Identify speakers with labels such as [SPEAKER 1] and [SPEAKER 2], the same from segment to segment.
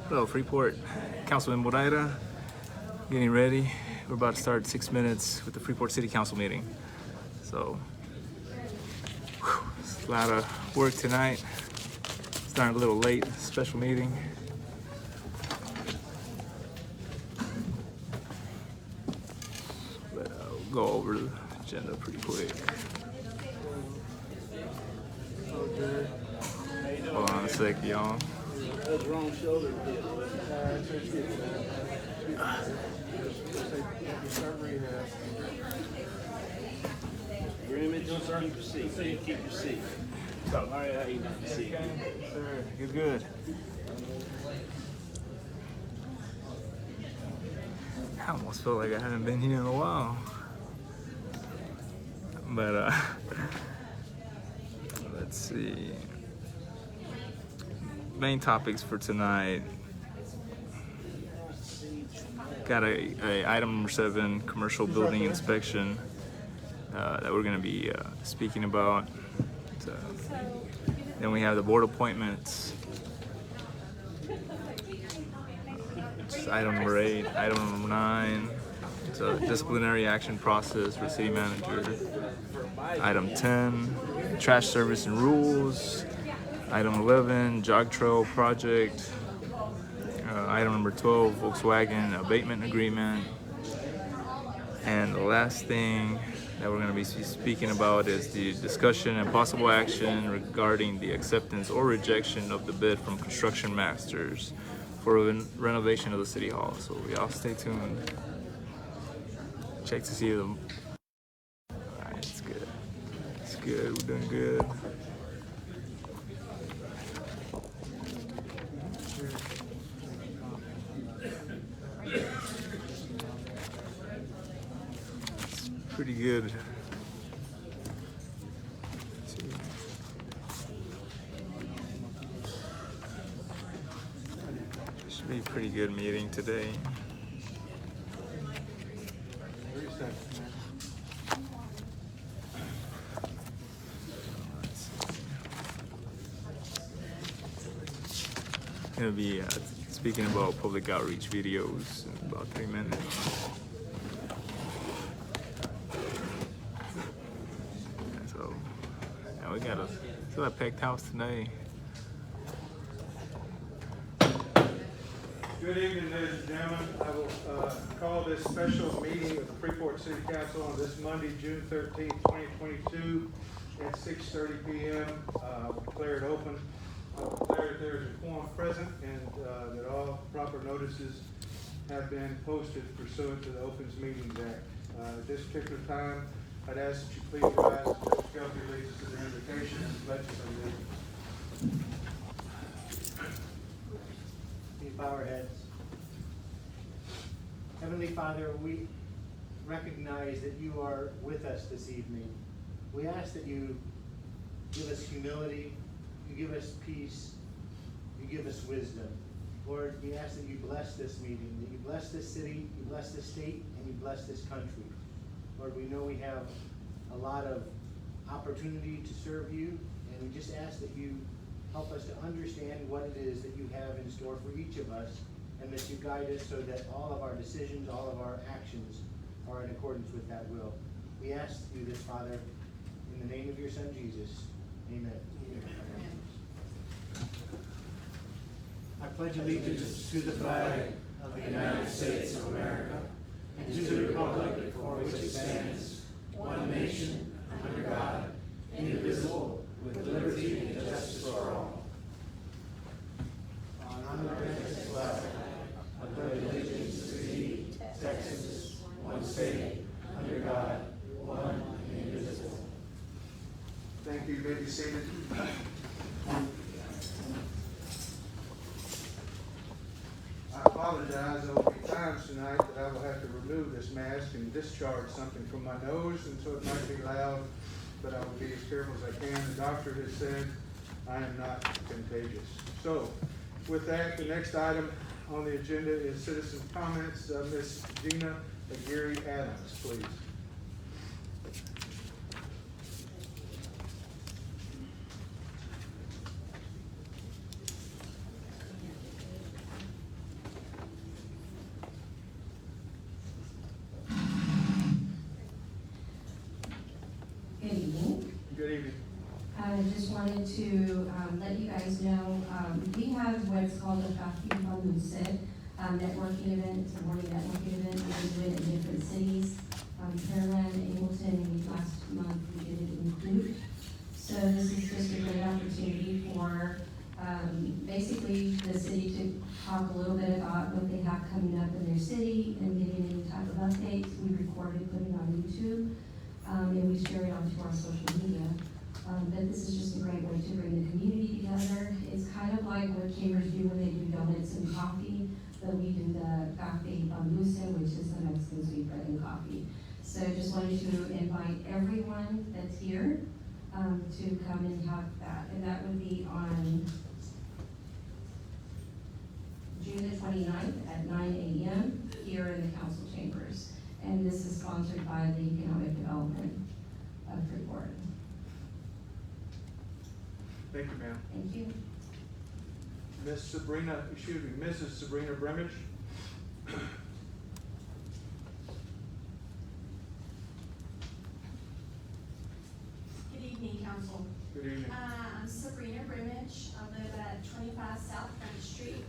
[SPEAKER 1] Hello, Freeport. Councilman Moreira, getting ready. We're about to start 6 minutes with the Freeport City Council meeting. So, it's a lot of work tonight. Starting a little late, special meeting. But I'll go over the agenda pretty quick. Hold on a sec, y'all.
[SPEAKER 2] That's wrong shoulder. Your image, keep your seat. Keep your seat. All right, how you doing? See.
[SPEAKER 1] Sir, you're good. I almost feel like I haven't been here in a while. But let's see. Main topics for tonight. Got a item number 7, commercial building inspection, that we're going to be speaking about. Then we have the board appointments. It's item number 8. Item number 9. It's a disciplinary action process for city manager. Item 10, trash service and rules. Item 11, jog trail project. Item number 12, Volkswagen abatement agreement. And the last thing that we're going to be speaking about is the discussion and possible action regarding the acceptance or rejection of the bid from Construction Masters for renovation of the City Hall. So y'all stay tuned. Check to see them. Alright, it's good. It's good. We're doing good. Pretty good. Should be a pretty good meeting today. Gonna be speaking about public outreach videos in about 3 minutes. We got a packed house today.
[SPEAKER 3] Good evening, ladies and gentlemen. I will call this special meeting of the Freeport City Council on this Monday, June 13th, 2022 at 6:30 p.m. Declare it open. Declare that there is a quorum present and that all proper notices have been posted pursuant to the Opens Meetings Act. At this particular time, I'd ask that you please rise as Mr. Kelty leads us to the invocation and pledges of allegiance.
[SPEAKER 4] We bow our heads. Heavenly Father, we recognize that you are with us this evening. We ask that you give us humility, you give us peace, you give us wisdom. Lord, we ask that you bless this meeting, that you bless this city, you bless this state, and you bless this country. Lord, we know we have a lot of opportunity to serve you, and we just ask that you help us to understand what it is that you have in store for each of us, and that you guide us so that all of our decisions, all of our actions are in accordance with that will. We ask you this, Father, in the name of your Son, Jesus. Amen. I pledge allegiance to the flag of the United States of America and to the republic for which it stands, one nation, under God, indivisible, with liberty and justice for all. On this flag, I pledge allegiance to thee, Texas, one state, under God, one and indivisible.
[SPEAKER 3] Thank you. You may be seated. I apologize. There will be times tonight that I will have to remove this mask and discharge something from my nose, and so it might be loud, but I will be as careful as I can. The doctor has said I am not contagious. So, with that, the next item on the agenda is citizen comments. Ms. Gina Aguirre Adams, please.
[SPEAKER 5] to let you guys know, we have what's called a Coffee Palusa networking event. It's a morning networking event. We do it in different cities. Pearland, Ableton, and last month we did it in Clute. So this is just a great opportunity for basically the city to talk a little bit about what they have coming up in their city and giving any type of updates. We record it, put it on YouTube, and we share it onto our social media. But this is just a great way to bring the community together. It's kind of like what chambers do when they do donuts and coffee, but we do the Café Palusa, which is the Mexican sweet bread and coffee. So just wanted to invite everyone that's here to come and have that. And that would be on June the 29th at 9 a.m. here in the council chambers. And this is sponsored by the Economic Development of Freeport.
[SPEAKER 3] Thank you, ma'am.
[SPEAKER 5] Thank you.
[SPEAKER 3] Mrs. Sabrina Bremich.
[SPEAKER 6] Good evening, council.
[SPEAKER 3] Good evening.
[SPEAKER 6] I'm Sabrina Brimage. I live at 25 South Front Street.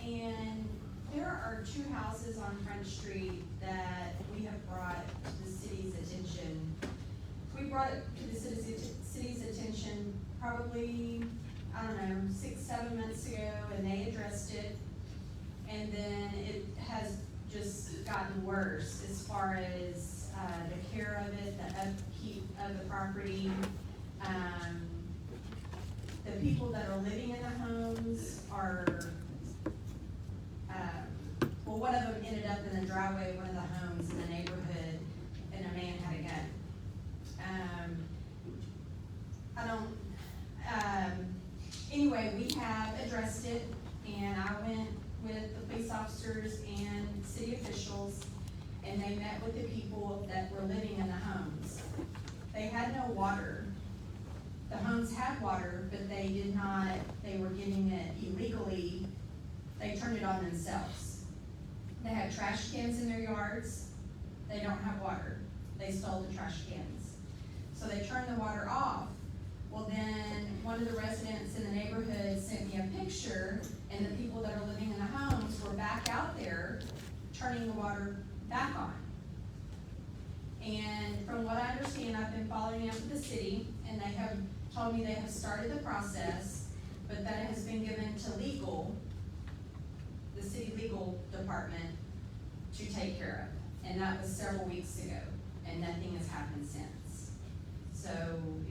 [SPEAKER 6] And there are two houses on Front Street that we have brought to the city's attention. We brought it to the city's attention probably, I don't know, 6-7 months ago, and they addressed it. And then it has just gotten worse as far as the care of it, the upkeep of the property. The people that are living in the homes are, well, one of them ended up in the driveway of one of the homes in the neighborhood, and a man had a gun. Anyway, we have addressed it, and I went with the police officers and city officials, and they met with the people that were living in the homes. They had no water. The homes had water, but they did not, they were getting it illegally. They turned it on themselves. They had trash cans in their yards. They don't have water. They stole the trash cans. So they turned the water off. Well, then one of the residents in the neighborhood sent me a picture, and the people that are living in the homes were back out there turning the water back on. And from what I understand, I've been following up with the city, and they have told me they have started the process, but that it has been given to legal, the city legal department, to take care of. And that was several weeks ago, and nothing has happened since. So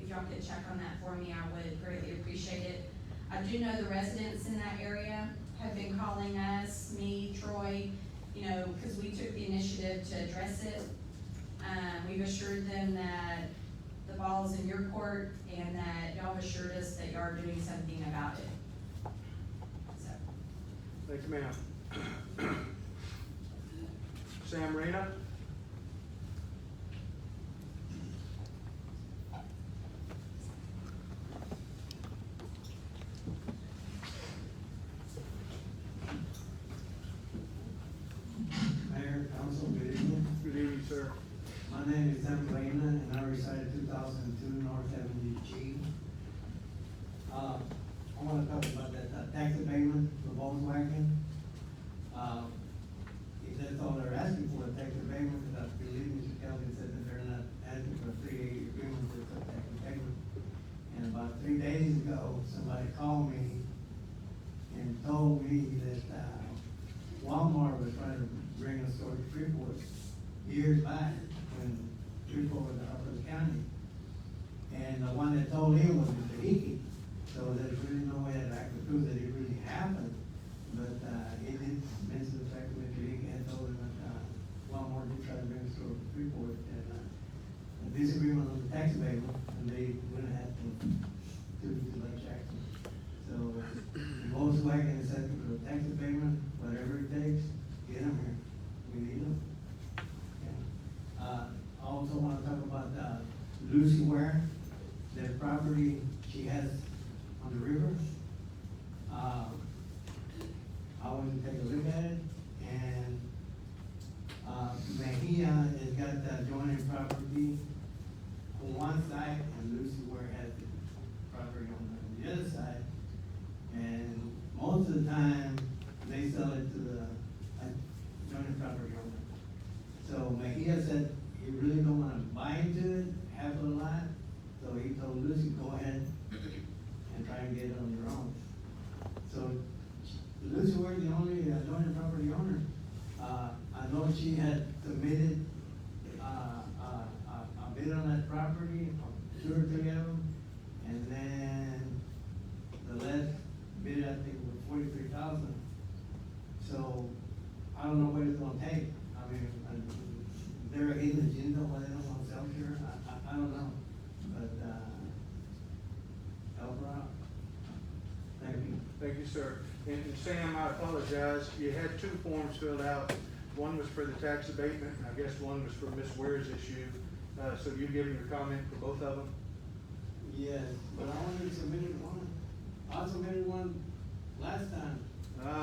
[SPEAKER 6] if y'all could check on that for me, I would greatly appreciate it. I do know the residents in that area have been calling us, me, Troy, you know, because we took the initiative to address it. We've assured them that the ball's in your court, and that y'all assured us that y'all are doing something about it. So.
[SPEAKER 3] Thank you, ma'am. Sam Rena.
[SPEAKER 7] Mayor, council, good evening.
[SPEAKER 3] Good evening, sir.
[SPEAKER 7] My name is Sam Lena, and I reside at 2002 North Avenue G. I want to talk about that tax abatement for Volkswagen. If that's all they're asking for, a tax abatement, I believe Mr. Kelvin said that they're not asking for a 380 agreement, it's a tax abatement. And about 3 days ago, somebody called me and told me that Walmart was trying to bring a store to Freeport years back when Freeport was in Upper County. And the one that told him was Mr. Hickey. So there's really no way that I could prove that it really happened. But it did mention the fact that Mr. Hickey had told him that Walmart did try to bring a store to Freeport. And a disagreement on the tax abatement, and they wouldn't have to Lake Jackson. So Volkswagen is asking for a tax abatement, whatever it takes, get them here. We need them. Okay. I also want to talk about Lucy Ware, that property she has on the river. I went to take a look at it, and Mejia has got the adjoining property on one side, and Lucy Ware has the property on the other of the time, they sell it to the adjoining property owner. So Mejia said he really don't wanna buy into it, half of the lot, so he told Lucy, go ahead and try and get it on your own. So Lucy was the only adjoining property owner. I know she had submitted a bid on that property, 2 or 3 of them, and then the last bid, I think, was 43,000. So I don't know what it's gonna take. I mean, they're a hidden agenda, why they don't wanna sell here, I don't know, but, help her out. Thank you.
[SPEAKER 3] Thank you, sir. And Sam, I apologize, you had 2 forms filled out. One was for the tax abatement, and I guess one was for Ms. Ware's issue. So you giving your comment for both of them?
[SPEAKER 7] Yes, but I only submitted one. I submitted one last time.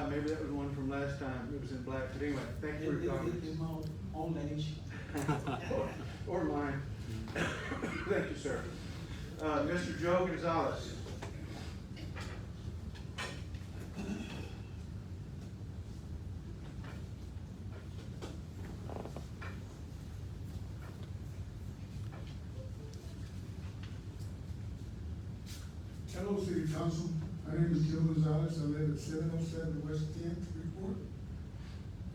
[SPEAKER 3] Maybe that was one from last time, it was in black, but anyway, thank you for your comments.
[SPEAKER 7] It's my old age.
[SPEAKER 3] Or mine. Thank you, sir. Mr. Joe Gonzalez.
[SPEAKER 8] Hello, City Council. My name is Joe Gonzalez. I live at 707 West 10th, Freeport.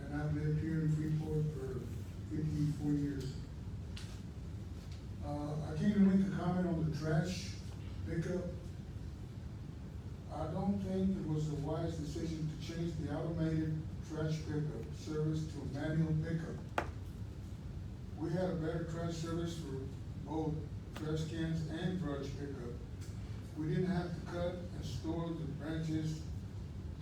[SPEAKER 8] And I've lived here in Freeport for 54 years. I came to make a comment on the trash pickup. I don't think it was a wise decision to change the automated trash pickup service to a manual pickup. We had a better trash service for both trash cans and brush pickup. We didn't have to cut and store the branches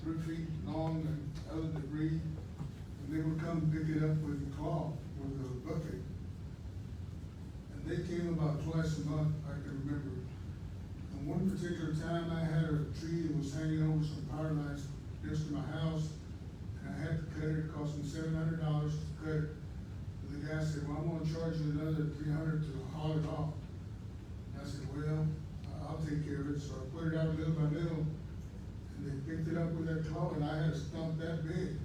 [SPEAKER 8] 3 feet long and other debris, and they would come pick it up with a claw, with a bucket. And they came about twice a month, I can remember. And one particular time, I had a tree that was hanging over some power lines next to my house, and I had to cut it. It cost me $700 to cut it. And the guy said, well, I'm gonna charge you another $300 to haul it off. And I said, well, I'll take care of it. So I put it out little by little, and they picked it up with their claw, and I had a stump that big.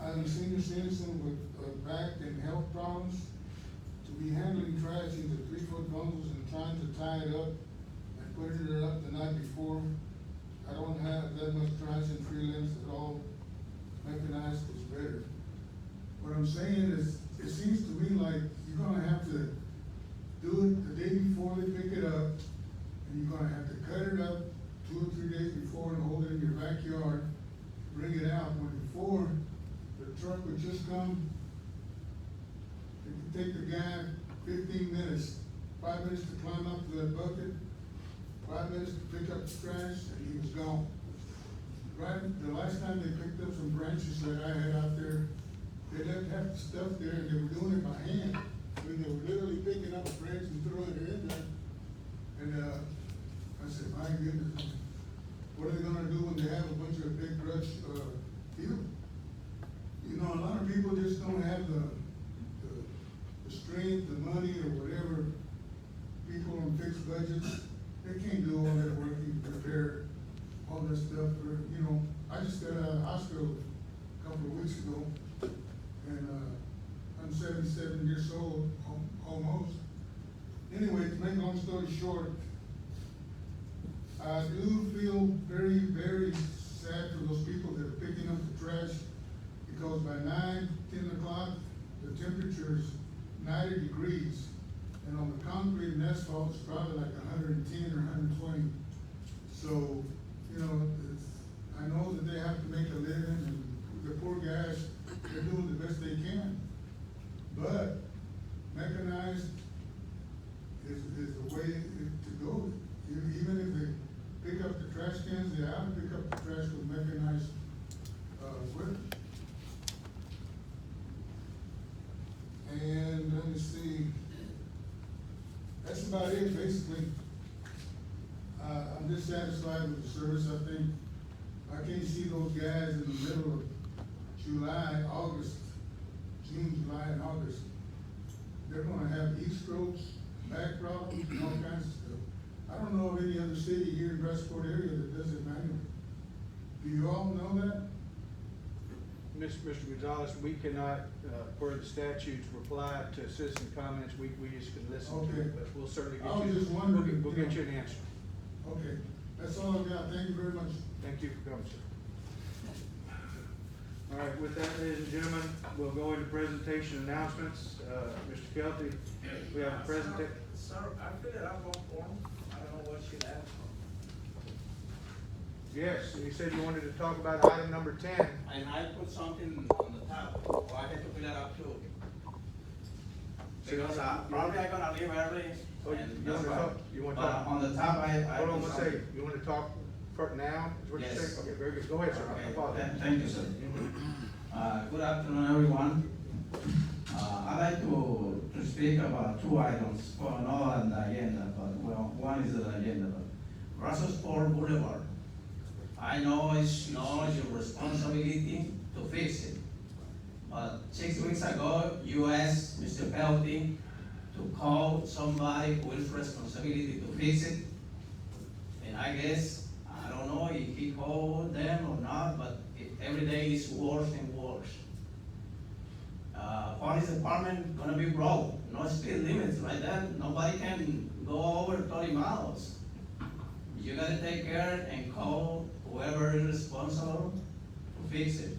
[SPEAKER 8] I'm a senior citizen with back and health problems. To be handling trash into 3-foot bundles and trying to tie it up and putting it up the night before, I don't have that much trash in tree limbs at all. Mechanized is better. What I'm saying is, it seems to me like you're gonna have to do it the day before they pick it up, and you're gonna have to cut it up 2 or 3 days before and hold it in your backyard, bring it out. When before, the truck would just come, it would take the guy 15 minutes, 5 minutes to climb up to that bucket, 5 minutes to pick up the trash, and he was gone. Right, the last time they picked up some branches that I had out there, they left half the stuff there, and they were doing it by hand. I mean, they were literally picking up a branch and throwing it in there. And, I said, my goodness, what are they gonna do when they have a bunch of big brush, field? You know, a lot of people just don't have the strength, the money, or whatever. People on fixed budgets, they can't do all that work to prepare all that stuff for, you know. I just got out of the hospital a couple of weeks ago, and, I'm 77 years old, almost. Anyway, to make a long story short, I do feel very, very sad for those people that are picking up the trash, because by 9, 10 o'clock, the temperature is 90 degrees. And on the concrete and asphalt, it's probably like 110 or 120. So, you know, I know that they have to make a living, and the poor guys, they're doing the best they can. But mechanized is the way to go. Even if they pick up the trash cans, they have to pick up the trash with mechanized equipment. And let me see, that's about it, basically. I'm dissatisfied with the service. I think I can't see those guys in the middle of July, August, June, July, and August. They're gonna have heat strokes, back problems, and all kinds of stuff. don't know of any other city here in Westport area that does it manually. Do you all know that?
[SPEAKER 3] Mr. Gonzalez, we cannot, per the statutes, reply to citizen comments. We just can listen to
[SPEAKER 8] Okay.
[SPEAKER 3] it, but we'll certainly
[SPEAKER 8] I
[SPEAKER 3] get
[SPEAKER 8] was
[SPEAKER 3] you,
[SPEAKER 8] just wondering,
[SPEAKER 3] we'll get you an answer.
[SPEAKER 8] Okay, that's all I've got. Thank you very much.
[SPEAKER 3] Thank you for coming, sir. All right, with that, ladies and gentlemen, we'll go into presentation announcements. Mr. Kelty, we have a presentation.
[SPEAKER 9] Sir, I filled out one form, I don't know what you asked for.
[SPEAKER 3] Yes, you said you wanted to talk about item number 10.
[SPEAKER 9] And I put something on the top, so I had to fill it out too. Because probably I'm gonna leave early,
[SPEAKER 3] Oh,
[SPEAKER 9] and
[SPEAKER 3] you
[SPEAKER 9] that's
[SPEAKER 3] wanna
[SPEAKER 9] why.
[SPEAKER 3] talk? You wanna
[SPEAKER 9] But
[SPEAKER 3] talk?
[SPEAKER 9] on the top, I.
[SPEAKER 3] Hold on
[SPEAKER 9] put
[SPEAKER 3] one
[SPEAKER 9] something.
[SPEAKER 3] second. You wanna talk for now? Is what you're
[SPEAKER 9] Yes.
[SPEAKER 3] saying? Okay, very good. Go ahead, sir. I
[SPEAKER 9] Okay,
[SPEAKER 3] apologize.
[SPEAKER 9] thank you, sir. Good afternoon, everyone. I'd like to speak about two items, well, not on the agenda, but, well, one is on the agenda, but Russell Sport Boulevard. I know it's not your responsibility to fix it, but 6 weeks ago, you asked Mr. Pelty to call somebody who is responsibility to fix it. And I guess, I don't know if he called them or not, but every day is worse and worse. Police department gonna be broke, no speed limits like that, nobody can go over 30 miles. You gotta take care and call whoever is responsible to fix it.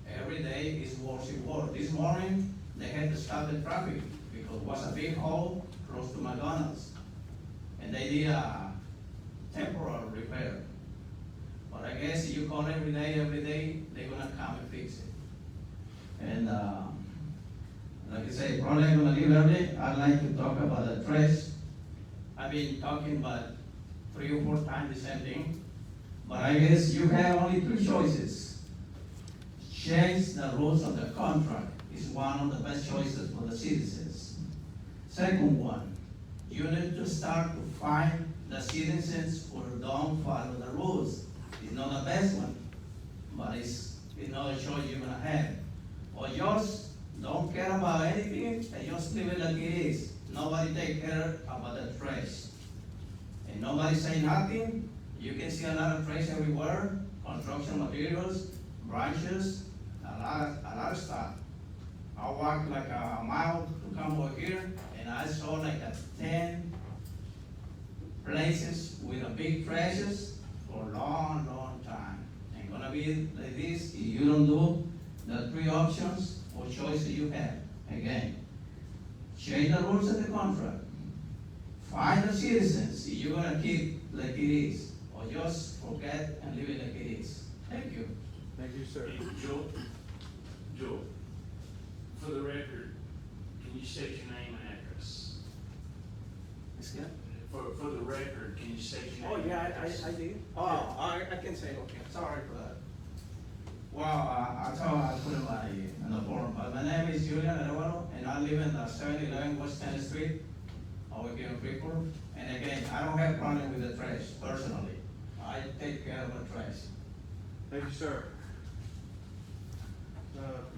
[SPEAKER 9] Every day is worse and worse. This morning, they had to stop the traffic because it was a big hole close to McDonald's. And they did a temporary repair. But I guess you call every day, they're gonna come and fix it. And, like I say, probably I'm gonna leave early. I'd like to talk about the trash. I've been talking about 3 or 4 times the same thing. But I guess you have only 2 choices. Change the rules of the contract is one of the best choices for the citizens. Second one, you need to start to find the citizens who don't follow the rules. It's not the best one, but it's another choice you're gonna have. Or yours don't care about anything and just leave it like it is. Nobody take care about the trash. And nobody say nothing. You can see a lot of trash everywhere, construction materials, branches, a lot of stuff. I walked like a mile to come over here and I saw like 10 places with a big trashes for a long, long time. Ain't gonna be like this if you don't do the 3 options or choices you have. Again, change the rules of the contract. Find the citizens if you're gonna keep like it is, or just forget and leave it like it is. Thank you.
[SPEAKER 3] Thank you, sir.
[SPEAKER 2] Joe, for the record, can you state your name and address? For the record, can you state your
[SPEAKER 9] Oh,
[SPEAKER 2] name?
[SPEAKER 9] yeah,
[SPEAKER 2] and address?
[SPEAKER 9] I did. Oh, I can say, okay, sorry for that. Well, I thought I put it in the form, but my name is Julian Arevalo, and I live in the 711 West 10th Street, over here in Freeport. And again, I don't have problem with the trash, personally. I take care of the trash.
[SPEAKER 3] Thank you, sir.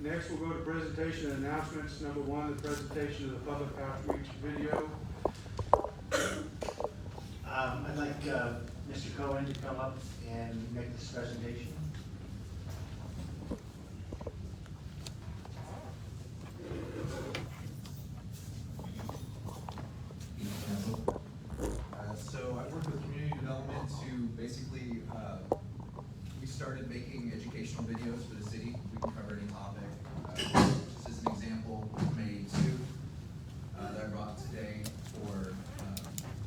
[SPEAKER 3] Next, we'll go to presentation and announcements. Number 1, the presentation of the public outreach video.
[SPEAKER 4] I'd like Mr. Cohen to come up and make this presentation.
[SPEAKER 10] So I work with community development to basically, we started making educational videos for the city. We can cover any topic. Just as an example, we made 2 that I brought today for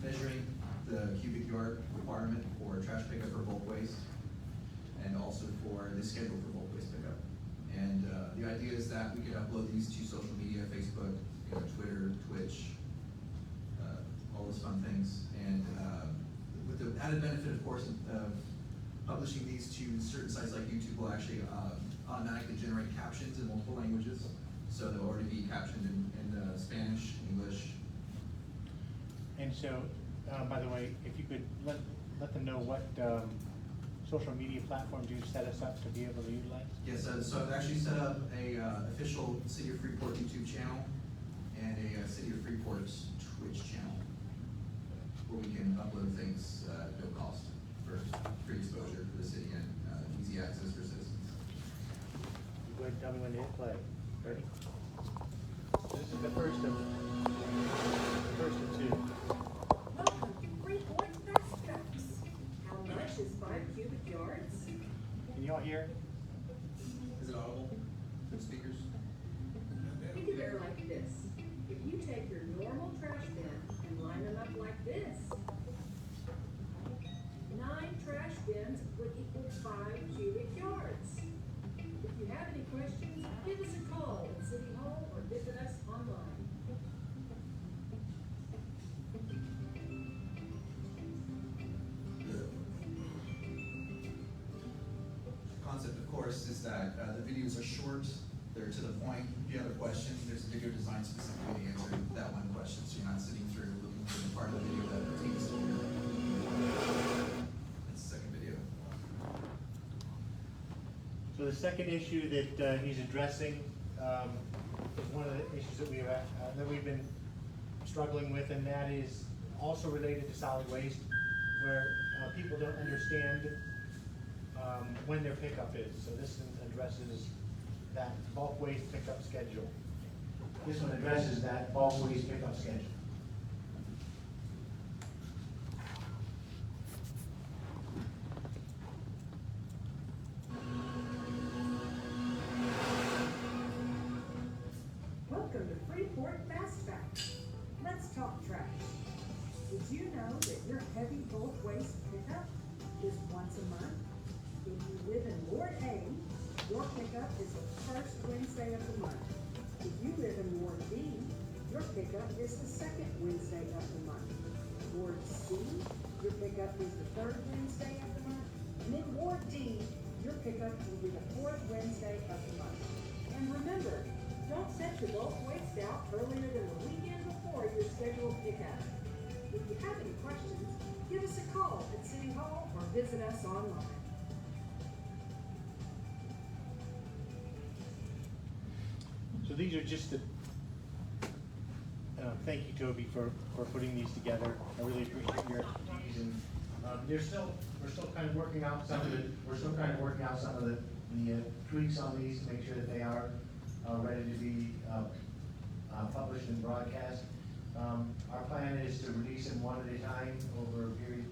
[SPEAKER 10] measuring the cubic yard requirement for trash pickup or bulk waste, and also for the schedule for bulk waste pickup. And the idea is that we could upload these to social media, Facebook, Twitter, Twitch, all those fun things. And with the added benefit, of course, of publishing these to certain sites like YouTube will actually automatically generate captions in multiple languages. So they'll already be captioned in Spanish, English.
[SPEAKER 4] And so, by the way, if you could let them know what social media platforms you set us up to be able to utilize?
[SPEAKER 10] Yes, so I've actually set up a official City of Freeport YouTube channel and a City of Freeport Twitch channel where we can upload things
[SPEAKER 4] hit play. Ready? This is the first of two.
[SPEAKER 11] Welcome to Freeport Fast Trucks. How much is 5 cubic yards?
[SPEAKER 4] Can you all hear?
[SPEAKER 10] Is it audible? Good speakers?
[SPEAKER 11] Think of it like this. If you take your normal trash bin and line them up like this, 9 trash bins would equal 5 cubic yards. If you have any questions, give us a call at City Hall or visit us online.
[SPEAKER 10] Concept, of course, is that the videos are short, they're to the point. If you have a question, there's a video designed specifically to answer that one question, so you're not sitting through looking for the part of the video that pertains to your. That's the second video.
[SPEAKER 4] So the second issue that he's addressing is one of the issues that we've been struggling with, and that is also related to solid waste, where people don't understand when their pickup is. So this one addresses that bulk waste pickup schedule. This one addresses that bulk waste pickup schedule.
[SPEAKER 11] Welcome to Freeport Fast Track. Let's talk trash. Did you know that your heavy bulk waste pickup is once a month? If you live in Ward A, your pickup is the first Wednesday of the month. If you live in Ward B, your pickup is the second Wednesday of the month. Ward C, your pickup is the third Wednesday of the month. And in Ward D, your pickup will be the fourth Wednesday of the month. And remember, don't set your bulk waste out earlier than the weekend before your scheduled pickup. If you have any questions, give us a call at City Hall or visit us online.
[SPEAKER 4] So these are just the, thank you, Toby, for putting these together. I really appreciate your expertise. And we're still kind of working out some of the tweaks on these to make sure that they are ready to be published and broadcast. Our plan is to release them one at a time over a period.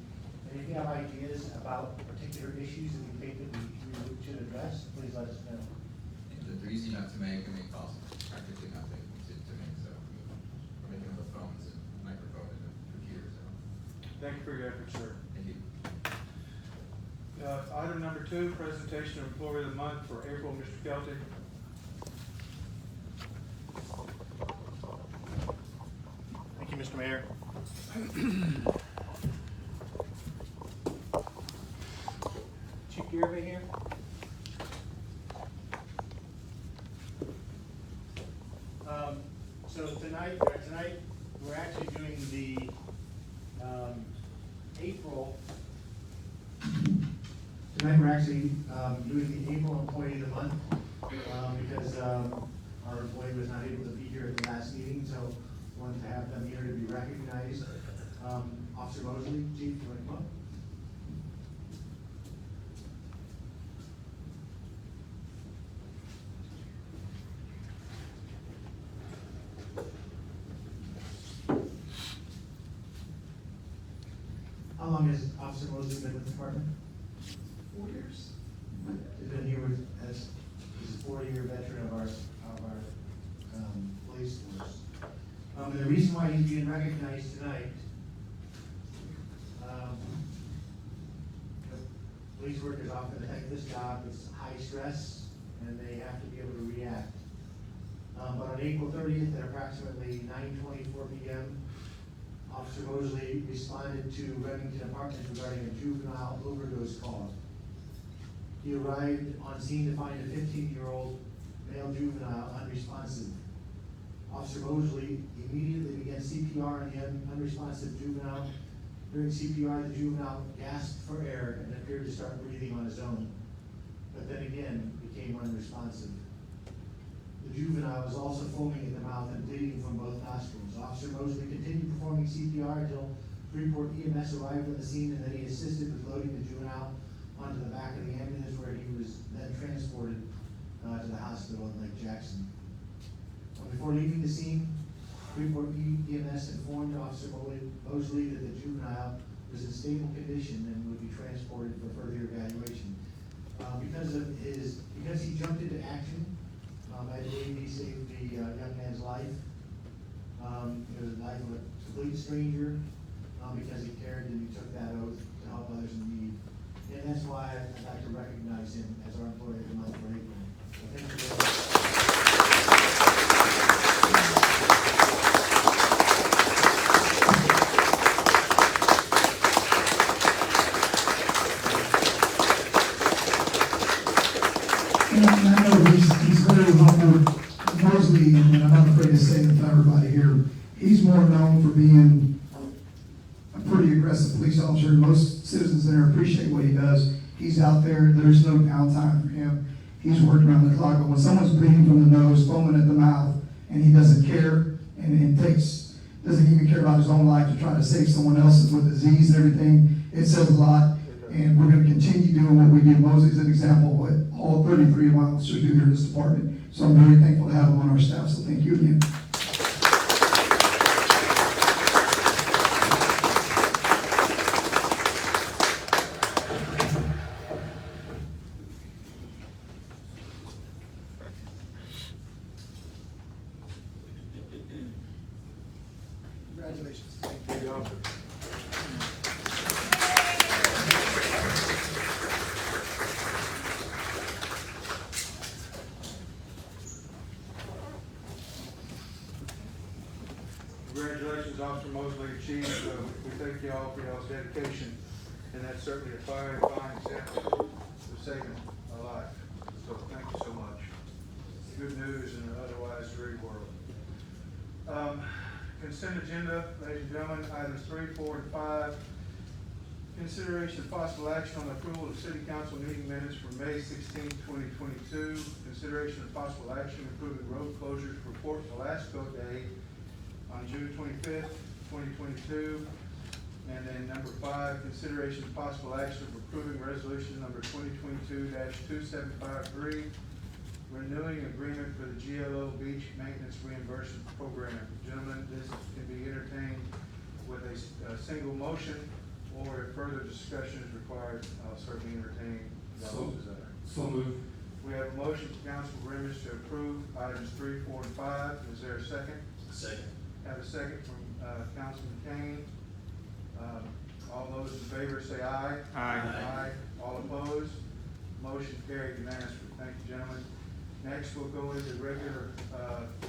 [SPEAKER 4] And if you have ideas about particular issues that we think that we should address, please let us know.
[SPEAKER 10] They're easy enough to make, and they cost practically nothing to make, so we're making them with phones and microphone and a computer, so.
[SPEAKER 3] Thank you for your efforts, sir.
[SPEAKER 10] Thank you.
[SPEAKER 3] Item number 2, presentation of employee of the month for April, Mr. Kelty.
[SPEAKER 4] Thank you, Mr. Mayor. Chief Garvey here. So tonight we're actually doing the April. Tonight we're actually doing the April employee of the month because our employee was not able to be here at the last meeting, so wanted to have them here to be recognized. Officer Mosley, Chief, you want to come up? How long has Officer Mosley been with the department? 4 years. He's been here he's a 4-year veteran of our police force. And the reason why he's being recognized tonight, police work is often a thankless job. It's high stress, and they have to be able to react. But on April 30th at approximately 9:24 p.m., Officer Mosley responded to Remington Apartments regarding a juvenile overdose call. He arrived on scene to find a 15-year-old male juvenile unresponsive. Officer Mosley immediately began CPR on the unresponsive juvenile. During CPR, the juvenile gasped for air and appeared to start breathing on his own, but then again became unresponsive. The juvenile was also foaming at the mouth and bleeding from both nostrils. Officer Mosley continued performing CPR until Freeport EMS arrived on the scene, and then he assisted with loading the juvenile onto the back of the ambulance, where he was then transported to the hospital in Lake Jackson. Before leaving the scene, Freeport EMS informed Officer Mosley that the juvenile was in stable condition and would be transported for further evaluation. Because he jumped into action, I believe he saved the young man's life. It was the life of a complete stranger, because he cared and he took that oath to help others in need. And that's why I'd like to recognize him as our employee of the month for April. So thank you very much.
[SPEAKER 12] And I know he's very humble. Mosley, and I'm not afraid to say it to everybody here, he's more known for being a pretty aggressive police officer. Most citizens there appreciate what he does. He's out there, there's no downtime for him. He's working around the clock, but when someone's bleeding from the nose, foaming at the mouth, and he doesn't care, and doesn't even care about his own life to try to save someone else's with disease and everything, it says a lot. And we're going to continue doing what we do. Mosley's an example of what all 33 of my officers do here in this department. So I'm very thankful to have him on our staff, so thank you again. Congratulations.
[SPEAKER 3] Thank you, officer. Congratulations, Officer Mosley, Chief. We thank you all for y'all's dedication, and that's certainly a fine example of saving a life. So thank you so much. Good news in an otherwise dreary world. Consent agenda, ladies and gentlemen, items 3, 4, and 5. Consideration of possible action on approval of City Council meeting minutes for May 16, 2022. Consideration of possible action approving road closures for Fort Velasco Day on June 25th, 2022. And then number 5, consideration of possible action of approving resolution number 2022-2753, renewing agreement for the GLO Beach Maintenance Reimbursement Program. Gentlemen, this can be entertained with a single motion, or if further discussion is required, I'll certainly entertain y'all's desire.
[SPEAKER 13] So moved.
[SPEAKER 3] We have a motion from Councilman Grimmage to approve items 3, 4, and 5. Is there a second?
[SPEAKER 13] Second.
[SPEAKER 3] Have a second from Councilman Kane. All those in favor say aye.
[SPEAKER 1] Aye.
[SPEAKER 3] Aye. All opposed? Motion carried unanimously. Thank you, gentlemen. Next, we'll go into regular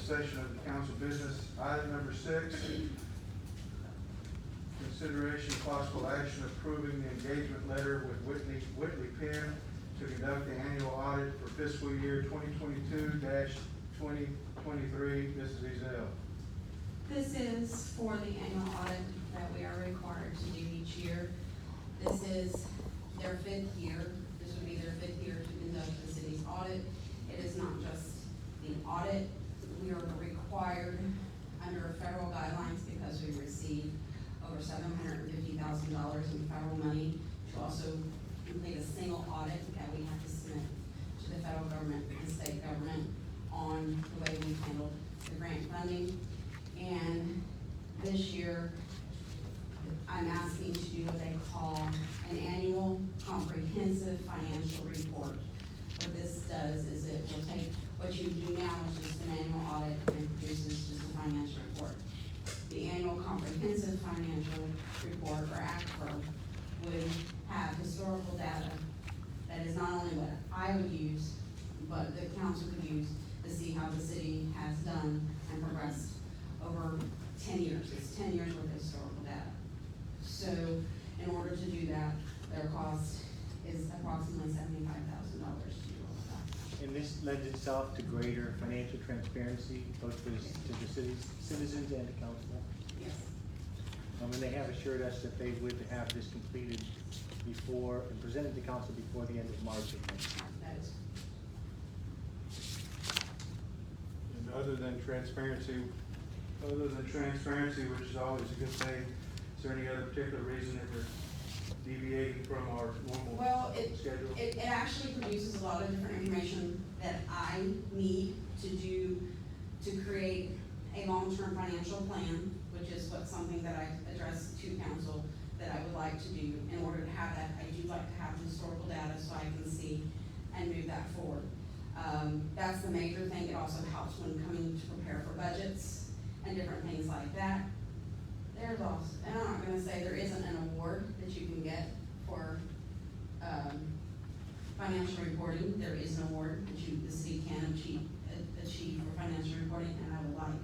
[SPEAKER 3] session of the council business. Item number 6, consideration of possible action approving the engagement letter with Whitley Penn to conduct the annual audit for fiscal year 2022-2023. Mrs. Ezell.
[SPEAKER 6] This is for the annual audit that we are required to do each year. This is their 5th year. This would be their 5th year to conduct the city's audit. It is not just the audit. We are required under federal guidelines, because we receive over $750,000 in federal money, to also complete a single audit that we have to submit to the federal government and state government on the way we handled the grant funding. And this year, I'm asking to do what they call an annual comprehensive financial report. What this does is it will take what you do now, which is an annual audit, and produces just a financial report. The annual comprehensive financial report, or ACFR, would have historical data that is not only what I would use, but the council could use to see how the city has done and progressed over 10 years. It's 10 years worth of historical data. So in order to do that, their cost is approximately $75,000 to do all of that.
[SPEAKER 4] And this lends itself to greater financial transparency, both to the citizens and the council.
[SPEAKER 6] Yes.
[SPEAKER 4] And they have assured us that they would have this completed before, and presented to council before the end of March of next year.
[SPEAKER 6] That is.
[SPEAKER 3] And other than transparency, which is always a good thing, is there any other particular reason that we're deviating from our normal
[SPEAKER 6] Well,
[SPEAKER 3] schedule?
[SPEAKER 6] it actually produces a lot of different information that I need to create a long-term financial plan, which is something that I addressed to council that I would like to do. In order to have that, I do like to have historical data so I can see and move that forward. That's the major thing. It also helps when coming to prepare for budgets and different things like that. There's also, and I'm not gonna say there isn't an award that you can get for, financial reporting. There is an award that the city can achieve for financial reporting, and I would like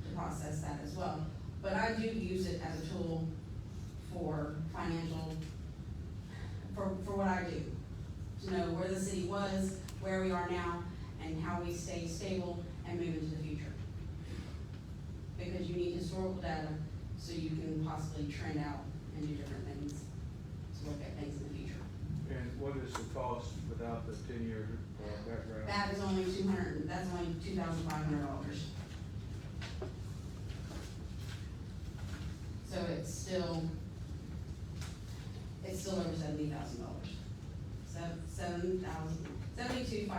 [SPEAKER 6] to process that as well. But I do use it as a tool for financial, for what I do. To know where the city was, where we are now, and how we stay stable and move into the future. Because you need historical data so you can possibly trend out and do different things, to look at things in the future.
[SPEAKER 3] And what is the cost without the 10-year background?
[SPEAKER 6] That is only that's only $2,500. So it's still over $70,000. $72,500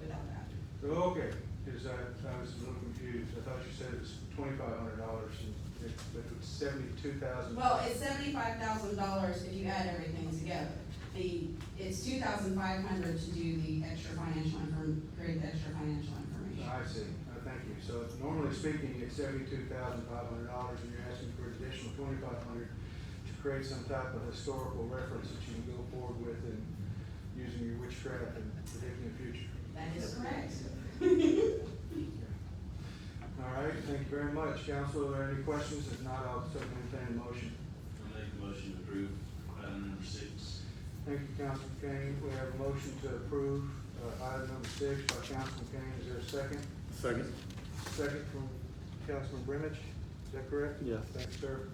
[SPEAKER 6] without that.
[SPEAKER 3] So, okay, because I was a little confused. I thought you said it was $2,500, but it's $72,000.
[SPEAKER 6] Well, it's $75,000 if you add everything together. It's $2,500 to do the extra financial create the extra financial information.
[SPEAKER 3] I see. Thank you. So normally speaking, it's $72,500, and you're asking for an additional $2,500 to create some type of historical reference that you can go forward with and using your witchcraft and predicting the future.
[SPEAKER 6] That is correct.
[SPEAKER 3] All right, thank you very much. Council, are there any questions? If not, I'll certainly entertain a motion.
[SPEAKER 2] I'll make a motion to approve item number 6.
[SPEAKER 3] Thank you, Councilman Kane. We have a motion to approve item number 6 by Councilman Kane. Is there a second?
[SPEAKER 1] Second.
[SPEAKER 3] Second from Councilman Brimage. Is that correct?
[SPEAKER 1] Yes.
[SPEAKER 3] Thanks, sir.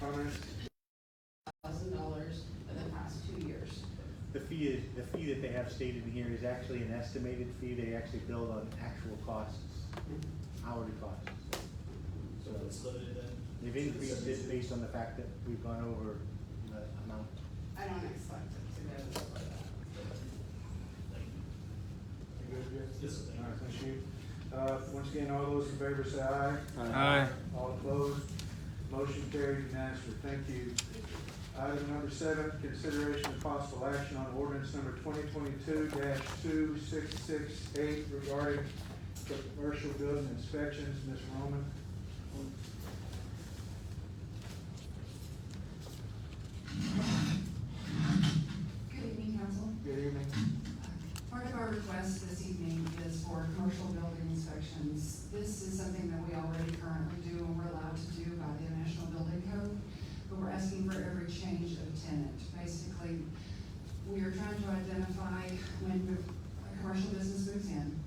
[SPEAKER 3] Comments?
[SPEAKER 6] $1,000 for the past 2 years.
[SPEAKER 4] The fee that they have stated in here is actually an estimated fee. They actually build on actual costs, hourly costs.
[SPEAKER 2] So what's limited then?
[SPEAKER 4] They've increased it based on the fact that we've gone over the amount.
[SPEAKER 6] I don't expect it to go over that.
[SPEAKER 2] Thank you.
[SPEAKER 3] You good, Jeff?
[SPEAKER 2] Yes, sir.
[SPEAKER 3] All right, thank you. Once again, all those in favor say aye.
[SPEAKER 1] Aye.
[SPEAKER 3] All opposed? Motion carried unanimously. Thank you. Item number 7, consideration of possible action on ordinance number 2022-2668 regarding the commercial building inspections. Ms. Roman?
[SPEAKER 13] Good evening, council.
[SPEAKER 3] Good evening.
[SPEAKER 13] Part of our request this evening is for commercial building inspections. This is something that we already currently do and we're allowed to do by the National Building Code, but we're asking for every change of tenant. Basically, we are trying to identify when a commercial business moves in,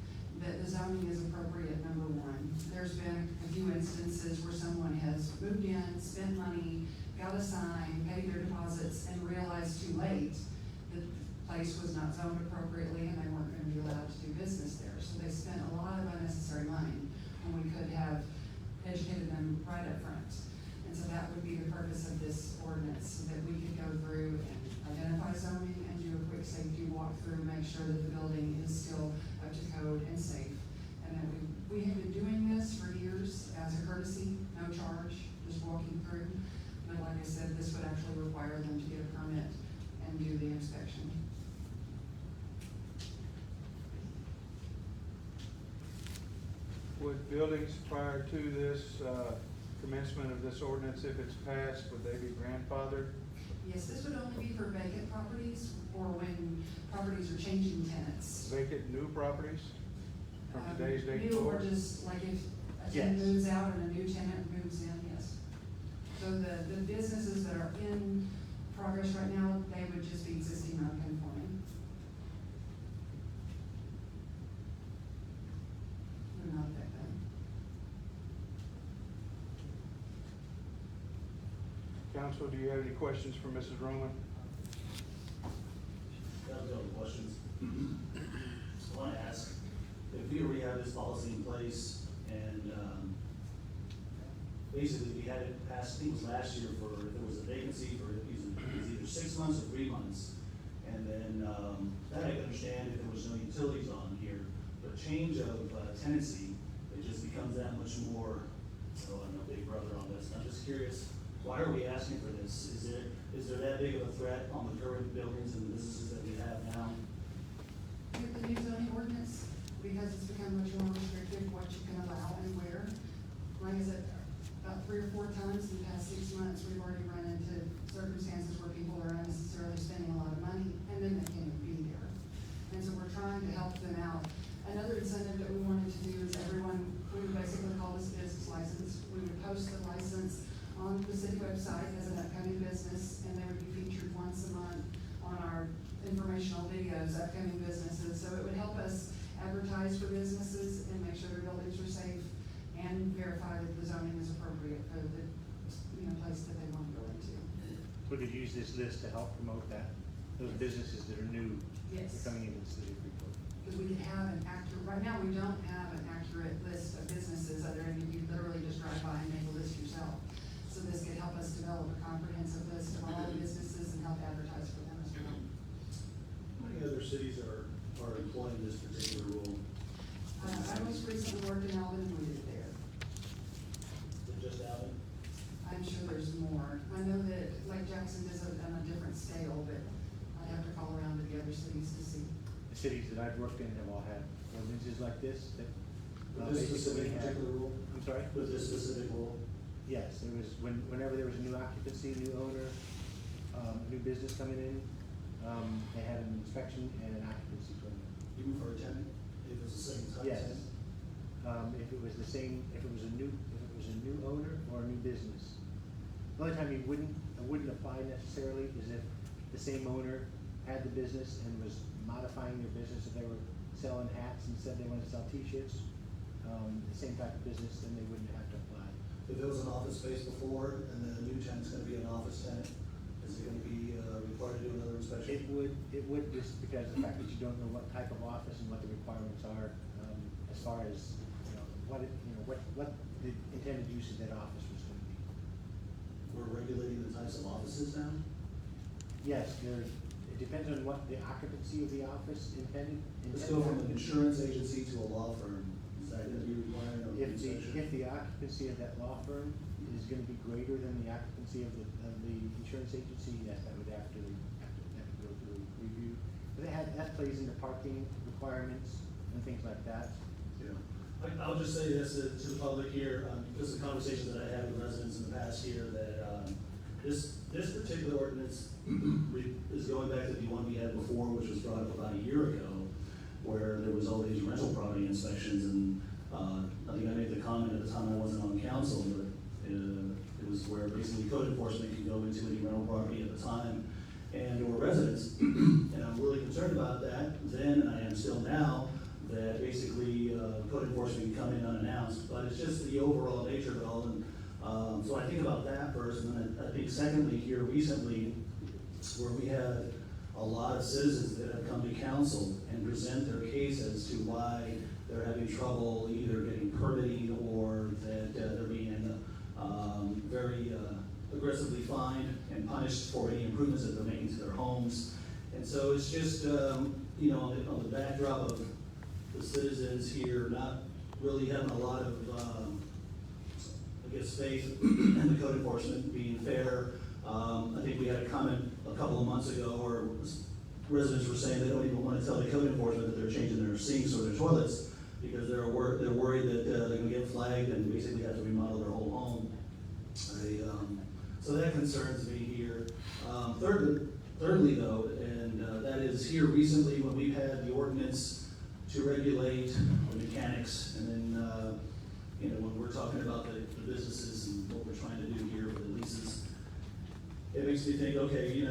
[SPEAKER 13] that the zoning is appropriate, number one. There's been a few instances where someone has moved in, spent money, got a sign, paid their deposits, and realized too late that the place was not zoned appropriately and they weren't going to be allowed to do business there. So they spent a lot of unnecessary money when we could have educated them right up front. And so that would be the purpose of this ordinance, so that we could go through and identify zoning and do a quick safety walkthrough, make sure that the building is still up to code and safe. And that we have been doing this for years as a courtesy, no charge, just walking through. But like I said, this would actually require them to get a permit and do the inspection.
[SPEAKER 3] Would buildings prior to this commencement of this ordinance, if it's passed, would they be grandfathered?
[SPEAKER 13] Yes, this would only be for vacant properties or when properties are changing tenants.
[SPEAKER 3] Vacant new properties from today's date
[SPEAKER 13] New or
[SPEAKER 3] forward?
[SPEAKER 13] just like if a tenant
[SPEAKER 4] Yes.
[SPEAKER 13] moves out and a new tenant moves in, yes. So the businesses that are in progress right now, they would just be existing non-conforming. Would not affect them.
[SPEAKER 3] Council, do you have any questions for Mrs. Roman?
[SPEAKER 14] That was all the questions. I want to ask, if we already have this policy in place and basically, we had it passed, I think it was last year, for if there was a vacancy for, it was either 6 months or 3 months. And then, that I could understand if there was no utilities on here, but change of tenancy, it just becomes that much more, oh, I'm no big brother on this. I'm just curious, why are we asking for this? Is there that big of a threat on the current buildings and businesses that we have now?
[SPEAKER 13] With the new zoning ordinance, because it's become much more restrictive what you can allow and where. Like I said, about 3 or 4 times in the past 6 months, we've already run into circumstances where people are unnecessarily spending a lot of money, and then they can't even be there. And so we're trying to help them out. Another incentive that we wanted to do is everyone, we would basically call this a business license. We would post the license on the city website as an upcoming business, and they would be featured once a month on our informational videos, upcoming businesses. So it would help us advertise for businesses and make sure their buildings are safe and verify that the zoning is appropriate for the, place that they want to go into.
[SPEAKER 4] We could use this list to help promote that, those businesses that are new.
[SPEAKER 13] Yes.
[SPEAKER 4] Coming into the city of Freeport.
[SPEAKER 13] Because we can have an accurate, right now, we don't have an accurate list of businesses other than you literally just drive by and make a list yourself. So this could help us develop a comprehensive list of all the businesses and help advertise for them as well.
[SPEAKER 14] How many other cities are employing this particular rule?
[SPEAKER 13] I most recently worked in Alvin and we did it there.
[SPEAKER 14] Is it just Alvin?
[SPEAKER 13] I'm sure there's more. I know that, like Jackson does it on a different scale, but I'd have to call around to the other cities to see.
[SPEAKER 4] The cities that I've worked in have all had ordinances like this that.
[SPEAKER 14] With this
[SPEAKER 4] basically
[SPEAKER 14] specific
[SPEAKER 4] had-
[SPEAKER 14] particular rule?
[SPEAKER 4] I'm sorry?
[SPEAKER 14] With this specific rule?
[SPEAKER 4] Yes, there was, whenever there was a new occupancy, new owner, new business coming in, they had an inspection and an occupancy permit.
[SPEAKER 14] Even for a tenant, if it's the same type
[SPEAKER 4] Yes.
[SPEAKER 14] tenant?
[SPEAKER 4] If it was the same, if it was a new owner or a new business. The only time it wouldn't apply necessarily is if the same owner had the business and was modifying their business. If they were selling hats and said they wanted to sell T-shirts, the same type of business, then they wouldn't have to apply.
[SPEAKER 14] If it was an office space before, and then the new tenant's gonna be an office tenant, is it gonna be, required to do another inspection?
[SPEAKER 4] It would just because of the fact that you don't know what type of office and what the requirements are, as far as, what the intended use of that office was going to be.
[SPEAKER 14] We're regulating the types of offices now?
[SPEAKER 4] Yes, it depends on what the occupancy of the office intended.
[SPEAKER 14] Let's go from an insurance agency to a law firm, is that gonna be required of
[SPEAKER 4] If
[SPEAKER 14] inspection?
[SPEAKER 4] the occupancy of that law firm is gonna be greater than the occupancy of the insurance agency, yes, that would have to go through review. But that plays into parking requirements and things like that.
[SPEAKER 14] Yeah. I'll just say this to the public here, because of conversations that I had with residents in the past year, that, this particular ordinance is going back to the one we had before, which was brought up about a year ago, where there was all these rental property inspections, and, I think I made the comment at the time I wasn't on council, but, it was where basically code enforcement could go into any rental property at the time, and or residents, and I'm really concerned about that then, and I am still now, that basically, code enforcement can come in unannounced, but it's just the overall nature of it all, and, so I think about that first, and then I think secondly, here recently, where we had a lot of citizens that have come to council and present their case as to why they're having trouble either getting permitting or that they're being very aggressively fined and punished for any improvements that they're making to their homes. And so it's just, on the backdrop of the citizens here not really having a lot of, faith in the code enforcement being fair. I think we had a comment a couple of months ago where residents were saying they don't even want to tell the code enforcement that they're changing their sinks or their toilets because they're worried that they're going to get flagged and basically have to remodel their whole home. So that concerns me here. Thirdly though, and that is here recently when we've had the ordinance to regulate the mechanics, and then when we're talking about the businesses and what we're trying to do here with the leases, it makes me think, okay,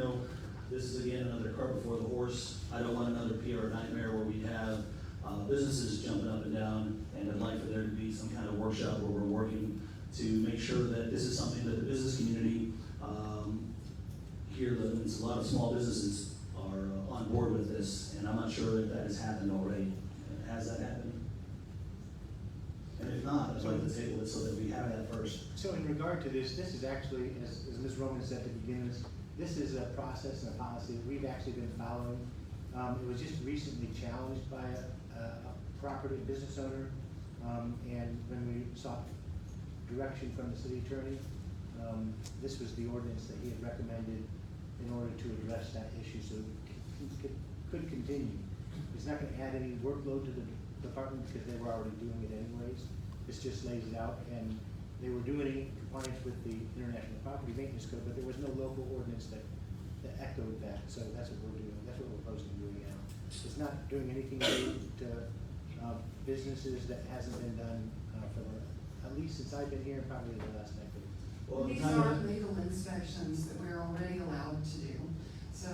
[SPEAKER 14] this is again another cart before the horse. I don't want another PR nightmare where we have businesses jumping up and down, and I'd like for there to be some kind of workshop where we're working to make sure that this is something that the business community here, a lot of small businesses are on board with this, and I'm not sure if that has happened already. Has that happened? And if not, I'd like to table it so that we have that first.
[SPEAKER 4] So in regard to this is actually, as Ms. Roman said at the beginning, this is a process and a policy that we've actually been following. It was just recently challenged by a property business owner, and when we sought direction from the city attorney, this was the ordinance that he had recommended in order to address that issue, so it could continue. It's not gonna add any workload to the department because they were already doing it anyways. This just lays it out, and they were doing it in compliance with the International Property Maintenance Code, but there was no local ordinance that echoed that, so that's what we're doing, that's what we're proposing to do now. It's not doing anything new to businesses that hasn't been done for at least since I've been here, probably the last decade.
[SPEAKER 14] Well,
[SPEAKER 13] These are legal inspections that we're already allowed to do. So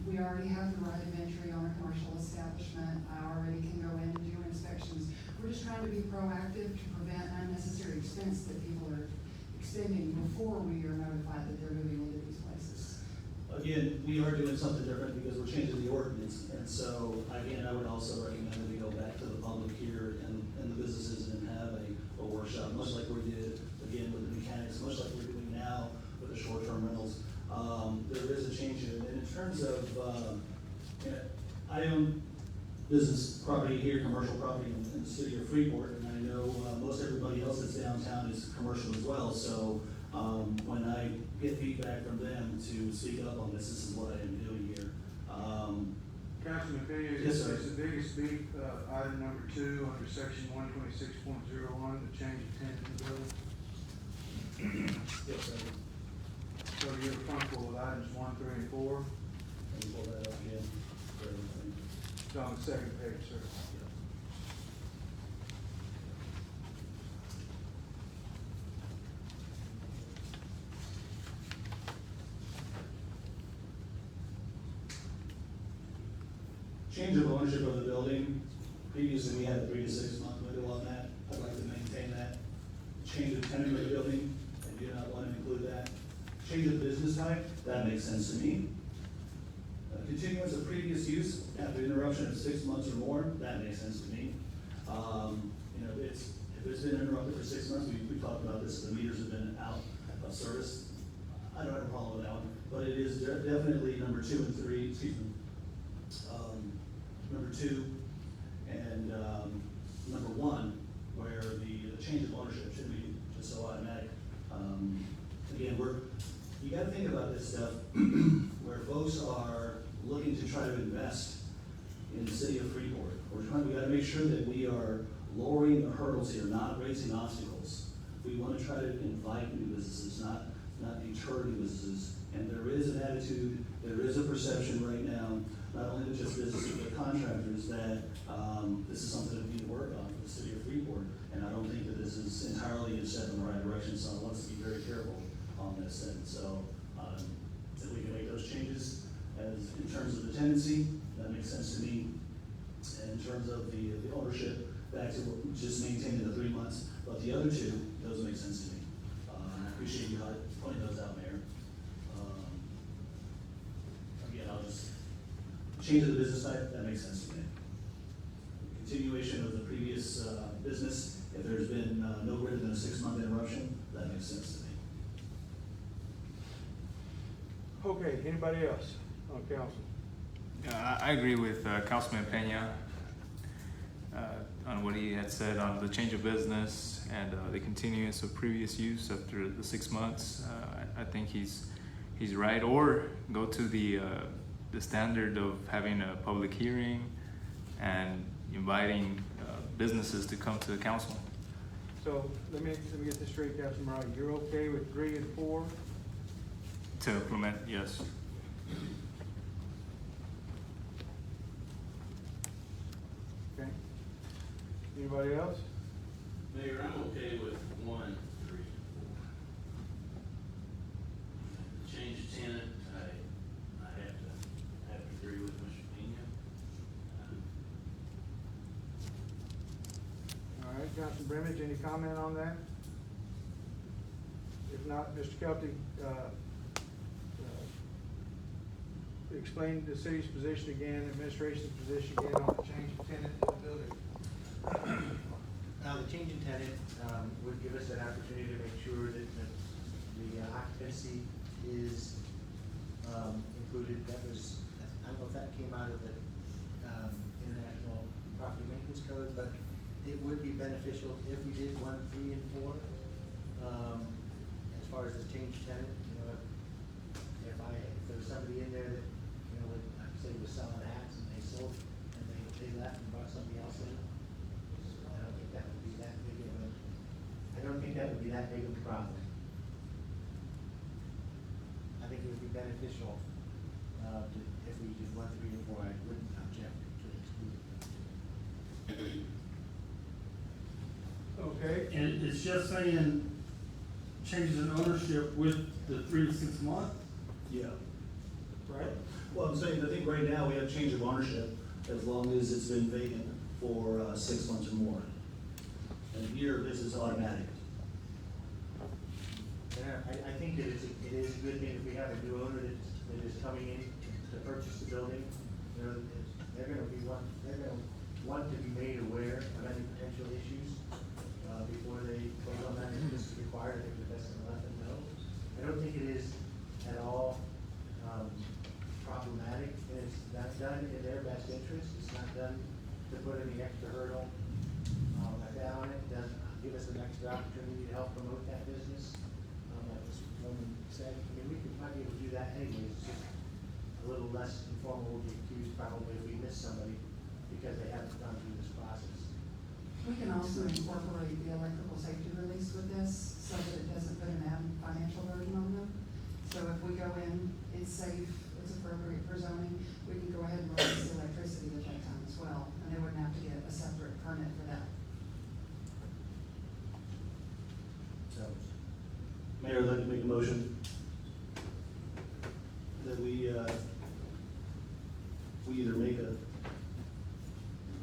[SPEAKER 13] we already have the right of entry on a commercial establishment. I already can go in and do inspections. We're just trying to be proactive to prevent unnecessary expense that people are expending before we are notified that they're moving into these places.
[SPEAKER 14] Again, we are doing something different because we're changing the ordinance. And so, again, I would also recommend that we go back to the public here and the businesses and have a workshop, much like we did, again, with the mechanics, much like we're doing now with the short-term rentals. There is a change in it. And in terms of, I own business property here, commercial property in the city of Freeport, and I know most everybody else that's downtown is commercial as well. So when I get feedback from them to speak up on this is what I am doing here.
[SPEAKER 3] Councilman Pena,
[SPEAKER 14] Yes, sir.
[SPEAKER 3] it's the biggest beat, item number 2 under section 126.01, the change of tenant in the building.
[SPEAKER 14] Yes, sir.
[SPEAKER 3] So you're comfortable with items 1, 3, and 4?
[SPEAKER 14] Let me pull that up again for everybody.
[SPEAKER 3] It's on the second page, sir.
[SPEAKER 14] Change of ownership of the building. Previously, we had a 3 to 6 month window on that. I'd like to maintain that. Change of tenant of the building, I do not want to include that. Change of business type, that makes sense to me. Continuance of previous use after interruption of 6 months or more, that makes sense to me. If it's been interrupted for 6 months, we talked about this, the meters have been out of service. I don't have a problem with that one, but it is definitely number 2 and 3, excuse me. Number 2 and number 1, where the change of ownership should be just so automatic. Again, you gotta think about this stuff where folks are looking to try to invest in the city of Freeport. We gotta make sure that we are lowering the hurdles here, not raising obstacles. We wanna try to invite new businesses, not deter new businesses. And there is an attitude, there is a perception right now, not only with just businesses, but contractors, that this is something that we need to work on for the city of Freeport. And I don't think that this is entirely a step in the right direction, so I want us to be very careful on this. And so, if we can make those changes as in terms of the tenancy, that makes sense to me. And in terms of the ownership, back to just maintaining the 3 months, but the other 2, those make sense to me. I appreciate you pointing those out, Mayor. Again, I'll just change the business type, that makes sense to me. Continuation of the previous business, if there's been no greater than a 6-month interruption, that makes sense to me.
[SPEAKER 3] Okay, anybody else on council?
[SPEAKER 1] I agree with Councilman Pena on what he had said on the change of business and the continuance of previous use after the 6 months. I think he's right. Or go to the standard of having a public hearing and inviting businesses to come to the council.
[SPEAKER 3] So let me get this straight, Councilman Wright. You're okay with 3 and 4?
[SPEAKER 1] To implement, yes.
[SPEAKER 3] Okay. Anybody else?
[SPEAKER 2] Mayor, I'm okay with 1, 3, 4. Change of tenant, I have to agree with Mr. Pena.
[SPEAKER 3] All right, Councilman Brimage, any comment on that? If not, Mr. Kelty, explain the city's position again, administration's position again on the change of tenant in the building.
[SPEAKER 4] The change in tenant, would give us an opportunity to make sure that the occupancy is, included. That was, I don't know if that came out of the, International Property Maintenance Code, but it would be beneficial if we did 1, 3, and 4. As far as the change tenant, you know, if there was somebody in there that, you know, would, like say, was selling hats and they sold, and they left and brought somebody else in, I don't think that would be that big of a, I don't think that would be that big of a problem. I think it would be beneficial, if we did 1, 3, and 4, I wouldn't object to exclude.
[SPEAKER 15] Okay, and it's just saying changes in ownership with the 3 to 6 months,
[SPEAKER 14] Yeah.
[SPEAKER 15] right?
[SPEAKER 14] Well, I'm saying, I think right now we have change of ownership as long as it's been vacant for 6 months or more. And here, this is automatic.
[SPEAKER 4] And I think that it is a good thing if we have a new owner that is coming in to purchase the building. You know, they're gonna want to be made aware of any potential issues, before they close on that, if this is required. I think the best to let them know. I don't think it is at all, problematic, and it's not done in their best interest. It's not done to put any extra hurdle, like that on it. It doesn't give us an extra opportunity to help promote that business. Like this woman said, I mean, we might be able to do that anyways. It's just a little less informal, we'll be accused probably if we miss somebody because they haven't gone through this process.
[SPEAKER 13] We can also incorporate the electrical safety release with this, so that it doesn't put an added financial burden on them. So if we go in, it's safe, it's appropriate for zoning, we can go ahead and release the electricity at that time as well, and they wouldn't have to get a separate permit for that.
[SPEAKER 4] So,
[SPEAKER 14] Mayor, I'd like to make a motion that we either make a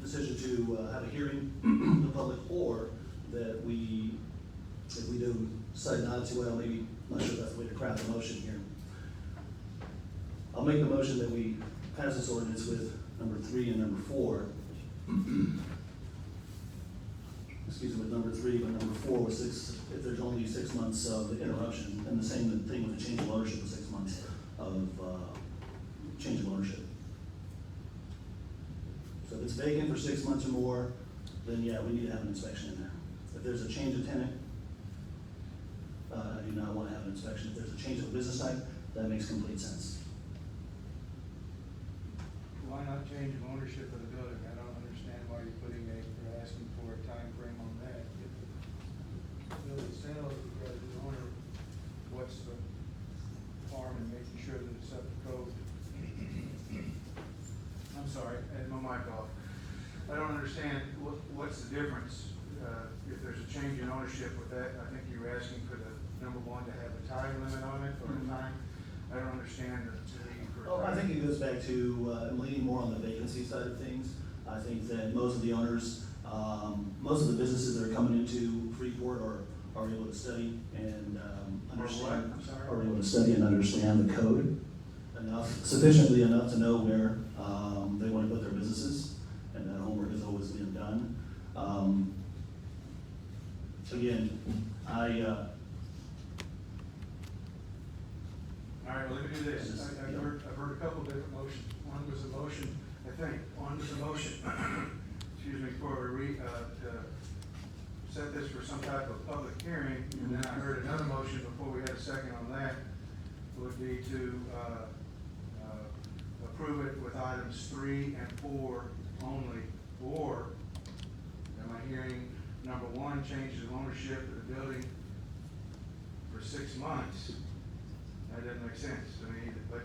[SPEAKER 14] decision to have a hearing in the public, or that we, if we do decide not to, well, maybe, I'm not sure that's the way to craft the motion here. I'll make the motion that we pass this ordinance with number 3 and number 4. Excuse me, with number 3, but number 4 with 6, if there's only 6 months of interruption, and the same thing with the change of ownership of 6 months of change of ownership. So if it's vacant for 6 months or more, then yeah, we need to have an inspection in there. If there's a change of tenant, I do not want to have an inspection. If there's a change of business type, that makes complete sense.
[SPEAKER 3] Why not change of ownership of the building? I don't understand why you're asking for a time frame on that. If the building sells, you've got a new owner, what's the harm in making sure that it's up to code? I'm sorry, I had my mic off. I don't understand what's the difference, if there's a change in ownership with that. I think you were asking for the number 1 to have a time limit on it, or a time. I don't understand the need for.
[SPEAKER 14] Oh, I think it goes back to, I'm leaning more on the vacancy side of things. I think that most of the owners, most of the businesses that are coming into Freeport are able to study and understand, are able to study and understand the code sufficiently enough to know where they want to put their businesses, and that homework has always been done. Again,
[SPEAKER 3] All right, well, let me do this. I've heard a couple different motions. One was a motion, excuse me, to set this for some type of public hearing, and then I heard another motion before we had a second on that, would be to, approve it with items 3 and 4 only, or am I hearing number 1, changes of ownership of the building for 6 months? That doesn't make sense to me either, but,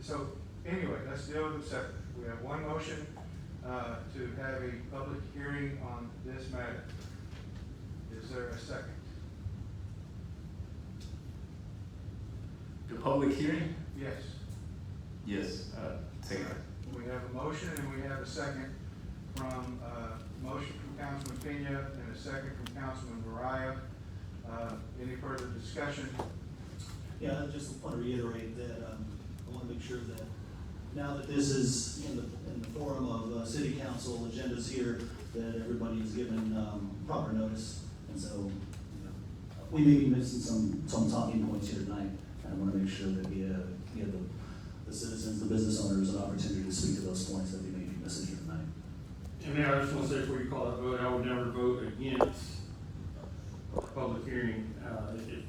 [SPEAKER 3] so, anyway, let's deal with them separately. We have one motion, to have a public hearing on this matter. Is there a second?
[SPEAKER 1] The public hearing?
[SPEAKER 3] Yes.
[SPEAKER 1] Yes, second.
[SPEAKER 3] We have a motion and we have a second from, motion from Councilman Pena and a second from Councilman Mariah. Any further discussion?
[SPEAKER 14] yeah, I just want to reiterate that I want to make sure that now that this is in the forum of city council agendas here, that everybody's given, proper notice. And so, we may be missing some talking points here tonight. And I wanna make sure that we give the citizens, the business owners, an opportunity to speak to those points that we may be missing here tonight.
[SPEAKER 15] And Mayor, I just want to say before you call that vote, I would never vote against a public hearing, if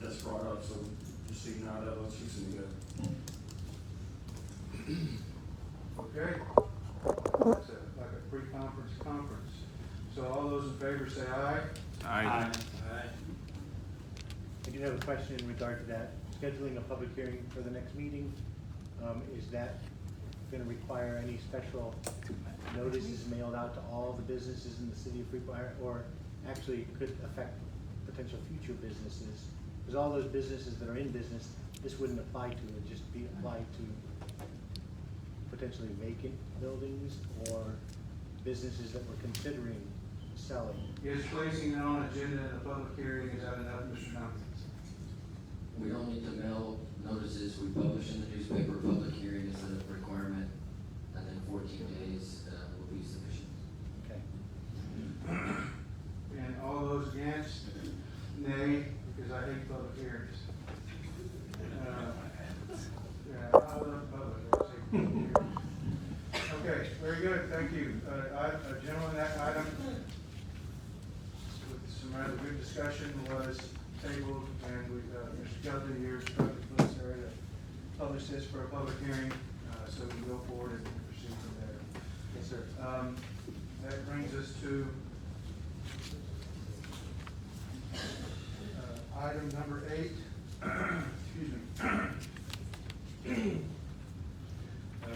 [SPEAKER 15] that's brought up, so just so you know how that vote's fixing to go.
[SPEAKER 3] Okay? That's like a pre-conference conference. So all those in favor say aye.
[SPEAKER 1] Aye.
[SPEAKER 4] I do have a question in regard to that. Scheduling a public hearing for the next meeting, is that gonna require any special notices mailed out to all the businesses in the city of Freeport, or actually could affect potential future businesses? Because all those businesses that are in business, this wouldn't apply to, it would just be applied to potentially vacant buildings or businesses that were considering selling.
[SPEAKER 3] Is placing it on agenda in a public hearing, is that enough, Mr. Johnson?
[SPEAKER 16] We don't need to mail notices, we publish in the newspaper, public hearing is a requirement, and then 14 days will be sufficient.
[SPEAKER 4] Okay.
[SPEAKER 3] And all those against, nay, because I hate public hearings. Yeah, I love public, I say public hearings. Okay, very good, thank you. Gentlemen, that item, with some rather good discussion, was tabled, and we, Mr. Kelton, you're necessary to publish this for a public hearing, so we go forward and proceed from there.
[SPEAKER 4] Yes, sir.
[SPEAKER 3] That brings us to item number 8. Excuse me.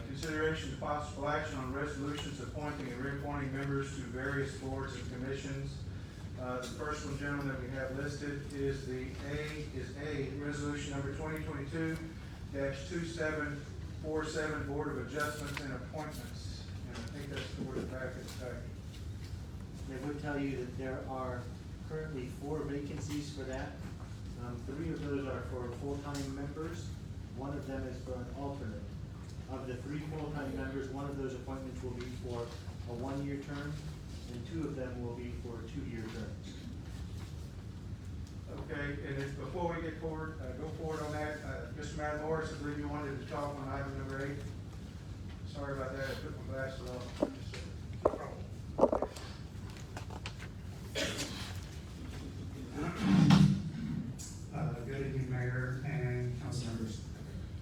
[SPEAKER 3] Consideration of possible action on resolutions appointing and reappointing members to various boards and commissions. The first one, gentlemen, that we have listed is A, resolution number 2022-2747, Board of Adjustments and Appointments. And I think that's toward the back of the packet.
[SPEAKER 4] I would tell you that there are currently 4 vacancies for that. 3 of those are for full-time members. 1 of them is for an alternate. Of the 3 full-time members, 1 of those appointments will be for a 1-year term, and 2 of them will be for 2-year terms.
[SPEAKER 3] Okay, and if, before we get forward, go forward on that, Mr. Matt Morris, I believe you wanted to talk on item number 8. Sorry about that, I put my glasses on.
[SPEAKER 17] Good evening, Mayor and council members.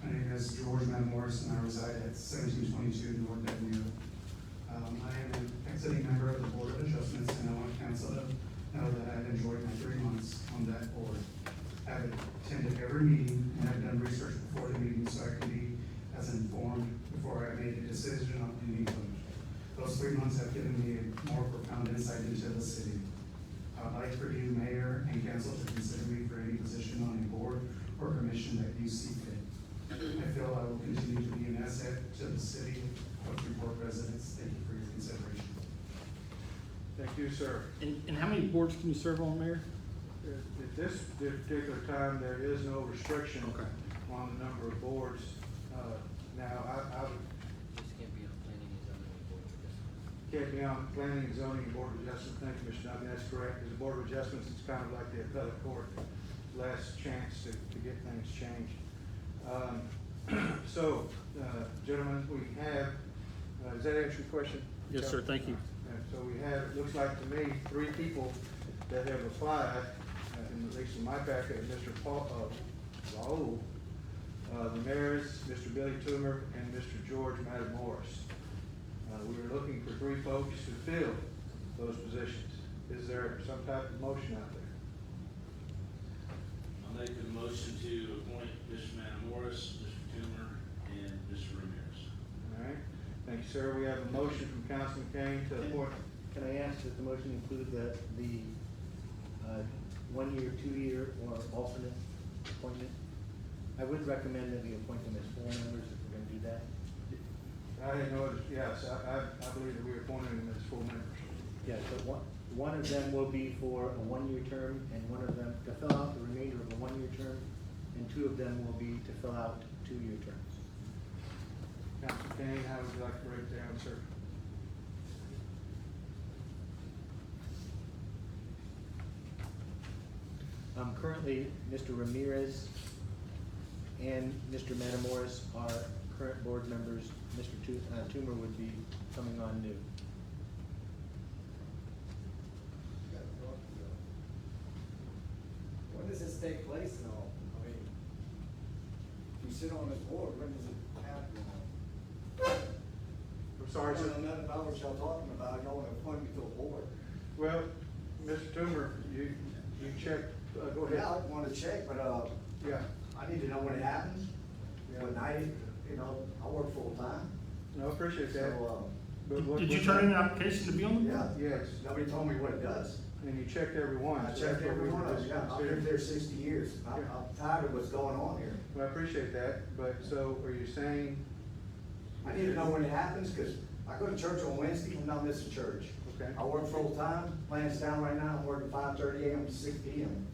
[SPEAKER 17] My name is George Morris, and I reside at 1722 North Avenue. I am an exiting member of the Board of Adjustments, and I want council to know that I've enjoyed my 3 months on that board. I've attended every meeting, and I've done research before the meeting so I can be as informed before I made a decision on any of them. Those 3 months have given me a more profound insight into the city. I'd like for you, Mayor and council, to consider me for any position on a board or commission that you see fit. I feel I will continue to be an asset to the city of Freeport residents. Thank you for your consideration.
[SPEAKER 3] Thank you, sir.
[SPEAKER 15] And how many boards can you serve on, Mayor?
[SPEAKER 3] At this particular time, there is no restriction on the number of boards. Now, I would.
[SPEAKER 16] This can't be on planning and zoning board of adjustment.
[SPEAKER 3] Can't be on planning and zoning board of adjustment. Thank you, Mr. Duncan, that's correct. As a board of adjustments, it's kind of like the appellate court, last chance to get things changed. So, gentlemen, we have, does that answer your question?
[SPEAKER 15] Yes, sir, thank you.
[SPEAKER 3] So we have, it looks like to me, 3 people that have applied, at least in my packet, Mr. Raul, the mayors, Mr. Billy Toomer, and Mr. George Morris. We are looking for 3 folks to fill those positions. Is there some type of motion out there?
[SPEAKER 2] I'll make a motion to appoint Mr. Morris, Mr. Toomer, and Mr. Ramirez.
[SPEAKER 3] All right, thank you, sir. We have a motion from Councilman Kane to appoint.
[SPEAKER 4] Can I ask that the motion include the 1-year, 2-year, or alternate appointment? I would recommend that we appoint them as full members if we're gonna do that.
[SPEAKER 3] I didn't know, yes, I believe that we appointed them as full members.
[SPEAKER 4] Yeah, so one of them will be for a 1-year term, and one of them to fill out the remainder of a 1-year term, and 2 of them will be to fill out 2-year terms.
[SPEAKER 3] Councilman Kane, how would you like to break down, sir?
[SPEAKER 4] Currently, Mr. Ramirez and Mr. Matamoros are current board members. Mr. Toomer would be coming on new.
[SPEAKER 18] When does this take place and all? I mean, if you sit on this board, when does it happen?
[SPEAKER 3] I'm sorry,
[SPEAKER 18] I
[SPEAKER 3] sir.
[SPEAKER 18] don't know nothing about what y'all talking about, y'all want to appoint me to a board.
[SPEAKER 3] Well, Mr. Toomer, you checked, go ahead.
[SPEAKER 18] Yeah, I want to check, but,
[SPEAKER 3] Yeah.
[SPEAKER 18] I need to know when it happens.
[SPEAKER 3] Yeah.
[SPEAKER 18] When I, you know, I work full time.
[SPEAKER 3] No, I appreciate that.
[SPEAKER 18] So,
[SPEAKER 3] But what-
[SPEAKER 15] Did you turn in an application to be on the board?
[SPEAKER 18] yeah.
[SPEAKER 3] Yes,
[SPEAKER 18] Nobody told me what it does.
[SPEAKER 3] and you checked every one.
[SPEAKER 18] I
[SPEAKER 3] so
[SPEAKER 18] checked
[SPEAKER 3] that's what
[SPEAKER 18] every
[SPEAKER 3] we
[SPEAKER 18] one
[SPEAKER 3] were
[SPEAKER 18] of them,
[SPEAKER 3] just
[SPEAKER 18] yeah, I've
[SPEAKER 3] considering.
[SPEAKER 18] lived there 60 years. I'm tired of what's going on here.
[SPEAKER 3] Well, I appreciate that, but so are you saying?
[SPEAKER 18] I need to know when it happens, because I go to church on Wednesday, I'm not missing church.
[SPEAKER 3] Okay.
[SPEAKER 18] I work full time, plans down right now, I'm working 5:30 a.m. to 6 p.m.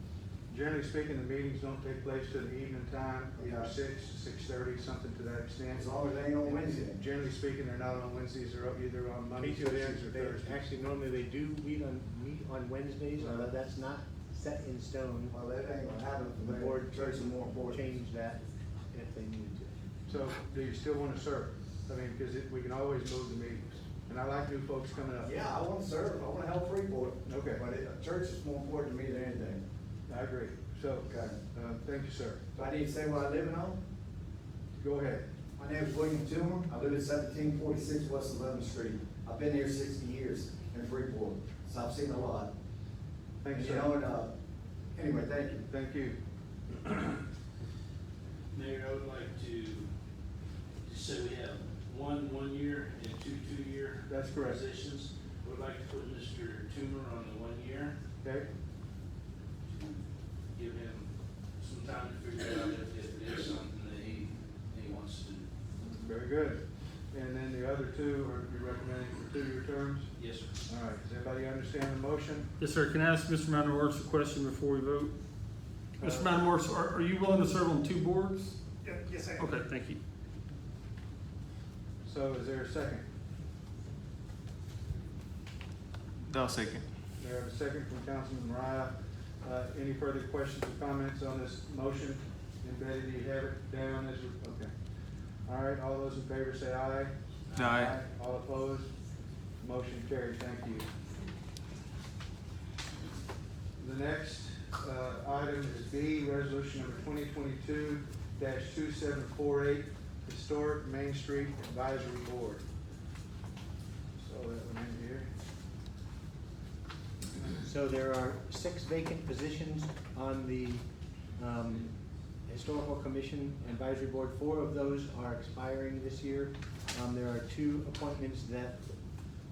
[SPEAKER 3] Generally speaking, the meetings don't take place till the evening time,
[SPEAKER 18] Yeah.
[SPEAKER 3] 6:30, something to that extent.
[SPEAKER 18] As long as they ain't on Wednesday.
[SPEAKER 3] Generally speaking, they're not on Wednesdays, they're either on Mondays,
[SPEAKER 4] They do,
[SPEAKER 3] Tuesdays, or
[SPEAKER 4] they,
[SPEAKER 3] Thursdays.
[SPEAKER 4] actually, normally they do meet on Wednesdays, although that's not set in stone.
[SPEAKER 18] Well, that ain't gonna happen
[SPEAKER 4] The
[SPEAKER 18] for me.
[SPEAKER 4] board
[SPEAKER 18] Church is more important.
[SPEAKER 4] change that if they needed to.
[SPEAKER 3] So, do you still wanna serve? I mean, because we can always move the meetings, and I like new folks coming up.
[SPEAKER 18] Yeah, I wanna serve, I wanna help Freeport.
[SPEAKER 3] Okay.
[SPEAKER 18] But church is more important to me than anything.
[SPEAKER 3] I agree, so,
[SPEAKER 18] Okay.
[SPEAKER 3] thank you, sir.
[SPEAKER 18] Do I need to say what I live on?
[SPEAKER 3] Go ahead.
[SPEAKER 18] My name is William Toomer. I live at 1746 West 11th Street. I've been here 60 years in Freeport, so I've seen a lot.
[SPEAKER 3] Thank you,
[SPEAKER 18] And,
[SPEAKER 3] sir.
[SPEAKER 18] know, and, anyway, thank you.
[SPEAKER 3] Thank you.
[SPEAKER 2] Mayor, I would like to just say we have one year and two 2-year
[SPEAKER 3] That's correct.
[SPEAKER 2] positions. Would like to put Mr. Toomer on the 1 year,
[SPEAKER 3] Okay,
[SPEAKER 2] give him some time to figure out if it is something that he wants to do.
[SPEAKER 3] very good. And then the other two, are you recommending for 2-year terms?
[SPEAKER 2] Yes, sir.
[SPEAKER 3] All right, does everybody understand the motion?
[SPEAKER 15] Yes, sir. Can I ask Mr. Matamoros a question before we vote? Mr. Matamoros, are you willing to serve on 2 boards?
[SPEAKER 17] Yes, I am.
[SPEAKER 15] Okay, thank you.
[SPEAKER 3] So is there a second?
[SPEAKER 1] No second.
[SPEAKER 3] There have a second from Councilman Mariah. Any further questions or comments on this motion? And Betty, do you have it down as, okay. All right, all those in favor say aye.
[SPEAKER 1] Aye.
[SPEAKER 3] All opposed? Motion carried, thank you. The next, item is B, resolution number 2022-2748, Historic Main Street Advisory Board. So that one in here.
[SPEAKER 4] So there are 6 vacant positions on the Historical Commission Advisory Board. 4 of those are expiring this year. There are 2 appointments that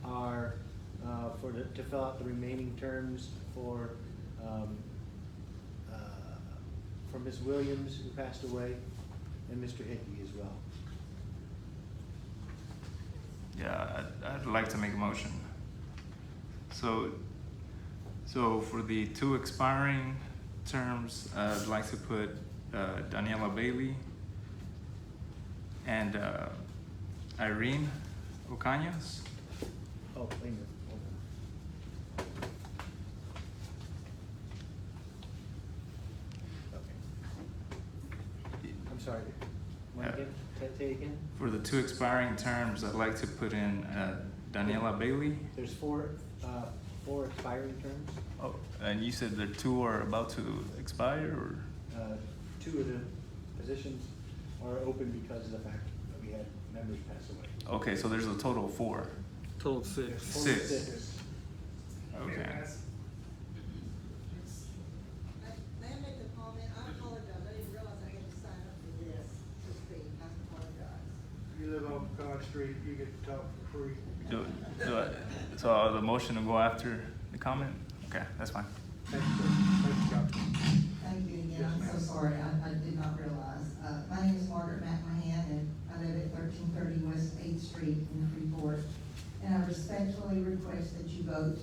[SPEAKER 4] are to fill out the remaining terms for Ms. Williams, who passed away, and Mr. Hickey as well.
[SPEAKER 1] Yeah, I'd like to make a motion. So for the 2 expiring terms, I'd like to put Daniela Bailey and Irene Ocañas.
[SPEAKER 4] Oh, wait a minute, hold on. Okay. I'm sorry, again, say again?
[SPEAKER 1] For the 2 expiring terms, I'd like to put in Daniela Bailey.
[SPEAKER 4] There's 4 expiring terms.
[SPEAKER 1] Oh, and you said the 2 are about to expire, or?
[SPEAKER 4] 2 of the positions are open because of the fact that we had members pass away.
[SPEAKER 1] Okay, so there's a total of 4.
[SPEAKER 15] Total of 6.
[SPEAKER 4] There's total of
[SPEAKER 1] 6. Okay.
[SPEAKER 19] May I make a comment? I apologize, I didn't realize I had to sign up for this to speak, I apologize.
[SPEAKER 3] You live on College Street, you get to talk for free.
[SPEAKER 1] So the motion to go after the comment? Okay, that's fine.
[SPEAKER 3] Thank you, sir. Thank you, Councilman.
[SPEAKER 19] Thank you again,
[SPEAKER 3] Yes,
[SPEAKER 19] I'm
[SPEAKER 3] ma'am.
[SPEAKER 19] so sorry, I did not realize. My name is Margaret McMahon, and I live at 1330 West 8th Street in Freeport. And I respectfully request that you vote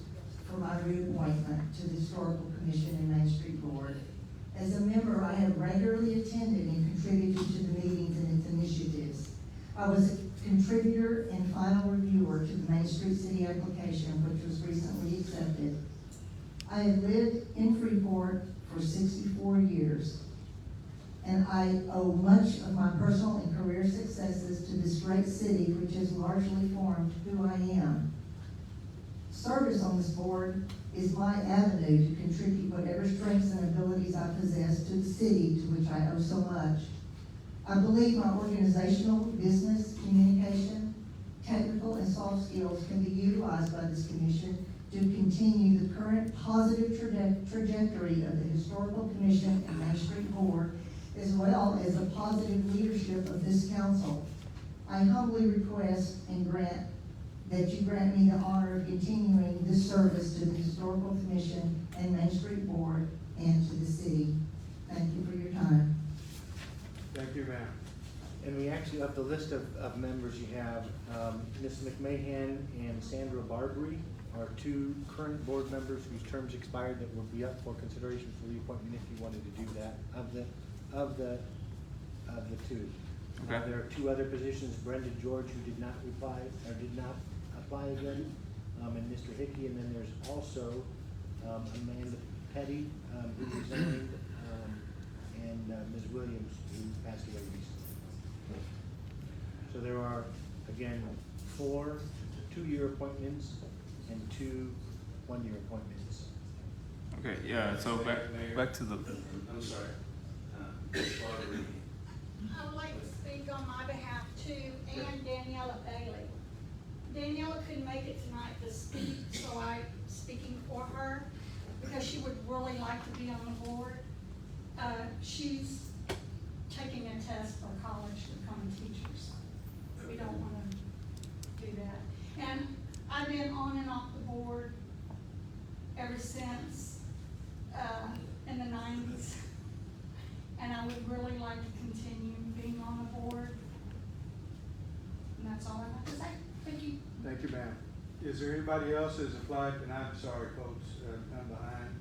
[SPEAKER 19] for my reappointment to the Historical Commission and Main Street Board. As a member, I have regularly attended and contributed to the meetings and its initiatives. I was a contributor and final reviewer to the Main Street City application, which was recently accepted. I have lived in Freeport for for 64 years. And I owe much of my personal and career successes to this great city, which has largely formed who I am. Service on this board is my avenue to contribute whatever strengths and abilities I possess to the city to which I owe so much. I believe my organizational, business, communication, technical, and soft skills can be utilized by this commission to continue the current positive trajectory of the Historical Commission and Main Street Board, as well as the positive leadership of this council. I humbly request and grant that you grant me the honor of continuing this service to the Historical Commission and Main Street Board and to the city. Thank you for your time.
[SPEAKER 3] Thank you, ma'am.
[SPEAKER 4] And we actually, of the list of members you have, Ms. McMahon and Sandra Barbary are two current board members whose terms expired that will be up for consideration for reappointment if you wanted to do that, of the two.
[SPEAKER 1] Okay.
[SPEAKER 4] There are two other positions, Brenda George, who did not reply, or did not apply again, and Mr. Hickey, and then there's also Amanda Petty, who resigned, and Ms. Williams, who passed away recently. So there are, again, 4 2-year appointments and 2 1-year appointments.
[SPEAKER 1] Okay, yeah, so back to the.
[SPEAKER 2] I'm sorry.
[SPEAKER 20] I would like to speak on my behalf too, and Daniela Bailey. Daniela couldn't make it tonight to speak, so I'm speaking for her, because she would really like to be on the board. She's taking a test for college to become a teacher, so we don't want to do that. And I've been on and off the board ever since, in the 90s. And I would really like to continue being on the board. And that's all I have to say. Thank you.
[SPEAKER 3] Thank you, ma'am. Is there anybody else that's applied, and I'm sorry, folks, I'm behind.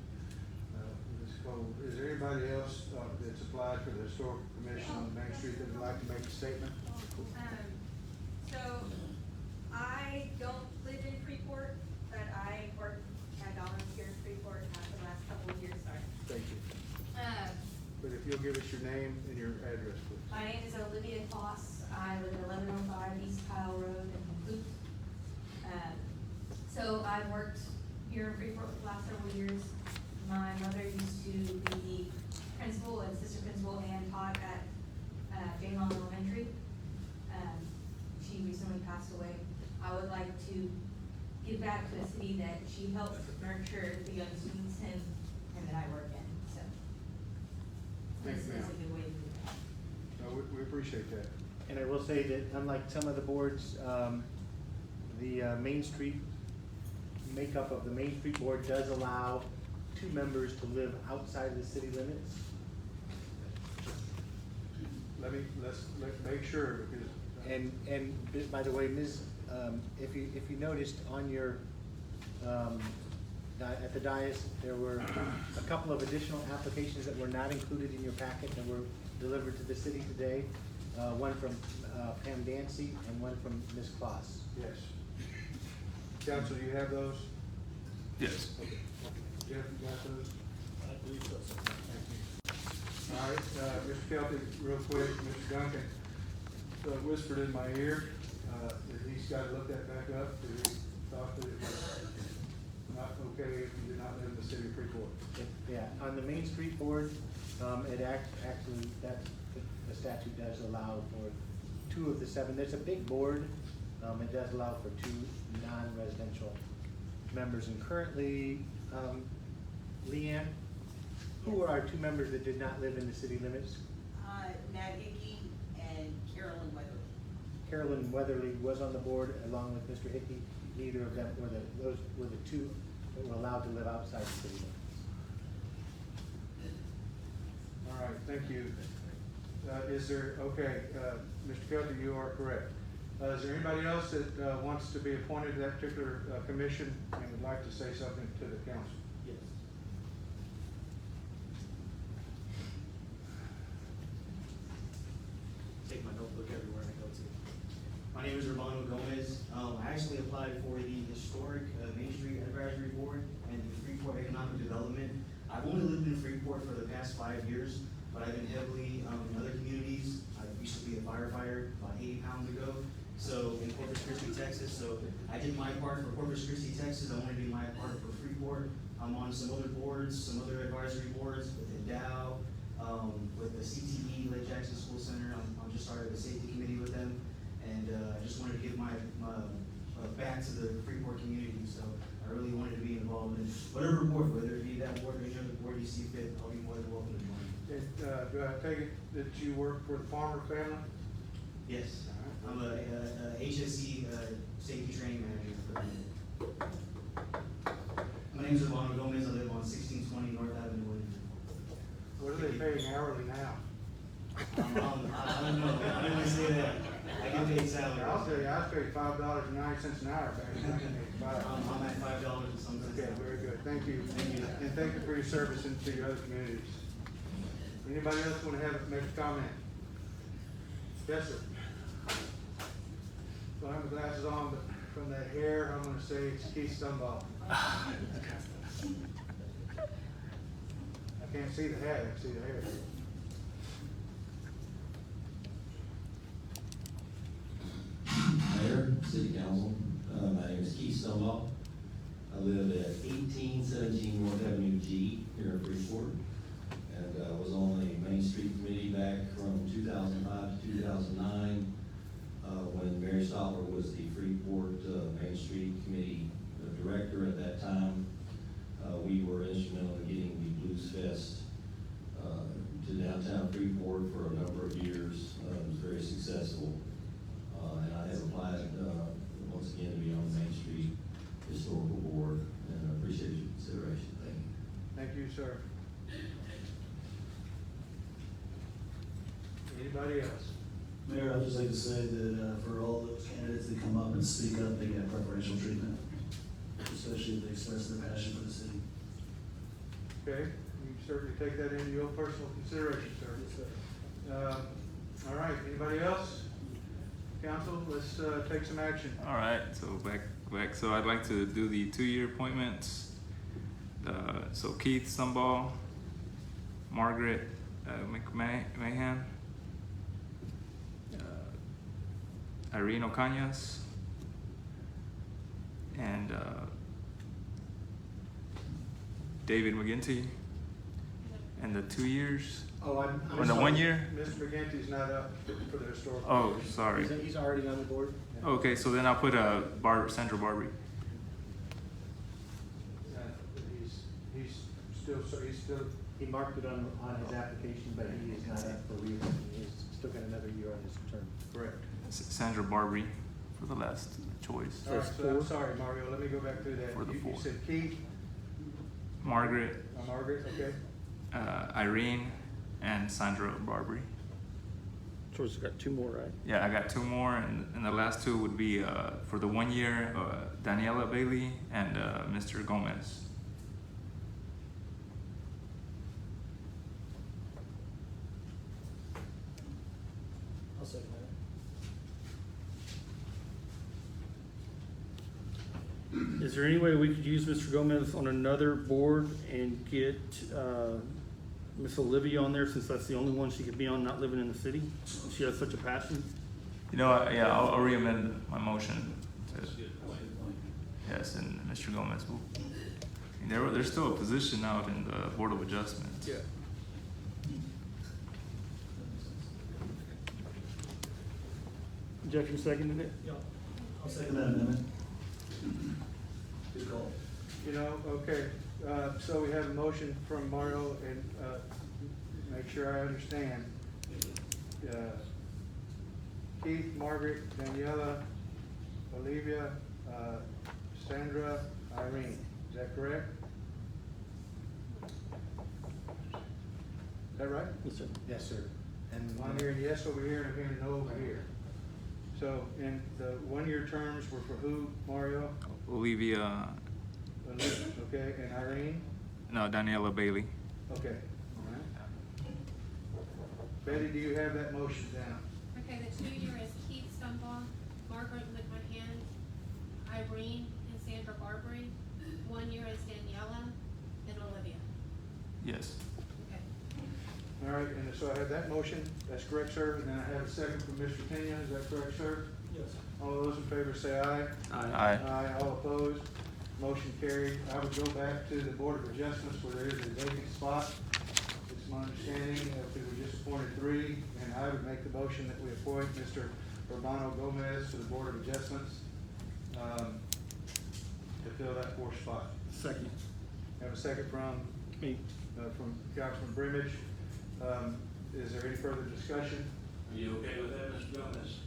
[SPEAKER 3] Ms. Cole, is there anybody else that's applied for the Historical Commission on Main Street that would like to make a statement?
[SPEAKER 21] So I don't live in Freeport, but I work at Dollars here in Freeport the last couple of years. Sorry.
[SPEAKER 3] Thank you. But if you'll give us your name and your address, please.
[SPEAKER 5] My name is Olivia Foss. I live at 1105 East Kyle Road in Clute. So I've worked here in Freeport for the last several years. My mother used to be principal, assistant principal, and taught at Jaylon Elementary. She recently passed away. I would like to give back to a city that she helped nurture the young students and that I work in. So
[SPEAKER 3] Thanks,
[SPEAKER 5] this is a good way to do that.
[SPEAKER 3] No, we appreciate that.
[SPEAKER 4] And I will say that unlike some of the boards, the Main Street, makeup of the Main Street Board does allow 2 members to live outside of the city limits.
[SPEAKER 3] Let's make sure, because.
[SPEAKER 4] And by the way, Ms., if you noticed on your, at the dais, there were a couple of additional applications that were not included in your packet that were delivered to the city today. One from Pam Dancy and one from Ms. Kloss.
[SPEAKER 3] Yes. Council, do you have those?
[SPEAKER 1] Yes.
[SPEAKER 3] Okay. Jeff, you got those?
[SPEAKER 14] I believe so.
[SPEAKER 3] Thank you. All right, Mr. Kelty, real quick, Mr. Duncan whispered in my ear that he's got to look that back up, that he thought that it was not okay if you did not live in the city of Freeport.
[SPEAKER 4] Yeah, on the Main Street Board, actually, the statute does allow for 2 of the 7. There's a big board. It does allow for 2 non-residential members. And currently, Leanne, who are our 2 members that did not live in the city limits?
[SPEAKER 22] Nat Hickey and Carolyn Weatherly.
[SPEAKER 4] Carolyn Weatherly was on the board along with Mr. Hickey. Neither of them those were the 2 that were allowed to live outside the city limits.
[SPEAKER 3] All right, thank you. Is there, okay, Mr. Kelty, you are correct. Is there anybody else that wants to be appointed to that particular commission and would like to say something to the council?
[SPEAKER 14] Yes. Take my notebook everywhere I go to. My name is Romano Gomez. I actually applied for the Historic Main Street Advisory Board and the Freeport Economic Development.
[SPEAKER 7] I've only lived in Freeport for the past 5 years, but I've been heavily in other communities. I used to be a firefighter about 80 pounds ago, so in Corpus Christi, Texas. So I did my part for Corpus Christi, Texas. I want to do my part for Freeport. I'm on some other boards, some other advisory boards with the Dow, with the CTE, Lake Jackson School Center. I'm just started a safety committee with them, and I just wanted to give my back to the Freeport community. So I really wanted to be involved in whatever board, whether it be that board or any other board you see fit. I'll be more than welcome to join.
[SPEAKER 3] Do I take it that you work for the Farmer family?
[SPEAKER 7] Yes, I'm a HSE safety training manager for them. My name is Ivano Gomez. I live on 1620 North Avenue, Williamsburg.
[SPEAKER 3] What are they paying hourly now?
[SPEAKER 7] I don't know. I don't want to say that. I get paid salary.
[SPEAKER 3] I'll tell you, I was paid $5.09 an hour back in 1985.
[SPEAKER 7] I'm at $5 and some cents.
[SPEAKER 3] Okay, very good. Thank you.
[SPEAKER 7] Thank you.
[SPEAKER 3] And thank you for your service into your other communities. Anybody else want to make a comment? Yes, sir. Don't have my glasses on, but from that hair, I'm going to say it's Keith Stumbaugh. I can't see the hat, I can see the hair.
[SPEAKER 8] Mayor, City Council, my name is Keith Stumbaugh. I live at 1817 North Avenue G here in Freeport, and was on the Main Street Committee back from 2005 to 2009 when Mary Stopper was the Freeport Main Street Committee director at that time. We were instrumental in getting the Blues Fest to downtown Freeport for a number of years. It was very successful. And I have applied once again to be on the Main Street Historical Board, and I appreciate your consideration. Thank you.
[SPEAKER 3] Thank you, sir. Anybody else?
[SPEAKER 14] Mayor, I'd just like to say that for all those candidates that come up and speak up, they get preferential treatment, especially if they express their passion for the city.
[SPEAKER 3] Okay, you certainly take that into your personal consideration, sir. All right, anybody else? Council, let's take some action.
[SPEAKER 1] All right, so back. So I'd like to do the 2-year appointments. So Keith Stumbaugh, Margaret McMahon, Irene Ocañas, and David McGinty. And the 2 years.
[SPEAKER 3] Oh, I'm
[SPEAKER 1] or the
[SPEAKER 3] sorry.
[SPEAKER 1] 1 year.
[SPEAKER 3] Mr. McGinty's not up for the historical.
[SPEAKER 1] Oh,
[SPEAKER 3] commission.
[SPEAKER 1] sorry.
[SPEAKER 3] He's already on the board.
[SPEAKER 1] Okay, so then I'll put Sandra Barbary.
[SPEAKER 3] He's still.
[SPEAKER 4] He marked it on his application, but he is not up for reelection. He's still got another year on his term.
[SPEAKER 3] Correct.
[SPEAKER 1] Sandra Barbary for the last choice.
[SPEAKER 3] All right, so I'm sorry, Mario, let me go back through that.
[SPEAKER 1] For the
[SPEAKER 3] You
[SPEAKER 1] four.
[SPEAKER 3] said Keith,
[SPEAKER 1] Margaret,
[SPEAKER 3] Margaret, okay.
[SPEAKER 1] Irene, and Sandra Barbary.
[SPEAKER 23] So it's got 2 more, right?
[SPEAKER 1] Yeah, I got 2 more, and the last 2 would be for the 1 year, Daniela Bailey and Mr. Gomez.
[SPEAKER 14] I'll second that. Is there any way we could use Mr. Gomez on another board and get Miss Olivia on there, since that's the only one she could be on not living in the city? She has such a passion.
[SPEAKER 1] You know what, yeah, I'll re-amend my motion to, yes, and Mr. Gomez will. There's still a position out in the Board of Adjustments.
[SPEAKER 14] Yeah. Jeff, you seconded it?
[SPEAKER 2] Yeah, I'll second that amendment. Good call.
[SPEAKER 3] You know, okay, so we have a motion from Mario, and make sure I understand. Keith, Margaret, Daniela, Olivia, Sandra, Irene, is that correct? Is that right?
[SPEAKER 14] Yes, sir.
[SPEAKER 3] Yes, sir. And I'm hearing yes over here, and I'm hearing no over here. So, and the 1 year terms were for who, Mario?
[SPEAKER 1] Olivia,
[SPEAKER 3] Okay, and Irene?
[SPEAKER 1] no, Daniela Bailey.
[SPEAKER 3] Okay, all right. Betty, do you have that motion down?
[SPEAKER 24] Okay, the 2 year is Keith Stumbaugh, Margaret McMahon, Irene, and Sandra Barbary. 1 year is Daniela and Olivia.
[SPEAKER 1] Yes.
[SPEAKER 3] All right, and so I have that motion, that's correct, sir, and then I have a second from Mr. Pena, is that correct, sir?
[SPEAKER 14] Yes.
[SPEAKER 3] All those in favor say aye.
[SPEAKER 1] Aye.
[SPEAKER 3] Aye, all opposed, motion carried. I would go back to the Board of Adjustments where there is a vacant spot. It's my understanding that we just appointed 3, and I would make the motion that we appoint Mr. Urbano Gomez to the Board of Adjustments, to fill that 4th spot.
[SPEAKER 14] Second.
[SPEAKER 3] Have a second from
[SPEAKER 14] Me.
[SPEAKER 3] from Councilman Brimage. Is there any further discussion?
[SPEAKER 15] Are you okay with that, Mr. Gomez?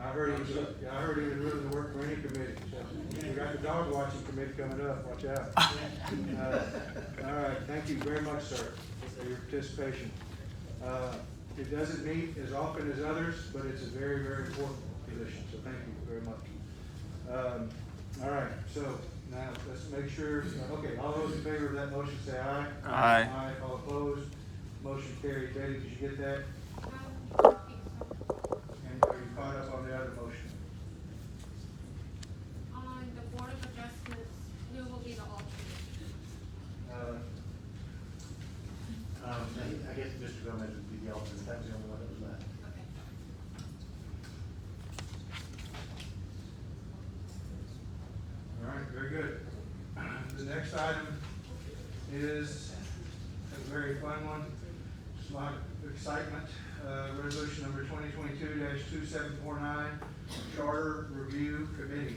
[SPEAKER 3] I heard he was willing to work for any committee. So we got the dog watching committee coming up, watch out. All right, thank you very much, sir, for your participation. It doesn't meet as often as others, but it's a very, very important position, so thank you very much. All right, so now let's make sure, okay, all those in favor of that motion say aye.
[SPEAKER 1] Aye.
[SPEAKER 3] Aye, all opposed, motion carried. Betty, did you get that? And are you caught up on the other motion?
[SPEAKER 9] On the Board of Adjustments, who will be the alternate?
[SPEAKER 4] I guess Mr. Gomez would be the alternate, that was the only one that was left.
[SPEAKER 9] Okay.
[SPEAKER 3] All right, very good. The next item is a very fun one. It's a lot of excitement. Resolution number 2022-2749, Charter Review Committee.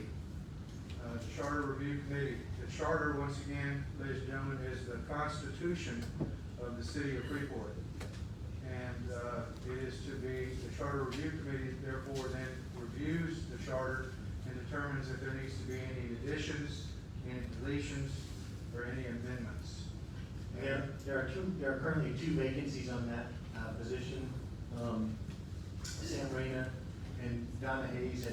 [SPEAKER 3] Charter Review Committee. The charter, once again, ladies and gentlemen, is the constitution of the city of Freeport. And it is to be, the Charter Review Committee therefore then reviews the charter and determines if there needs to be any additions, any deletions, or any amendments.
[SPEAKER 4] There are currently 2 vacancies on that position. Sam Reyna and Donna Hayes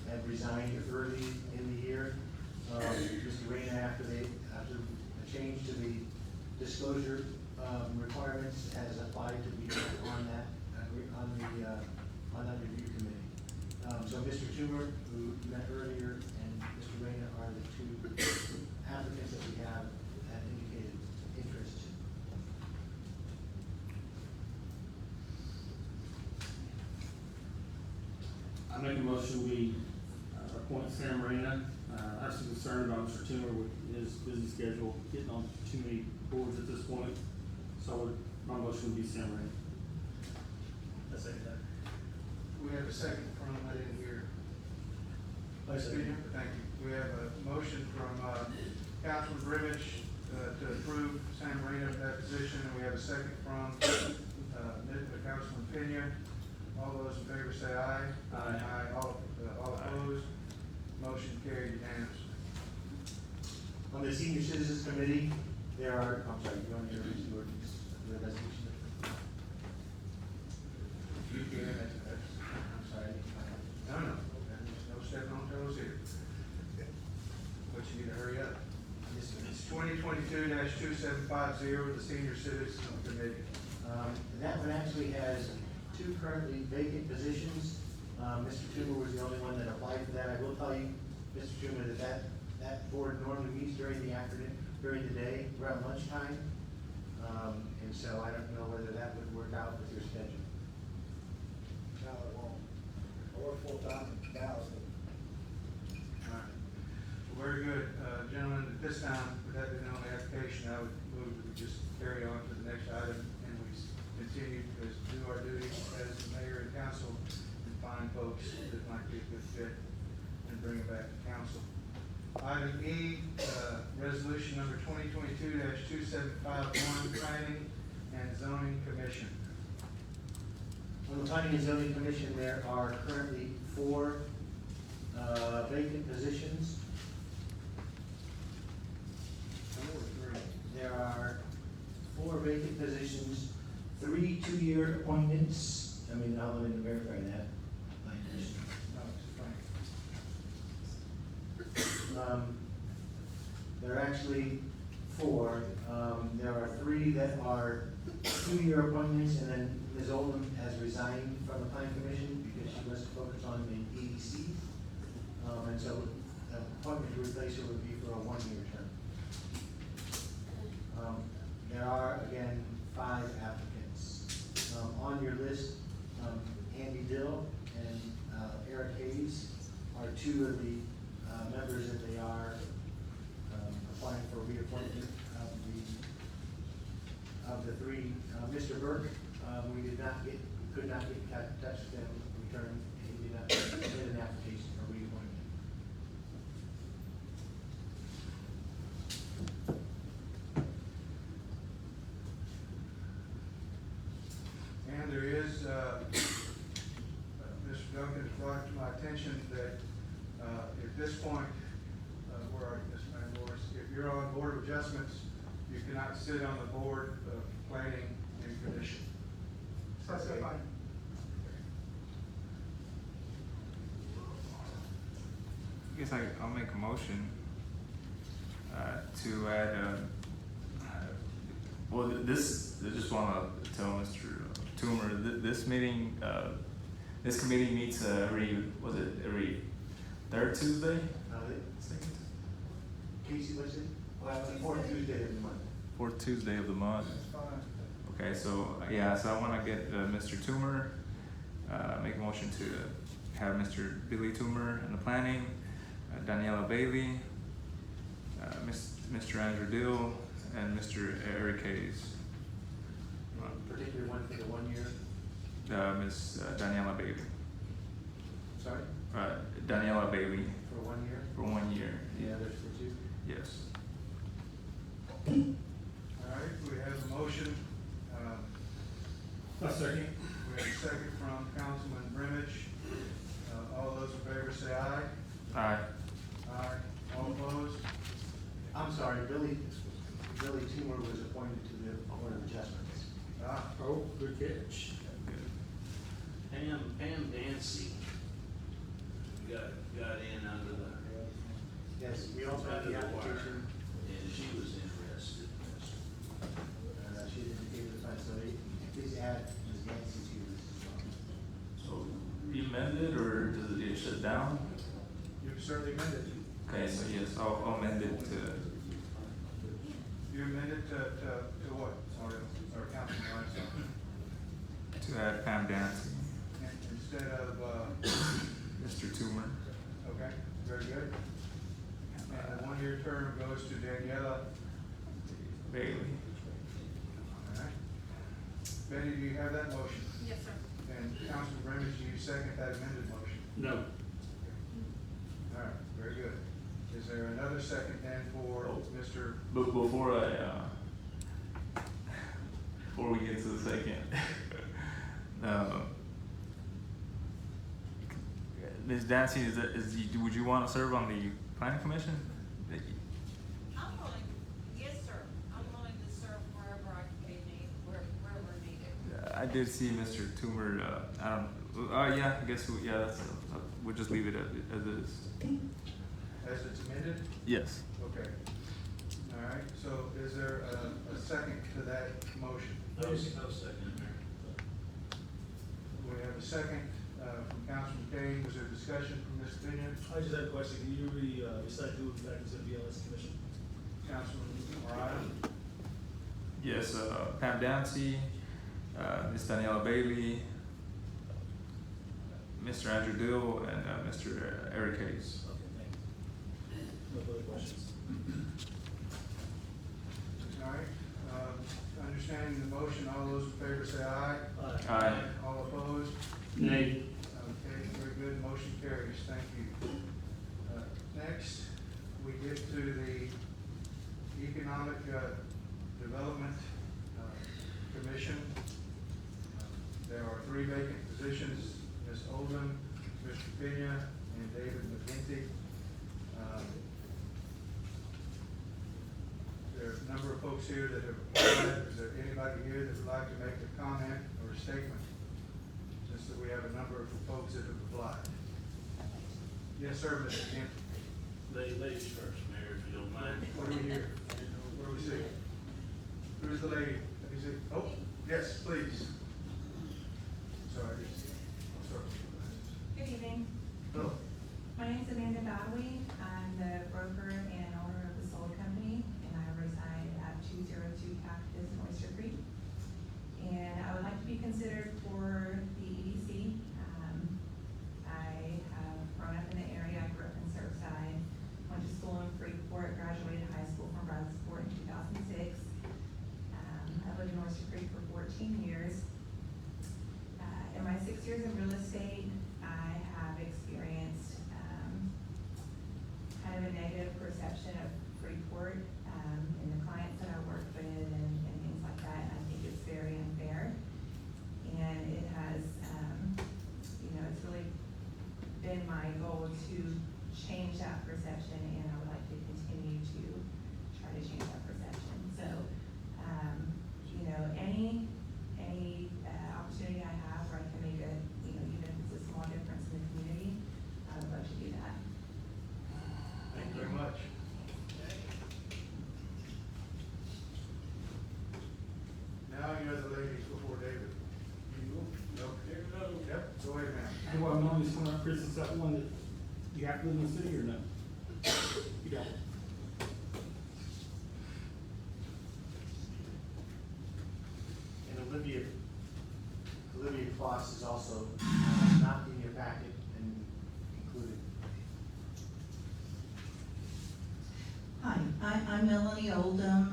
[SPEAKER 4] have resigned early in the year. Mr. Reyna, after a change to the disclosure requirements, has applied to be on that review committee. So Mr. Toomer, who you met earlier, and Mr. Reyna are the 2 applicants that we have indicated interest.
[SPEAKER 15] I make a motion, we appoint Sam Reyna. I have some concern about Mr. Toomer with his busy schedule, getting on too many boards at this point. So my motion would be Sam Reyna.
[SPEAKER 14] I second that.
[SPEAKER 3] We have a second from, I didn't hear.
[SPEAKER 14] I second.
[SPEAKER 3] Thank you. We have a motion from Councilman Brimage to approve Sam Reyna of that position, and we have a second from Councilman Pena. All those in favor say aye.
[SPEAKER 15] Aye.
[SPEAKER 3] Aye. All opposed. Motion carried unanimously.
[SPEAKER 4] On the Senior Citizens Committee, there are, I'm sorry, you want to introduce the ordinance, the resolution?
[SPEAKER 3] You can, I'm sorry. No, stepping on toes here. But you need to hurry up. It's 2022-2750, the Senior Citizens Committee.
[SPEAKER 4] That one actually has 2 currently vacant positions. Mr. Toomer was the only one that applied for that. I will tell you, Mr. Toomer, that board normally meets during the afternoon, during the day, around lunchtime. And so I don't know whether that would work out with your schedule.
[SPEAKER 18] No, it won't. I work full-time now, so.
[SPEAKER 3] All right. Well, very good. Gentlemen, at this time, with that being the only application, I would move that we just carry on to the next item and we continue to do our duty as the mayor and council and find folks that might be a good fit and bring it back to council. Item E, resolution number 2022-2751, Planning and Zoning Commission.
[SPEAKER 4] On the Planning and Zoning Commission, there are currently 4 vacant positions. There are 4 vacant positions, 3 2-year appointments. I mean, I'll let him verify that. There are actually 4. There are 3 that are 2-year appointments, and then Ms. Oldham has resigned from the Planning Commission because she was focused on the EDC. And so the appointment to replace her would be for a 1-year term. There are, again, 5 applicants. On your list, Andy Dill and Eric Hayes are 2 of the members that they are applying for reappointment of the 3. Mr. Burke, we could not get in touch with him in return. He did not submit an application for reappointment.
[SPEAKER 3] And there is, Mr. Duncan has brought to my attention that at this point, where are you, Mr. Van Morris? If you're on Board of Adjustments, you cannot sit on the Board of Planning and Commission.
[SPEAKER 4] That's fine.
[SPEAKER 1] I guess I'll make a motion to add, well, this, I just want to tell Mr. Toomer, this meeting, this committee meets every 3rd Tuesday?
[SPEAKER 4] Casey, what's it? Fourth Tuesday of the month.
[SPEAKER 1] 4th Tuesday of the month.
[SPEAKER 3] That's fine.
[SPEAKER 1] Okay, so, yeah, so I want to get Mr. Toomer, make a motion to have Mr. Billy Toomer in the planning, Daniela Bailey, Mr. Andrew Dill, and Mr. Eric Hayes.
[SPEAKER 4] Particular one for the 1 year?
[SPEAKER 1] Miss Daniela Bailey.
[SPEAKER 4] Sorry?
[SPEAKER 1] Daniela Bailey
[SPEAKER 4] For 1 year?
[SPEAKER 1] for 1 year.
[SPEAKER 4] The others for 2?
[SPEAKER 1] Yes.
[SPEAKER 3] All right, we have a motion.
[SPEAKER 15] A second.
[SPEAKER 3] We have a second from Councilman Brimage. All those in favor say aye.
[SPEAKER 1] Aye.
[SPEAKER 3] Aye. All opposed?
[SPEAKER 4] I'm sorry, Billy Toomer was appointed to the Board of Adjustments.
[SPEAKER 15] Oh, good catch.
[SPEAKER 2] Pam Dancy got in under the.
[SPEAKER 4] Yes, we also have the
[SPEAKER 2] under wire,
[SPEAKER 4] application.
[SPEAKER 2] and she was interested in this.
[SPEAKER 4] She indicated the fact, so please add Ms. Nancy to this as well.
[SPEAKER 1] So, you amend it, or does it get shut down?
[SPEAKER 3] You certainly amended it.
[SPEAKER 1] Okay, so yes, I'll amend it to,
[SPEAKER 3] You amended to what? Sorry, or Councilman Rice.
[SPEAKER 1] to add Pam Dancy,
[SPEAKER 3] Instead of,
[SPEAKER 1] Mr. Toomer.
[SPEAKER 3] okay, very good. And the 1 year term goes to Daniela
[SPEAKER 1] Bailey.
[SPEAKER 3] All right. Benny, do you have that motion?
[SPEAKER 21] Yes, sir.
[SPEAKER 3] And Councilman Brimage, do you second that amended motion?
[SPEAKER 15] No.
[SPEAKER 3] All right, very good. Is there another second then for Mr.?
[SPEAKER 1] But before we get to the second, Ms. Dancy, would you want to serve on the planning commission?
[SPEAKER 22] I'm willing, yes, sir. I'm willing to serve wherever I can be needed, wherever needed.
[SPEAKER 1] I did see Mr. Toomer, yeah, I guess, we'll just leave it as is.
[SPEAKER 3] As it's amended?
[SPEAKER 1] Yes.
[SPEAKER 3] Okay. All right, so is there a second to that motion?
[SPEAKER 2] No second, Mayor.
[SPEAKER 3] We have a second from Councilman Kane. Was there discussion from Ms. Pena?
[SPEAKER 14] I just had a question. Can you recite who in fact is going to be on this commission?
[SPEAKER 3] Councilman Morado?
[SPEAKER 1] Yes, Pam Dancy, Ms. Daniela Bailey, Mr. Andrew Dill, and Mr. Eric Hayes.
[SPEAKER 14] Okay, thank you. No further questions.
[SPEAKER 3] All right, understanding the motion, all those in favor say aye.
[SPEAKER 14] Aye.
[SPEAKER 1] Aye.
[SPEAKER 3] All opposed?
[SPEAKER 15] Nay.
[SPEAKER 3] Okay, very good, motion carries, thank you. Next, we get to the Economic Development Commission. There are 3 vacant positions, Ms. Oldham, Mr. Pena, and David McGinty. There are a number of folks here that have applied. Is there anybody here that would like to make a comment or a statement? Since that we have a number of folks that have applied. Yes, sir, Mr. McGinty.
[SPEAKER 2] Ladies first, Mayor, if you don't mind.
[SPEAKER 3] What do we hear? Where do we see? Who's the lady? Let me see. Oh, yes, please. Sorry. I'm sorry.
[SPEAKER 6] Good evening.
[SPEAKER 3] Hello.
[SPEAKER 6] My name is Amanda Badwee. I'm the broker and owner of the solar company, and I reside at 202 Cactus
[SPEAKER 10] 6 years in real estate, I have experienced kind of a negative perception of Freeport and the clients that I work with and things like that. And I think it's very unfair. And it has, it's really been my goal to change that perception, and I would like to continue to try to change that perception. So, any opportunity I have where I can make even if it's a small difference in the community, I would love to do that.
[SPEAKER 3] Thank you very much. Now you other ladies before David. No? Yep, go ahead, ma'am.
[SPEAKER 15] Well, I'm always coming up, Chris, is that one that you have to live in the city or no? You don't?
[SPEAKER 4] And Olivia Kloss is also not in your packet and included.
[SPEAKER 19] Hi, I'm Melanie Oldham,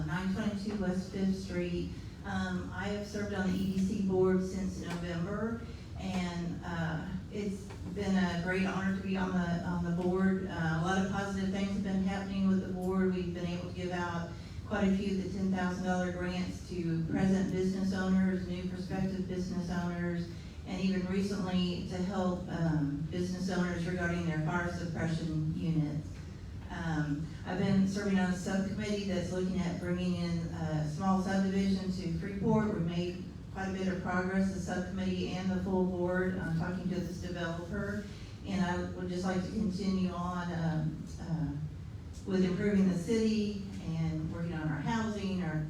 [SPEAKER 19] 922 West 5th Street. I have served on the EDC board since November, and it's been a great honor to be on the board. A lot of positive things have been happening with the board. We've been able to give out quite a few of the $10,000 grants to present business owners, new prospective business owners, and even recently to help business owners regarding their fire suppression units. I've been serving on a subcommittee that's looking at bringing in a small subdivision to Freeport. We've made quite a bit of progress, the subcommittee and the full board, talking to this developer. And I would just like to continue on with improving the city and working on our housing, our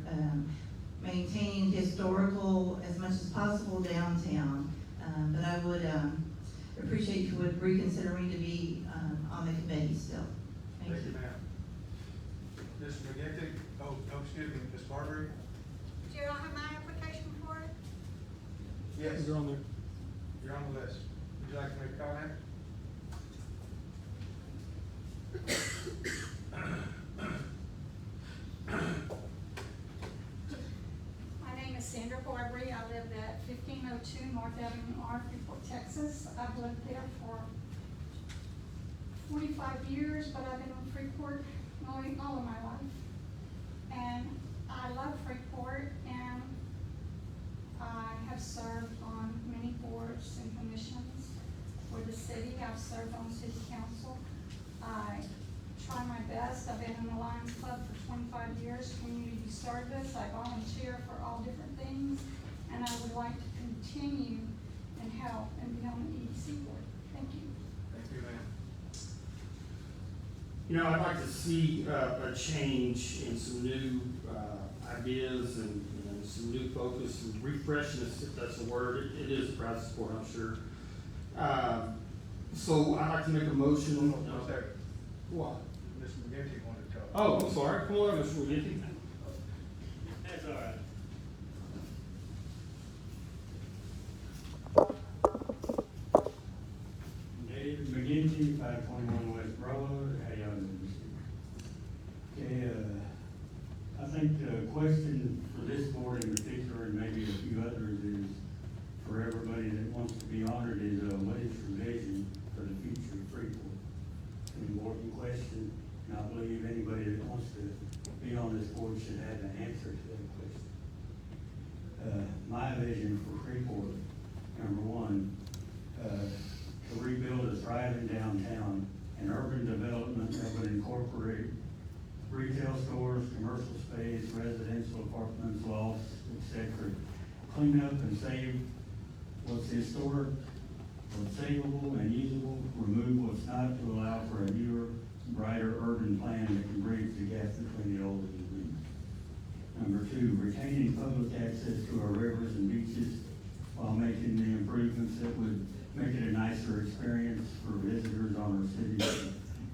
[SPEAKER 19] maintaining historical as much as possible downtown. But I would appreciate if you would reconsider me to be on the committee still. Thank you.
[SPEAKER 3] Ma'am. Ms. McGinty, excuse me, Ms. Marbury?
[SPEAKER 20] Do you have my application for it?
[SPEAKER 3] Yes.
[SPEAKER 15] You're on there.
[SPEAKER 3] You're on the list. Would you like to make a comment?
[SPEAKER 20] My name is Sandra Marbury. I live at 1502 North Avenue R, Freeport, Texas. I've lived there for 45 years, but I've been in Freeport nearly all of my life. And I love Freeport, and I have served on many boards and commissions for the city. I've served on city council. I try my best. I've been in the Lions Club for 25 years, community service. I volunteer for all different things, and I would like to continue and help and be on the EDC board. Thank you.
[SPEAKER 3] Thank you, ma'am.
[SPEAKER 15] I'd like to see a change in some new ideas and some new focus and refreshness, if that's a word. It is a proud support, I'm sure. So I'd like to make a motion.
[SPEAKER 3] One second.
[SPEAKER 15] What?
[SPEAKER 3] Ms. McGinty wanted to talk.
[SPEAKER 15] Oh, I'm sorry. Come on, Mr. McGinty.
[SPEAKER 2] That's all right.
[SPEAKER 11] David McGinty, 521 West Broad. How y'all doing? Okay, I think the question for this board in particular, and maybe a few others, is for everybody that wants to be honored is what is your vision for the future of Freeport? An important question, and I believe anybody that wants to be on this board should have an answer to that question. My vision for Freeport, number one, to rebuild a thriving downtown and urban development that would incorporate retail stores, commercial space, residential apartments, lofts, etc. Clean up and save what's historic, what's savable and usable, remove what's not to allow for a newer, brighter urban plan that can bridge the gap between the old and the new. Number two, retaining public access to our rivers and beaches while making the improvements that would make it a nicer experience for visitors on our city,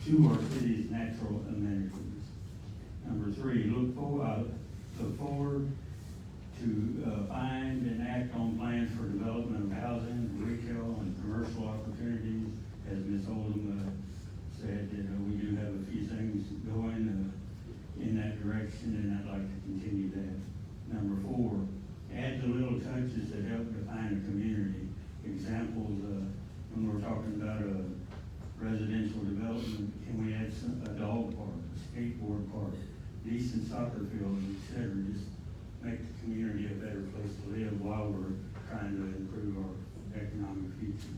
[SPEAKER 11] to our city's natural amenities. Number three, look forward to find and act on plans for development of housing, retail, and commercial opportunities. As Ms. Oldham said, we do have a few things going in that direction, and I'd like to continue that. Number four, add the little touches that help define a community. examples, when we're talking about a residential development, can we add a dog park, a skateboard park, decent soccer field, et cetera, just make the community a better place to live while we're trying to improve our economic future.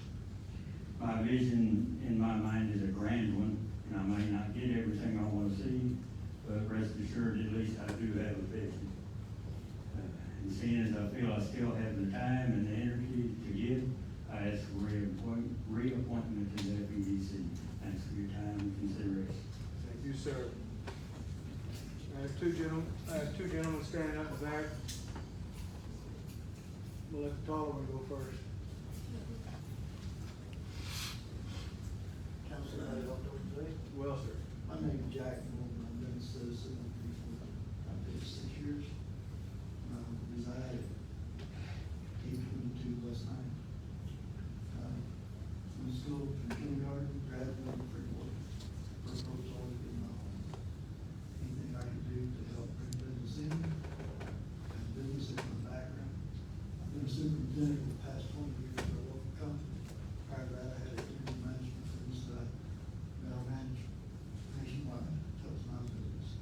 [SPEAKER 11] My vision in my mind is a grand one, and I may not get everything I want to see, but rest assured, at least I do have a vision. And seeing as I feel I still have the time and the energy to give, I ask for reappointment to the FEDC. Thanks for your time and consideration.
[SPEAKER 3] Thank you, sir. I have two gentlemen standing up in the back. We'll let the taller one go first.
[SPEAKER 12] Council, how do you want to do?
[SPEAKER 3] Well, sir.
[SPEAKER 12] My name is Jack Morgan. I've been a citizen of Freeport. I've been 6 years. Reside at 822 West 9. From school, from kindergarten, graduated Freeport. Freeport's always been my home. Anything I can do to help bring business in, and business in my background. I've been a superintendent for the past 20 years for a local company. Prior to that, I had a community management business that I managed nationwide. That was my business.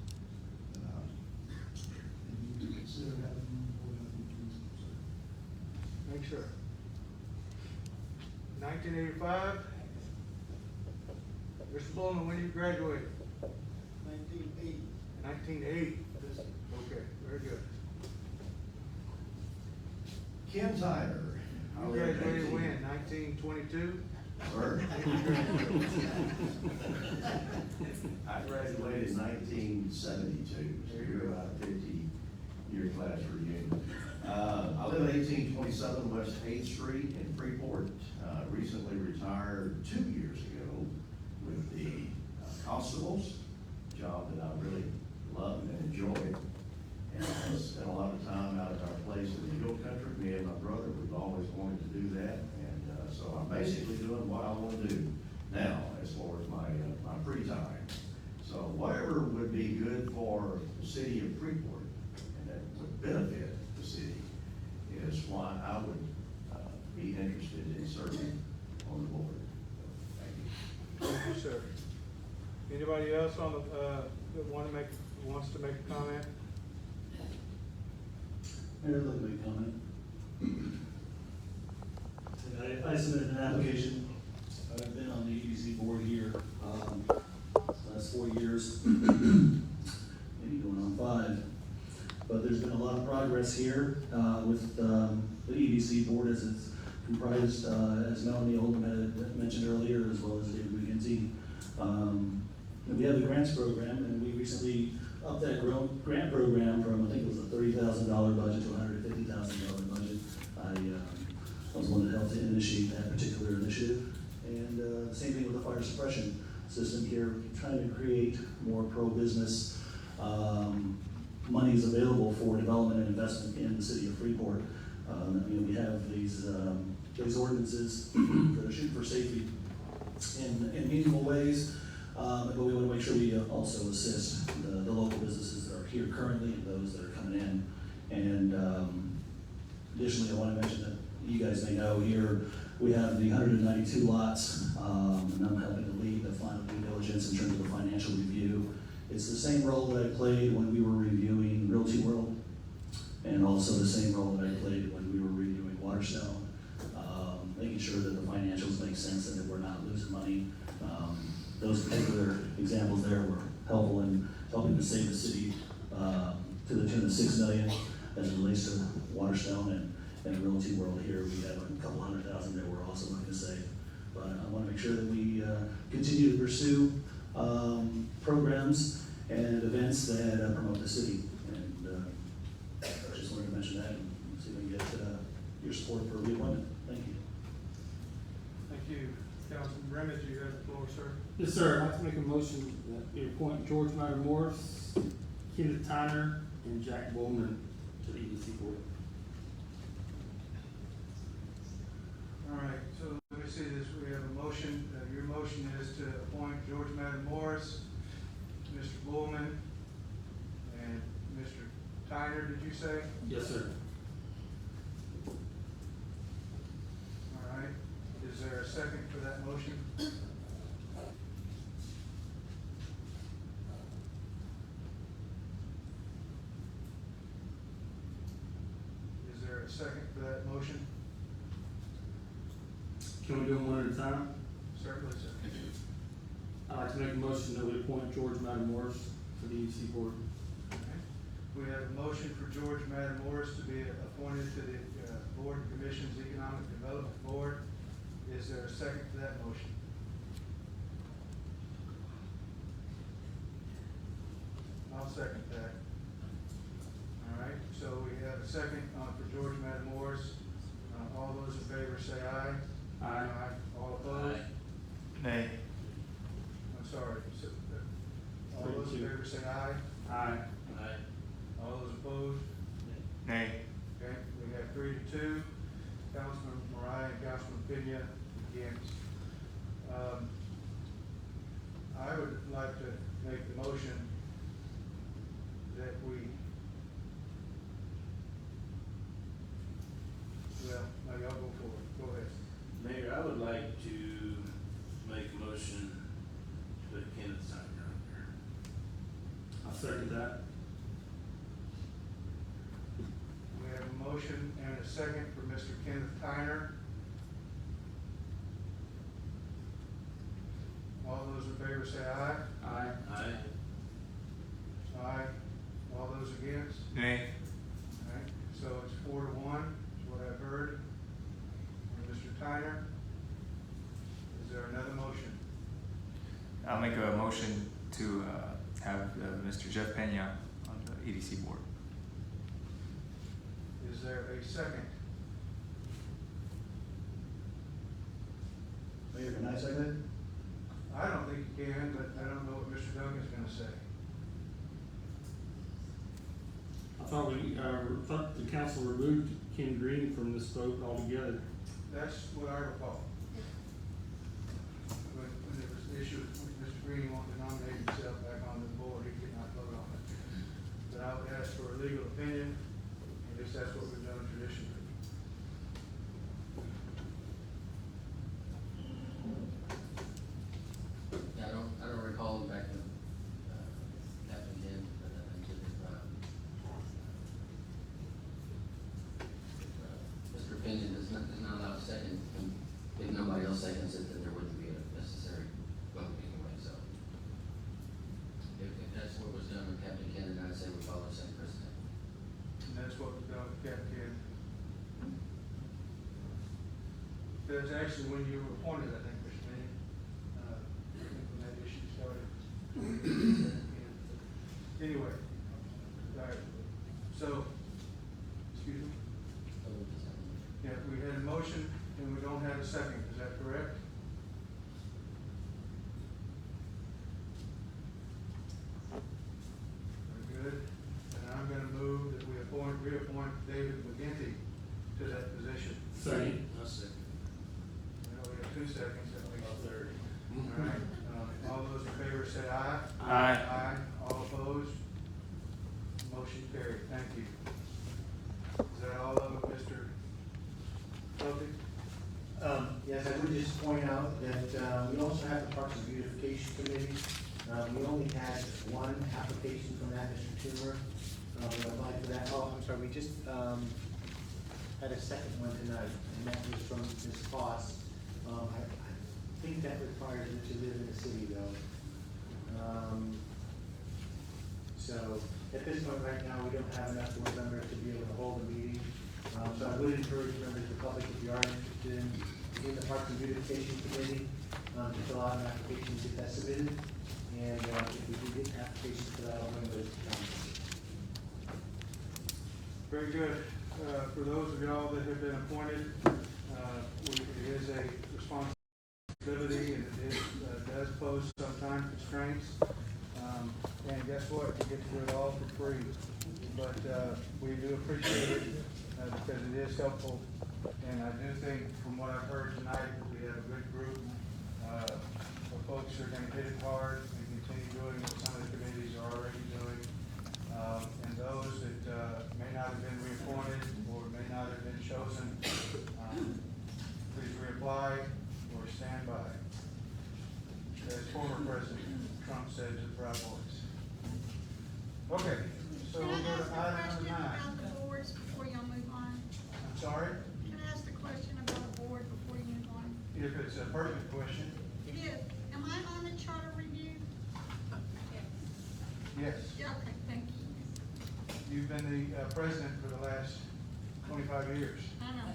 [SPEAKER 12] And you consider having me on board, I think please consider.
[SPEAKER 3] Make sure. 1985. Mr. Bowman, when did you graduate?
[SPEAKER 12] 1980.
[SPEAKER 3] 1980. Okay, very good.
[SPEAKER 13] Kim Tyler.
[SPEAKER 3] You graduated when? 1922?
[SPEAKER 13] Sir? I graduated in 1972, so you're about a 50-year class reunion. I live at 1827 West 8th Street in Freeport. Recently retired 2 years ago with the constables, job that I really love and enjoy. And I spent a lot of time out at our place in the hill country. Me and my brother, we've always wanted to do that. And so I'm basically doing what I want to do now as far as my free time. So whatever would be good for the city of Freeport and that would benefit the city is why I would be interested in serving on the board. Thank you.
[SPEAKER 3] Thank you, sir. Anybody else on the, that wants to make a comment?
[SPEAKER 14] Mayor, I'd like to make a comment. I submitted an application. I've been on the EDC board here, last 4 years, maybe going on 5. But there's been a lot of progress here with the EDC board as it's comprised, as Melanie Oldham had mentioned earlier, as well as David McGinty. We have the grants program, and we recently upped that grant program from, I think it was a $30,000 budget to a $150,000 budget. I was one that helped to initiate that particular initiative. And the same thing with the fire suppression system here, trying to create more pro-business monies available for development and investment in the city of Freeport. We have these ordinances that are shooting for safety in meaningful ways, but we want to make sure we also assist the local businesses that are here currently and those that are coming in. And additionally, I want to mention that you guys may know here we have the 192 lots, and I'm helping to lead the final due diligence in terms of the financial review. It's the same role that I played when we were reviewing Realty World, and also the same role that I played when we were reviewing Waterstone, making sure that the financials make sense and that we're not losing money. Those particular examples there were helpful in helping to save the city to the tune of $6 million as it relates to Waterstone and Realty World here. We have a couple $100,000 that we're also looking to save. But I want to make sure that we continue to pursue programs and events that promote the city. And I just wanted to mention that and see if we can get your support for reappointment. Thank you.
[SPEAKER 3] Thank you. Councilman Remmett, you have the floor, sir.
[SPEAKER 15] Yes, sir. I'd like to make a motion that we appoint George Ryder Morris, Kenneth Tyner, and Jack Bowman to the EDC board.
[SPEAKER 3] All right, so let me see this. We have a motion. Your motion is to appoint George Madden Morris, Mr. Bullman, and Mr. Tyner, did you say?
[SPEAKER 15] Yes, sir.
[SPEAKER 3] All right. second for that motion? Is there a second for that motion?
[SPEAKER 15] Can we do them one at a time?
[SPEAKER 3] Certainly, sir.
[SPEAKER 15] I'd like to make a motion that we appoint George Morris to the EDC board.
[SPEAKER 3] Okay. We have a motion for George Morris to be appointed to the Board of Commission's Economic Development Board. Is there a second to that motion? I'll second that. All right, so we have a second for George Morris. All those in favor say aye.
[SPEAKER 15] Aye.
[SPEAKER 3] All opposed?
[SPEAKER 1] Nay.
[SPEAKER 3] I'm sorry. So, all those in favor say aye.
[SPEAKER 15] Aye.
[SPEAKER 3] All those opposed?
[SPEAKER 1] Nay.
[SPEAKER 3] Okay, we have 3-2. Councilman Mariah and Councilman Pena against. I would like to make the motion that we, well, maybe I'll go for it. Go ahead.
[SPEAKER 2] Mayor, I would like to make a motion to put Kenneth Steiner on there.
[SPEAKER 15] I'll second that.
[SPEAKER 3] We have a motion and a second for Mr. Kenneth Tyner. All those in favor say aye.
[SPEAKER 15] Aye.
[SPEAKER 2] Aye.
[SPEAKER 3] Aye. All those against?
[SPEAKER 1] Nay.
[SPEAKER 3] All right, so it's 4-1, is what I've heard. And Mr. Tyner, is there another motion?
[SPEAKER 1] I'll make a motion to have Mr. Jeff Pena on the EDC board.
[SPEAKER 3] Is there a second?
[SPEAKER 18] Mayor, can I second it?
[SPEAKER 3] I don't think you can, but I don't know what Mr. Duncan's gonna say.
[SPEAKER 15] I thought thought the council removed Ken Green from this vote altogether.
[SPEAKER 3] That's what I recall. When there was the issue, with Mr. Green wanted to nominate himself back on the board, he could not vote on it. But I would ask for a legal opinion, at least that's what we've done traditionally.
[SPEAKER 5] Yeah, I don't recall back to, Captain Ken, but Mr. Pinion does not allow a second, and if nobody else seconds it, then there wouldn't be a necessary vote anyway, so. If that's what was done with Captain Ken, then I'd say we follow the same precedent.
[SPEAKER 3] And that's what we've done with Captain. That's actually when you were appointed, I think, Mr. Manning, when that issue started. Anyway, all right, so, excuse me? Yeah, we had a motion and we don't have a second, is that correct? Very good, and I'm gonna move that we reappoint David McGinty to that position.
[SPEAKER 15] Second.
[SPEAKER 2] I'll second.
[SPEAKER 3] Well, we have 2 seconds, that makes
[SPEAKER 2] I'll third.
[SPEAKER 3] all right, all those in favor say aye.
[SPEAKER 1] Aye.
[SPEAKER 3] Aye, all opposed? Motion carried, thank you. Is that all of it, Mr. Pelkey?
[SPEAKER 4] Yes, I would just point out that, we also have the Parks and Beautification Committee. We only had one application from that, Mr. Toomer. We applied for that. Oh, I'm sorry, we just, had a second one tonight, and that was from Ms. Foss. I think that requires that you live in the city though. So, at this point right now, we don't have enough board members to be able to hold a meeting. So I would encourage members of the public, if you are interested in the Parks and Beautification Committee, to fill out an application, get that submitted. And, if we do get applications for that, I'll bring those to council.
[SPEAKER 3] Very good. For those of y'all that have been appointed, it is a responsibility and it is, does pose some time constraints. And guess what? You get to do it all for free. But we do appreciate it because it is helpful. And I do think from what I've heard tonight, that we have a good group of folks who are going to hit it hard and continue doing what some of the committees are already doing. And those that may not have been reappointed or may not have been chosen, please reapply or former President Trump said to the Proud Boys. Okay, so we'll go to item number 9.
[SPEAKER 20] About the boards before y'all move on.
[SPEAKER 3] I'm sorry,
[SPEAKER 20] Can I ask a question about a board before you move on?
[SPEAKER 3] if it's a pertinent question,
[SPEAKER 20] It is. Am I on the charter review?
[SPEAKER 3] yes.
[SPEAKER 20] Yeah, okay, thank you.
[SPEAKER 3] You've been the president for the last 25 years.
[SPEAKER 20] I know.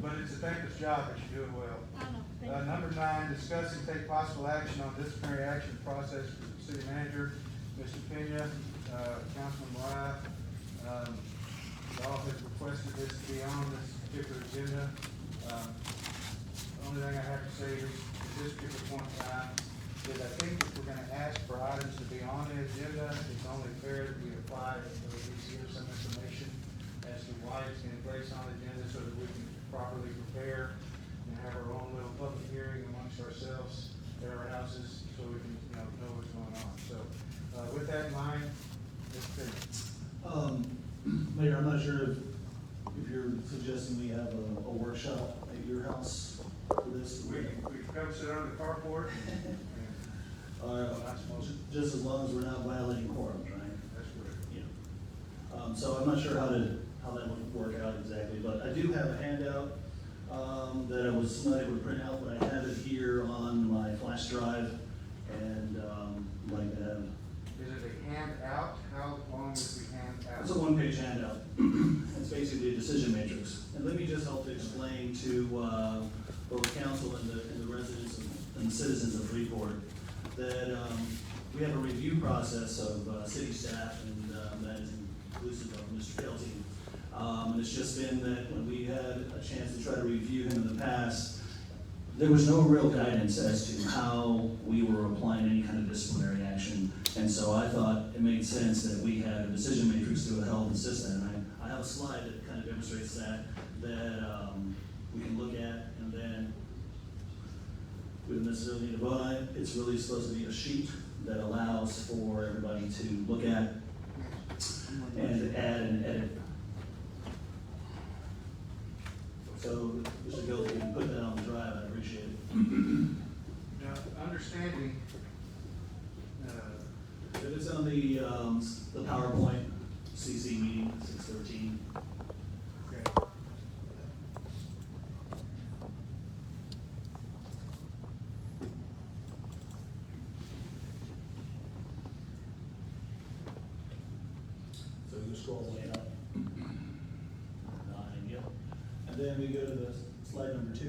[SPEAKER 3] But it's a thankless job, but you do it well.
[SPEAKER 20] I know. Thank you.
[SPEAKER 3] Number 9, discuss and take possible action on disciplinary action process for the city manager, Mr. Pena, Councilman Mariah. Y'all have requested this to be on this particular agenda. The only thing I have to say is, at this particular point in time, is I think if we're gonna ask for items to be on the agenda, it's only fair that we apply it, so that we give some information as to why it's being placed on the agenda, so that we can properly prepare and have our own little public hearing amongst ourselves at our houses, so we can, know what's going on. So, with that in mind, let's finish.
[SPEAKER 14] Mayor, I'm not sure if you're suggesting we have a workshop at your house for this.
[SPEAKER 3] We can come sit under the carport.
[SPEAKER 14] Just as long as we're not violating quorums, right?
[SPEAKER 3] That's correct.
[SPEAKER 14] Yeah. So I'm not sure how that would work out exactly, but I do have a handout that I was not able to print out, but I have it here on my flash drive, and I'd like to have.
[SPEAKER 3] Is it a handout? How long is the handout?
[SPEAKER 14] It's a one-page handout. It's basically a decision matrix. And let me just help to explain to both council and the residents and the citizens of Freeport that we have a review process of city staff, and that is inclusive of Mr. Kelty. And it's just been that when we had a chance to try to review him in the past, there was no real guidance as to how we were applying any kind of disciplinary action. And so I thought it made sense that we had a decision matrix to help assist that. And I have a slide that kind of demonstrates that we can look at, and then we don't necessarily need to vote on it. It's really supposed to be a sheet that allows for everybody to look at and add and edit. So, Mr. Gill, if you can put that on the drive, I'd appreciate it.
[SPEAKER 3] Now, understanding,
[SPEAKER 14] If it's on the PowerPoint CC meeting, 613.
[SPEAKER 3] okay.
[SPEAKER 14] So you scroll way up. 9, yep. And then we go to the slide number 2.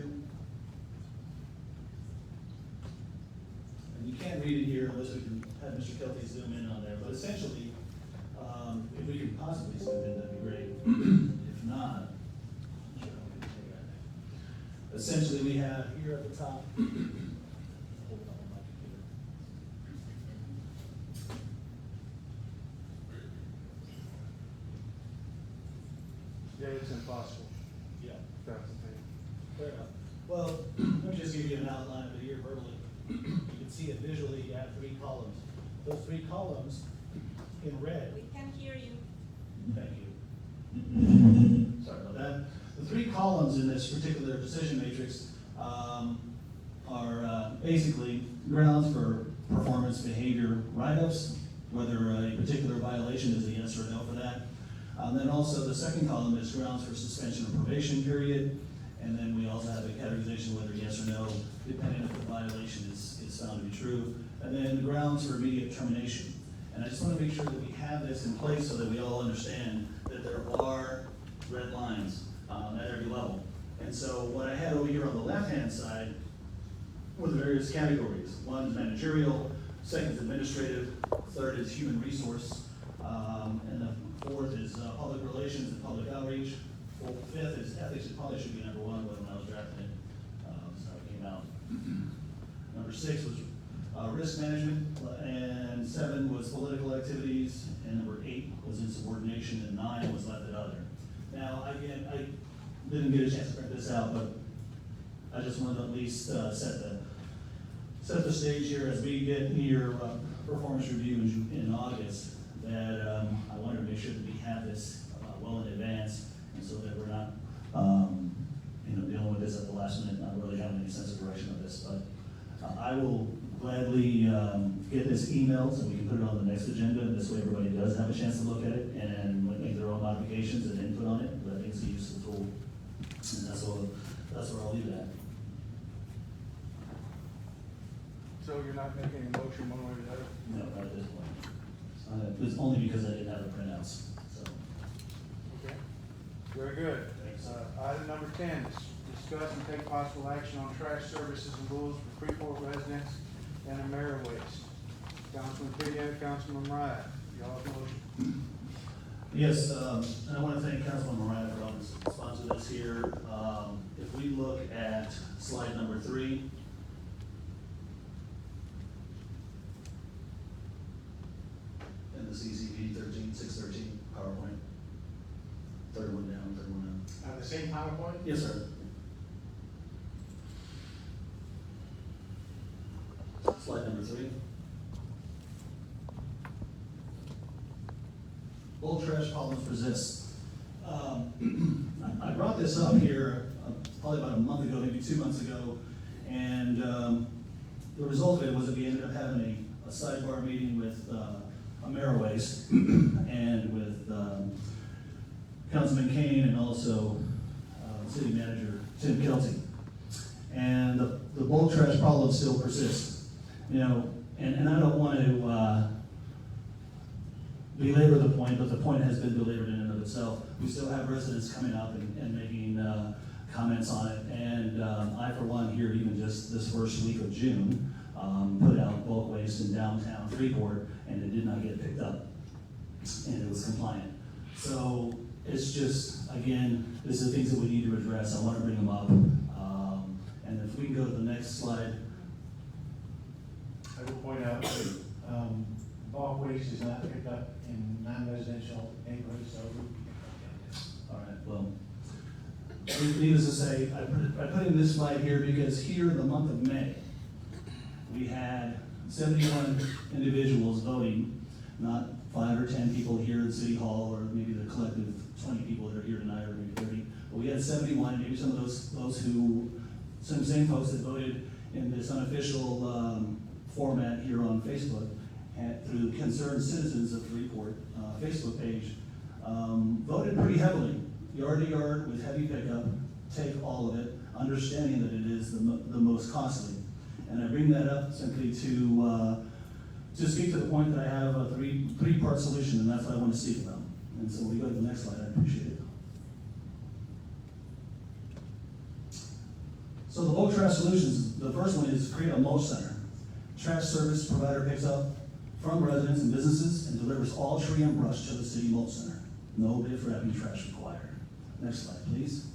[SPEAKER 14] And you can't read it here unless we can have Mr. Kelty zoom in on there, but essentially, if we could possibly zoom in, that'd be great. If not, I'm sure I'll get it. Essentially, we have here at the top. Hold on, my computer.
[SPEAKER 3] Yeah, it's impossible.
[SPEAKER 14] Yeah.
[SPEAKER 3] That's the thing.
[SPEAKER 14] Fair enough. Well, let me just give you an outline of it here verbally. You can see it visually, you have 3 columns. Those 3 columns in red.
[SPEAKER 21] We can hear you.
[SPEAKER 14] Thank you. Sorry about that. The 3 columns in this particular decision matrix are basically grounds for performance behavior write-ups, whether a particular violation is a yes or no for that. Then also the second column is grounds for suspension or probation period. And then we also have a categorization whether yes or no, depending if the violation is found to be true. And then the grounds for immediate termination. And I just want to make sure that we have this in place so that we all understand that there are red lines at every level. And so what I had over here on the left-hand side were the various categories. 1 is managerial, 2nd is administrative, 3rd is human resource, and the 4th is public relations and public outreach. 5th is ethics. It probably should be number 1, but when I was drafting it, that's how it came out. Number 6 was risk management, and 7 was political activities, and number 8 was insubordination, and 9 was left at other. Now, again, I didn't get a chance to print this out, but I just wanted to at least set the stage here as we get near performance review in August, that I wanted to make sure that we have this well in advance, and so that we're not dealing with this at the last minute, not really having any sense of direction of this. But I will gladly get this emailed so we can put it on the next agenda, and this way everybody does have a chance to look at it and make their own modifications and input on it, but I think it's a useful tool. And that's where I'll leave it at.
[SPEAKER 3] So you're not making a motion one way or the other?
[SPEAKER 14] No, not at this point. It's only because I didn't have the printouts, so.
[SPEAKER 3] Okay, very good. Item number 10, discuss and take possible action on trash services and rules for Freeport residents and America Waste. Councilman Pinion, Councilman Mariah, y'all have a motion.
[SPEAKER 14] Yes, and I want to thank Councilman Mariah for helping sponsor this here. If we look at slide number 3, in the CCP 613 PowerPoint, third one down.
[SPEAKER 4] The same PowerPoint?
[SPEAKER 14] Yes, sir. Slide number 3. Bulk trash problems persist. I brought this up here probably about a month ago, maybe 2 months ago, and the result of it was that we ended up having a sidebar meeting with AmeriWaste and with Councilman Kane and also City Manager Tim Kelty. And the bulk trash problem still persists. You know, and I don't want to belabor the point, but the point has been belabored in and of itself. We still have residents coming up and making comments on it. And I, for one, here even just this first week of June, put out bulk waste in downtown Freeport, and it did not get picked up, and it was compliant. So it's just, again, this is the things that we need to address. I want to bring them up. And if we can go to the next slide.
[SPEAKER 4] I will point out that bulk waste is not picked up in non-residential neighborhoods, so we can pick up.
[SPEAKER 14] All right, well, needless to say, I put in this slide here because here in the month of May, we had 71 individuals voting, not 5 or 10 people here in City Hall, or maybe the collective 20 people that are here tonight, or maybe 30. But we had 71, maybe some of those who, some same folks that voted in this unofficial format here on Facebook, through the Concerned Citizens of Freeport Facebook page, voted pretty heavily. Yard to yard with heavy pickup, take all of it, understanding that it is the most costly. And I bring that up simply to speak to the point that I have a three-part solution, and that's what I want to speak about. And so when we go to the next slide, I appreciate it. So the bulk trash solutions, the first one is create a mulch center. Trash service provider picks up from residents and businesses and delivers all tree and brush to the city mulch center. No bid for having trash required. Next slide, please.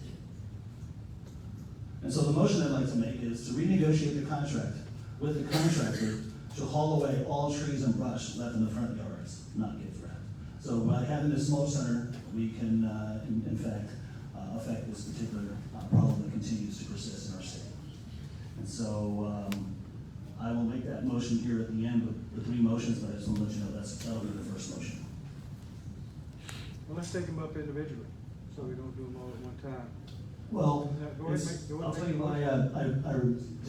[SPEAKER 14] And so the motion I'd like to make is to renegotiate the contract with the contractor to haul away all trees and brush left in the front yards, not gift wrap. So by having this mulch center, we can, in fact, affect this particular problem that continues to persist in our state. And so I will make that motion here at the end with the 3 motions, but I just want to let you know that'll be the first motion.
[SPEAKER 3] Well, let's take them up individually, so we don't do them all at one time.
[SPEAKER 14] Well, I'll tell you why I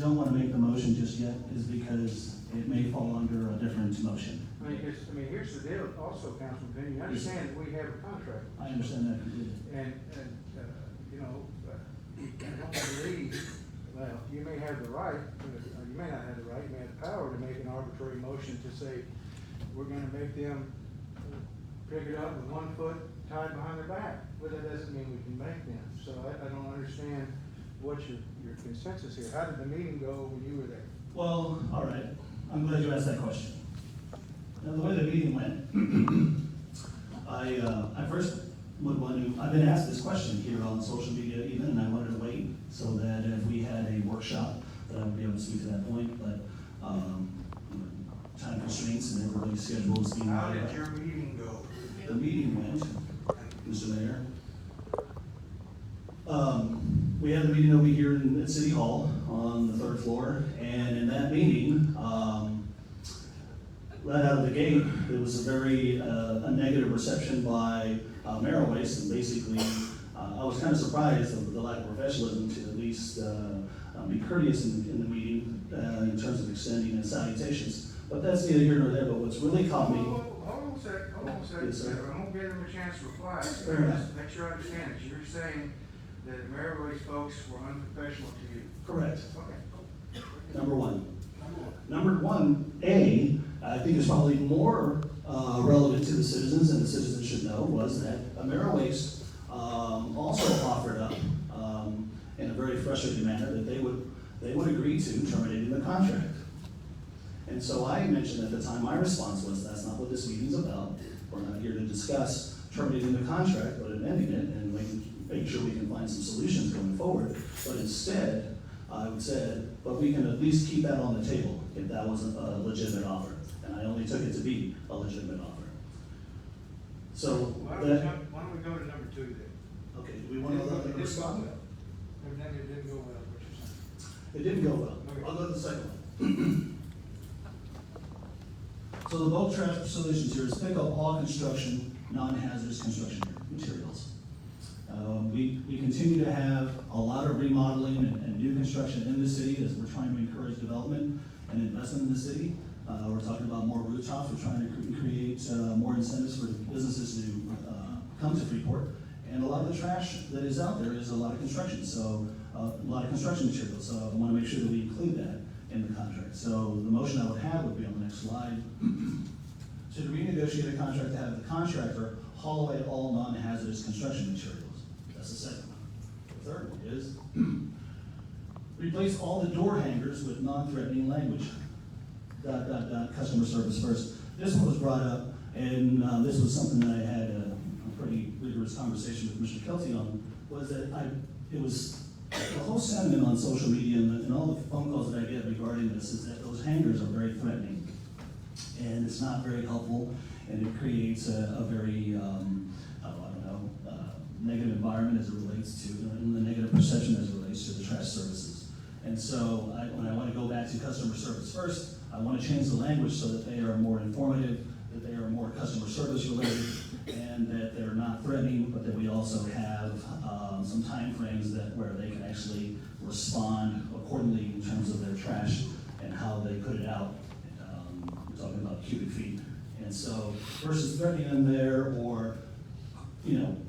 [SPEAKER 14] don't want to make the motion just yet, is because it may fall under a different motion.
[SPEAKER 3] I mean, here's the deal also, Councilman Penny, you understand that we have a contract.
[SPEAKER 14] I understand that completely.
[SPEAKER 3] And you know, I don't believe, well, you may have the right, or you may not have the right, you may have the power to make an arbitrary motion to say, we're gonna make them pick it up with 1 foot tied behind their back. But that doesn't mean we can make them. So I don't understand what's your consensus here. How did the meeting go when you were there?
[SPEAKER 14] Well, all right. I'm glad you asked that question. Now, the way the meeting went, I first would want to, I've been asked this question here on social media even, and I wanted to wait so that if we had a workshop, that I would be able to speak to that point, but time constraints and everybody's schedules being.
[SPEAKER 3] How did your meeting go?
[SPEAKER 14] The meeting went, Mr. Mayor. We had a meeting over here at City Hall on the 3rd floor, and in that meeting, right out of the gate, there was a very a negative reception by AmeriWaste, and basically I was kind of surprised of the lack of professionalism to at least be courteous in the meeting in terms of extending and salutations. But that's neither here nor there, but what's really caught me.
[SPEAKER 3] Hold on a second.
[SPEAKER 14] Yes, sir.
[SPEAKER 3] I'm gonna give them a chance to reply.
[SPEAKER 14] Fair enough.
[SPEAKER 3] Make sure I understand it. You're saying that Maryville's folks were unprofessional to you?
[SPEAKER 14] Correct.
[SPEAKER 3] Okay.
[SPEAKER 14] Number one. Number one, I think is probably more relevant to the citizens, and the citizens should know, was that AmeriWaste also offered up in a very frustrating manner that they would agree to terminating the contract. And so I mentioned at the time, my response was, that's not what this meeting's about. We're not here to discuss terminating the contract, but amending it and making sure we can find some solutions going forward. But instead, I would say, but we can at least keep that on the table if that wasn't a legitimate offer. And I only took it to be a legitimate offer. So
[SPEAKER 3] Why don't we go to number 2 then?
[SPEAKER 14] Okay, do we want to let them respond?
[SPEAKER 3] Evidently it didn't go well, what you're saying.
[SPEAKER 14] It didn't go well.
[SPEAKER 3] Okay.
[SPEAKER 14] I'll go to the second one. So the bulk trash solutions here is pick up all construction, non-hazardous construction materials. We continue to have a lot of remodeling and new construction in the city as we're trying to encourage development and investment in the city. We're talking about more rooftops. We're trying to create more incentives for businesses to come to Freeport. And a lot of the trash that is out there is a lot of construction, so a lot of construction materials. So I want to make sure that we include that in the contract. So the motion I would have would be on the next slide. To renegotiate a contract to have the contractor haul away all non-hazardous construction materials. That's the second one. The third one is replace all the door hangers with non-threatening language. ... customer service first. This one was brought up, and this was something that I had a pretty rigorous conversation with Mr. Kelty on, was that it was the whole sentiment on social media and all the phone calls that I get regarding this is that those hangers are very threatening. And it's not very helpful, and it creates a very, negative environment as it relates to, and the negative perception as it relates to the trash services. And so when I want to go back to customer service first, I want to change the language so that they are more informative, that they are more customer service related, and that they're not threatening, but that we also have some time frames where they can actually respond accordingly in terms of their trash and how they put it out. We're talking about cubic feet. And so versus threatening them there or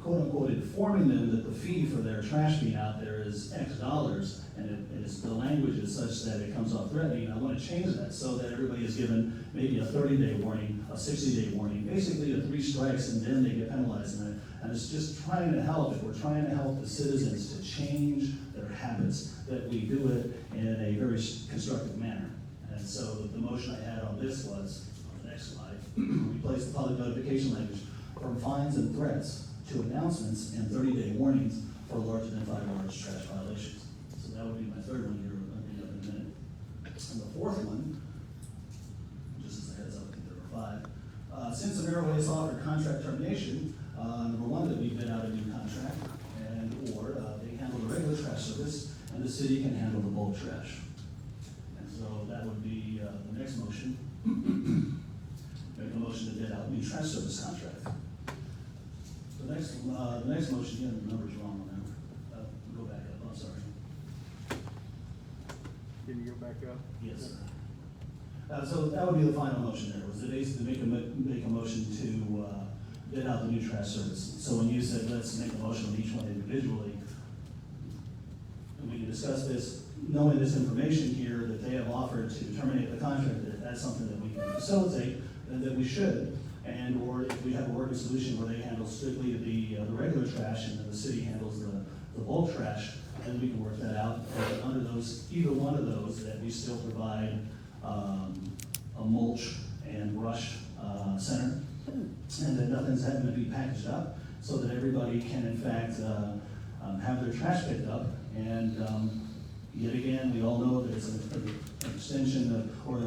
[SPEAKER 14] quote unquote informing them that the fee for their trash being out there is X dollars, and the language is such that it comes off threatening. I want to change that so that everybody is given maybe a 30-day warning, a 60-day warning, basically a 3 strikes, and then they get penalized. And it's just trying to help. If we're trying to help the citizens to change their habits, that we do it in a very constructive manner. And so the motion I had on this was, on the next slide, replace the public notification language from fines and threats to announcements and 30-day warnings for larger than 5 large trash violations. So that would be my third one here, I'll bring up in a minute. And the fourth one, just as a heads up, I think there were 5. Since AmeriWaste offered contract termination, number one, that we bid out a new contract, or they handle the regular trash service, and the city can handle the bulk trash. And so that would be the next motion. Make a motion to bid out new trash service contract. The next motion, again, the number's wrong on that. Go back up, I'm sorry.
[SPEAKER 3] Can you go back up?
[SPEAKER 14] Yes, sir. So that would be the final motion there, was to basically make a motion to bid out the new trash service. So when you said, let's make a motion on each one individually, and we can discuss this, knowing this information here that they have offered to terminate the contract, if that's something that we can facilitate, then that we should. And or if we have a working solution where they handle strictly the regular trash and then the city handles the bulk trash, then we can work that out. And under either one of those, that we still provide a mulch and brush center, and that nothing's having to be packaged up, so that everybody can in fact have their trash picked up. And yet again, we all know there's an extension or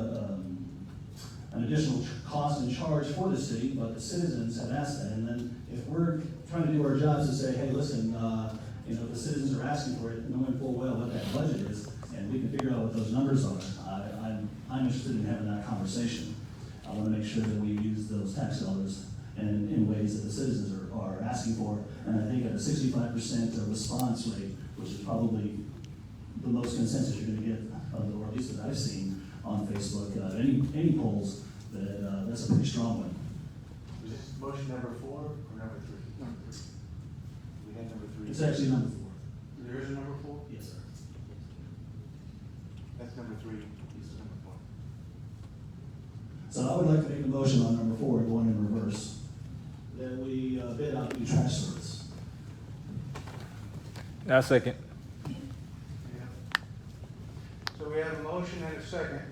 [SPEAKER 14] an additional cost and charge for the city, but the citizens have asked that. And then if we're trying to do our jobs to say, hey, listen, the citizens are asking for it, knowing full well what that budget is, and we can figure out what those numbers are, I'm interested in having that conversation. I want to make sure that we use those tax dollars in ways that the citizens are are asking for. And I think at a 65% response rate, which is probably the most consensus you're gonna get, or at least that I've seen on Facebook, any polls, that's a pretty strong one.
[SPEAKER 4] Was this motion number 4 or number 3? Number 3. We had number 3.
[SPEAKER 14] It's actually number 4.
[SPEAKER 3] There is a number 4?
[SPEAKER 14] Yes, sir.
[SPEAKER 4] That's number 3. This is number 4.
[SPEAKER 14] So I would like to make a motion on number 4, going in reverse, that we bid out new trash service.
[SPEAKER 1] Now second.
[SPEAKER 3] So we have a motion and a second,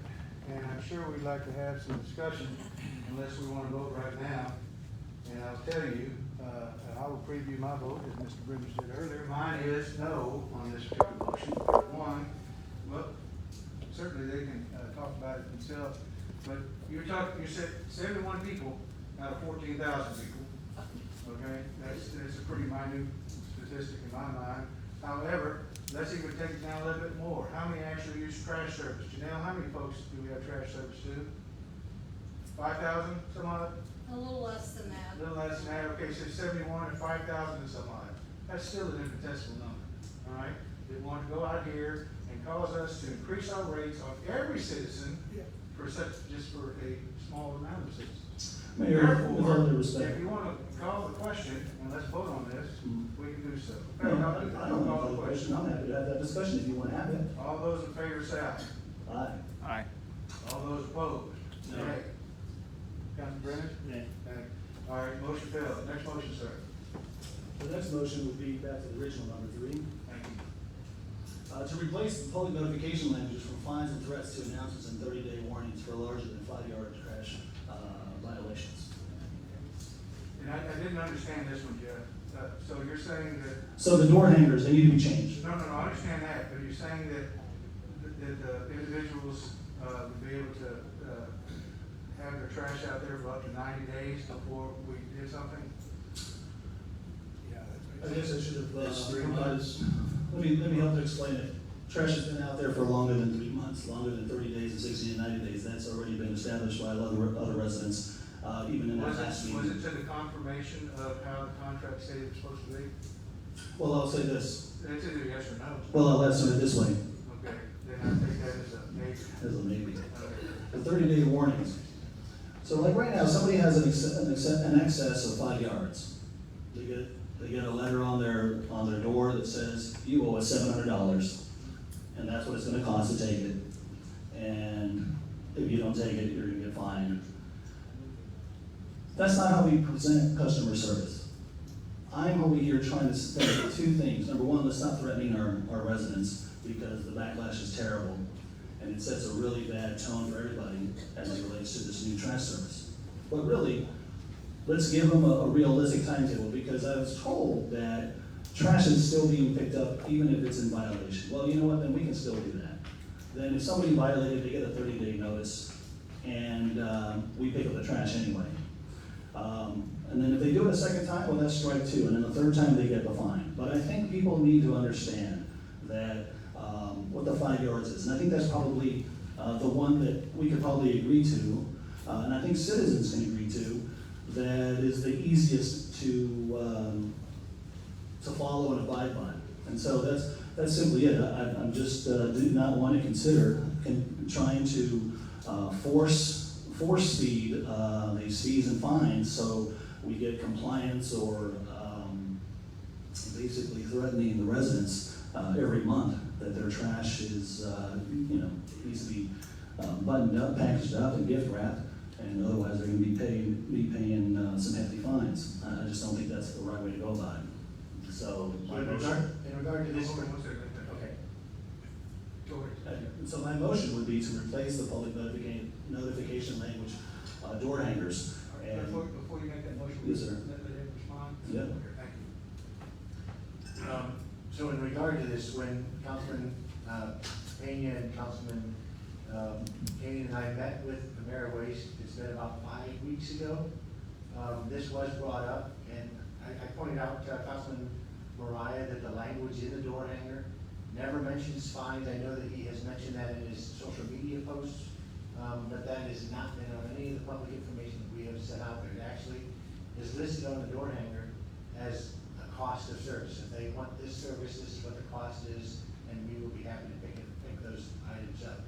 [SPEAKER 3] and I'm sure we'd like to have some discussion, unless we want to vote right now. And I'll tell you, I will preview my vote, as Mr. Bridges did earlier. Mine is no on this particular motion. One, well, certainly they can talk about it themselves, but you said 71 people out of 14,000 people. Okay, that's a pretty minute statistic in my mind. However, let's even take it down a little bit more. How many actually use trash service? Janelle, how many folks do we have trash service to? 5,000, some odd?
[SPEAKER 20] A little less than that.
[SPEAKER 3] A little less than that. Okay, so 71 and 5,000 and some odd. That's still an infinitesimal number, all right? They want to go out here and cause us to increase our rates on every citizen just for a small amount of citizens.
[SPEAKER 14] Mayor, with all due respect.
[SPEAKER 3] If you want to call the question, and let's vote on this, we can do so.
[SPEAKER 14] No, I don't want to call the question. I'm happy to have that discussion if you want to have it.
[SPEAKER 3] All those in favor say aye.
[SPEAKER 14] Aye.
[SPEAKER 1] Aye.
[SPEAKER 3] All those opposed?
[SPEAKER 14] No.
[SPEAKER 3] Nay. Councilman Brennan?
[SPEAKER 14] Nay.
[SPEAKER 3] Nay. All right, motion failed. Next motion, sir.
[SPEAKER 14] The next motion would be back to the original number 3.
[SPEAKER 3] Thank you.
[SPEAKER 14] To replace the public notification language from fines and threats to announcements and 30-day warnings for larger than 5-yard trash violations.
[SPEAKER 3] And I didn't understand this one, Jeff. So you're saying that,
[SPEAKER 14] So the door hangers, they need to be changed.
[SPEAKER 3] no, I understand that, but you're saying that the individuals would be able to have their trash out there for up to 90 days before we did something?
[SPEAKER 14] I guess I should have provided, let me help to explain it. Trash has been out there for longer than 3 months, longer than 30 days and 60 and 90 days. That's already been established by other residents, even in that last meeting.
[SPEAKER 3] Was it to the confirmation of how the contract stated it's supposed to be?
[SPEAKER 14] Well, I'll say this.
[SPEAKER 3] It's either yes or no.
[SPEAKER 14] Well, I'll answer it this way,
[SPEAKER 3] Okay, then I take that as a maybe.
[SPEAKER 14] as a maybe.
[SPEAKER 3] Okay.
[SPEAKER 14] The 30-day warnings. So like right now, somebody has an excess of 5 yards. They get a letter on their door that says, you owe us $700, and that's what it's gonna cost to take it. And if you don't take it, you're gonna get fined. That's not how we present customer service. I'm over here trying to say 2 things. Number one, let's not threatening our residents, because the backlash is terrible. And it sets a really bad tone for everybody as it relates to this new trash service. But really, let's give them a realistic timetable, because I was told that trash is still being picked up even if it's in violation. Well, you know what, then we can still do that. Then if somebody violated, they get a 30-day notice, and we pick up the trash anyway. And then if they do it a second time, well, that's strike 2, and then the 3rd time they get the fine. But I think people need to understand that what the 5 yards is, and I think that's probably the one that we could probably agree to, and I think citizens can agree to, that is the easiest to follow and abide by. And so that's simply it. I'm just do not want to consider trying to force feed these fees and fines so we get compliance, or basically threatening the residents every month that their trash is needs to be buttoned up, packaged up, and gift wrapped. And otherwise, they're going to be paying some hefty fines. I just don't think that's the right way to go about it. So
[SPEAKER 4] in regard to this,
[SPEAKER 3] Okay. Go ahead.
[SPEAKER 14] So my motion would be to replace the public notification language door hangers. And
[SPEAKER 3] Before you make that motion,
[SPEAKER 14] Yes, sir.
[SPEAKER 3] let him respond.
[SPEAKER 14] Yeah.
[SPEAKER 3] Okay, thank you.
[SPEAKER 4] so in regard to this, when Councilman Pena and Councilman Kane and I met with America Waste, it's been about 5 weeks ago. This was brought up, and I pointed out to Councilman Mariah that the language in the door hanger never mentions fines. I know that he has mentioned that in his social media posts, but that has not been on any of the public information that we have set out there. It actually is listed on the door hanger as a cost of service. If they want this service, this is what the cost is, and we will be happy to pick those items up.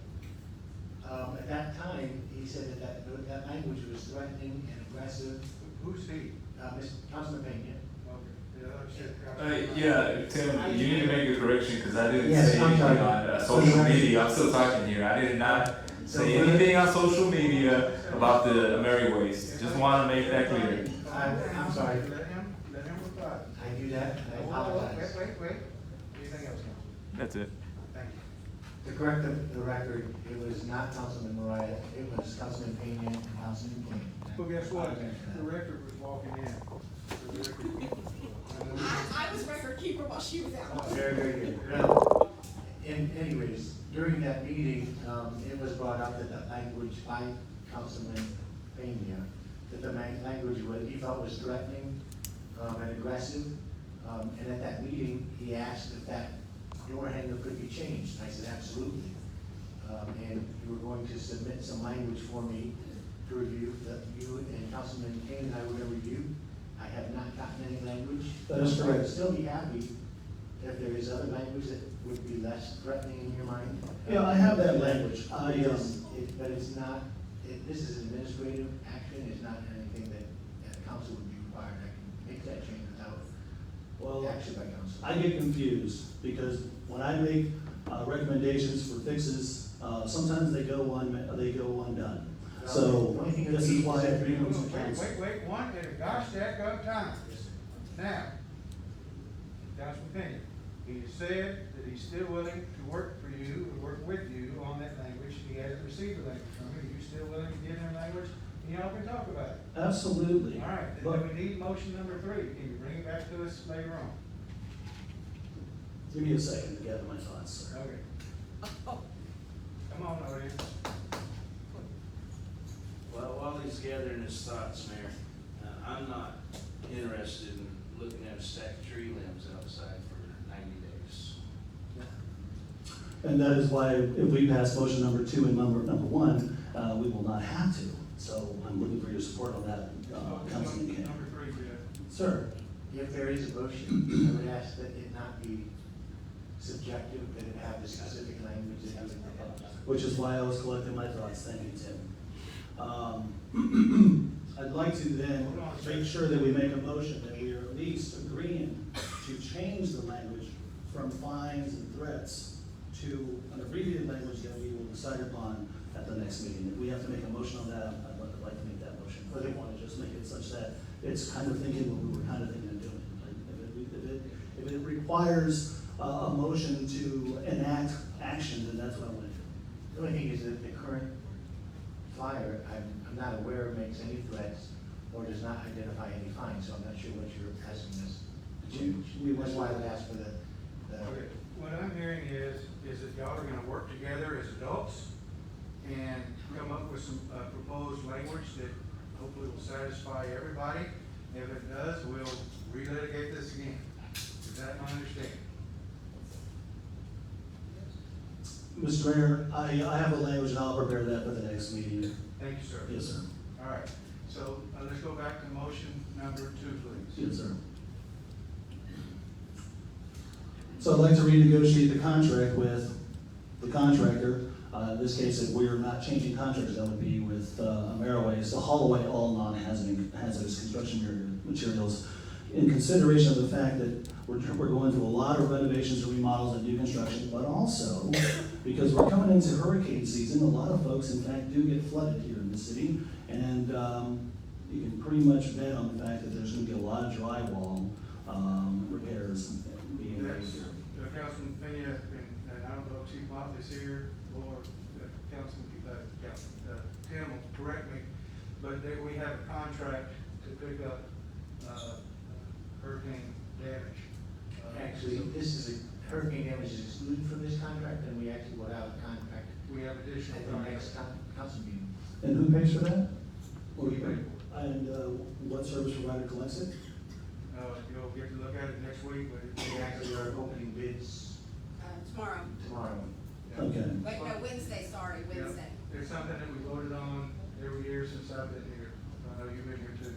[SPEAKER 4] At that time, he said that language was threatening and aggressive.
[SPEAKER 3] Who's he?
[SPEAKER 4] Councilman Pena.
[SPEAKER 1] Yeah, Tim, you need to make a correction, because I didn't
[SPEAKER 4] Yes,
[SPEAKER 1] say
[SPEAKER 4] I'm
[SPEAKER 1] anything
[SPEAKER 4] sorry.
[SPEAKER 1] on social media. I'm still talking here. I did not say anything on social media about the Mary Waste. Just want to make that clear.
[SPEAKER 4] I'm sorry.
[SPEAKER 3] Let him reply.
[SPEAKER 4] I do that, and I apologize.
[SPEAKER 3] Wait. Anything else, Councilman?
[SPEAKER 1] That's it.
[SPEAKER 3] Thank you.
[SPEAKER 4] To correct the record, it was not Councilman Mariah, it was Councilman Pena and Councilman King.
[SPEAKER 3] Well, guess what? The record was walking in. The record-
[SPEAKER 20] I was record keeper while she was out.
[SPEAKER 4] Very, very good. Now, anyways, during that meeting, it was brought up that the language by Councilman Pena, that the language he felt was threatening and aggressive. And at that meeting, he asked if that door handle could be changed. And I said, absolutely. And you were going to submit some language for me to review, that you and Councilman Kane and I were going to review. I have not gotten any language.
[SPEAKER 14] That is correct.
[SPEAKER 4] I'd still be happy if there is other language that would be less threatening in your mind.
[SPEAKER 14] Yeah, I have that language.
[SPEAKER 4] But it's not, this is administrative action, it's not anything that council would be required. I can make that change without action by council.
[SPEAKER 14] I get confused, because when I make recommendations for fixes, sometimes they go undone. So, this is why I agree with the council.
[SPEAKER 3] Wait, one at a gosh daggone time. Now, Councilman Pena, he said that he's still willing to work for you, to work with you on that language. He hasn't received the language from you. Are you still willing to give him language? And y'all can talk about it.
[SPEAKER 14] Absolutely.
[SPEAKER 3] All right, then we need motion number 3. Can you bring it back to us later on?
[SPEAKER 14] Give me a second to gather my thoughts, sir.
[SPEAKER 3] Okay. Come on, audience.
[SPEAKER 2] Well, while he's gathering his thoughts, Mayor, I'm not interested in looking at a stack of tree limbs outside for 90 days.
[SPEAKER 14] And that is why if we pass motion number 2 and number 1, we will not have to. So I'm looking for your support on that, Councilman King.
[SPEAKER 3] Number 3, Jeff.
[SPEAKER 14] Sir?
[SPEAKER 4] If there is a motion, I would ask that it not be subjective, that it have the specific language that you would propose.
[SPEAKER 14] Which is why I was collecting my thoughts. Thank you, Tim. I'd like to then make sure that we make a motion that we are at least agreeing to change the language from fines and threats to an abbreviated language that we will decide upon at the next meeting. If we have to make a motion on that, I'd like to make that motion. I don't want to just make it such that it's kind of thinking what we were kind of thinking of doing. Like, if it requires a motion to enact action, then that's what I want to do.
[SPEAKER 4] The only thing is that the current flyer, I'm not aware makes any threats or does not identify any fines, so I'm not sure what you're asking us to change. That's why I would ask for the.
[SPEAKER 3] Okay. What I'm hearing is that y'all are gonna work together as adults and come up with some proposed language that hopefully will satisfy everybody. If it does, we'll relitigate this again. Is that my understanding?
[SPEAKER 14] Mr. Mayor, I have a language and I'll prepare that for the next meeting.
[SPEAKER 3] Thank you, sir.
[SPEAKER 14] Yes, sir.
[SPEAKER 3] All right, so let's go back to motion number 2, please.
[SPEAKER 14] Yes, sir. So I'd like to renegotiate the contract with the contractor. In this case, if we're not changing contractors, that would be with Ameriways to haul away all non-hazardous construction materials. In consideration of the fact that we're going through a lot of renovations and remodels and new construction, but also because we're coming into hurricane season, a lot of folks, in fact, do get flooded here in the city. And you can pretty much bet on the fact that there's going to be a lot of drywall repairs being made here.
[SPEAKER 3] Councilman Pena, and I don't know if Chief Motley's here, or Councilman Tim will correct me, but we have a contract to pick up hurricane damage.
[SPEAKER 4] Actually, this is hurricane damage is excluded from this contract, and we actually will have a contract.
[SPEAKER 3] We have additional
[SPEAKER 4] at the next council meeting.
[SPEAKER 14] And who pays for that?
[SPEAKER 3] What do you pay?
[SPEAKER 14] And what service provider collects it?
[SPEAKER 3] You'll get to look at it next week, but
[SPEAKER 4] We actually are opening bids
[SPEAKER 22] Tomorrow.
[SPEAKER 4] tomorrow.
[SPEAKER 14] Okay.
[SPEAKER 22] Wait, no, Wednesday, sorry, Wednesday.
[SPEAKER 3] It's something that we voted on every year since I've been here. I know you've been here too.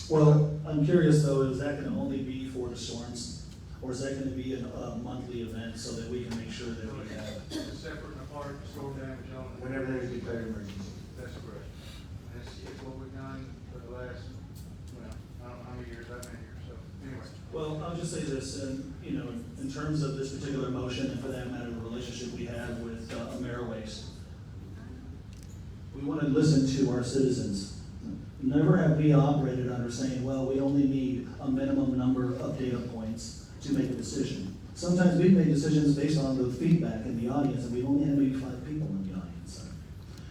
[SPEAKER 14] Well, I'm curious though, is that gonna only be for the storms? Or is that gonna be a monthly event so that we can make sure that we have?
[SPEAKER 3] It's separate and apart, storm damage only.
[SPEAKER 18] Whenever there's a declared emergency.
[SPEAKER 3] That's correct. It's what we've done for the last, well, I don't know how many years I've been here, so anyway.
[SPEAKER 14] Well, I'll just say this, and, you know, in terms of this particular motion, and for that matter, the relationship we have with AmeriWaste, we want to listen to our citizens. Never have we operated under saying, well, we only need a minimum number of data points to make a decision. Sometimes we've made decisions based on the feedback in the audience, and we've only had maybe 5 people in the audience.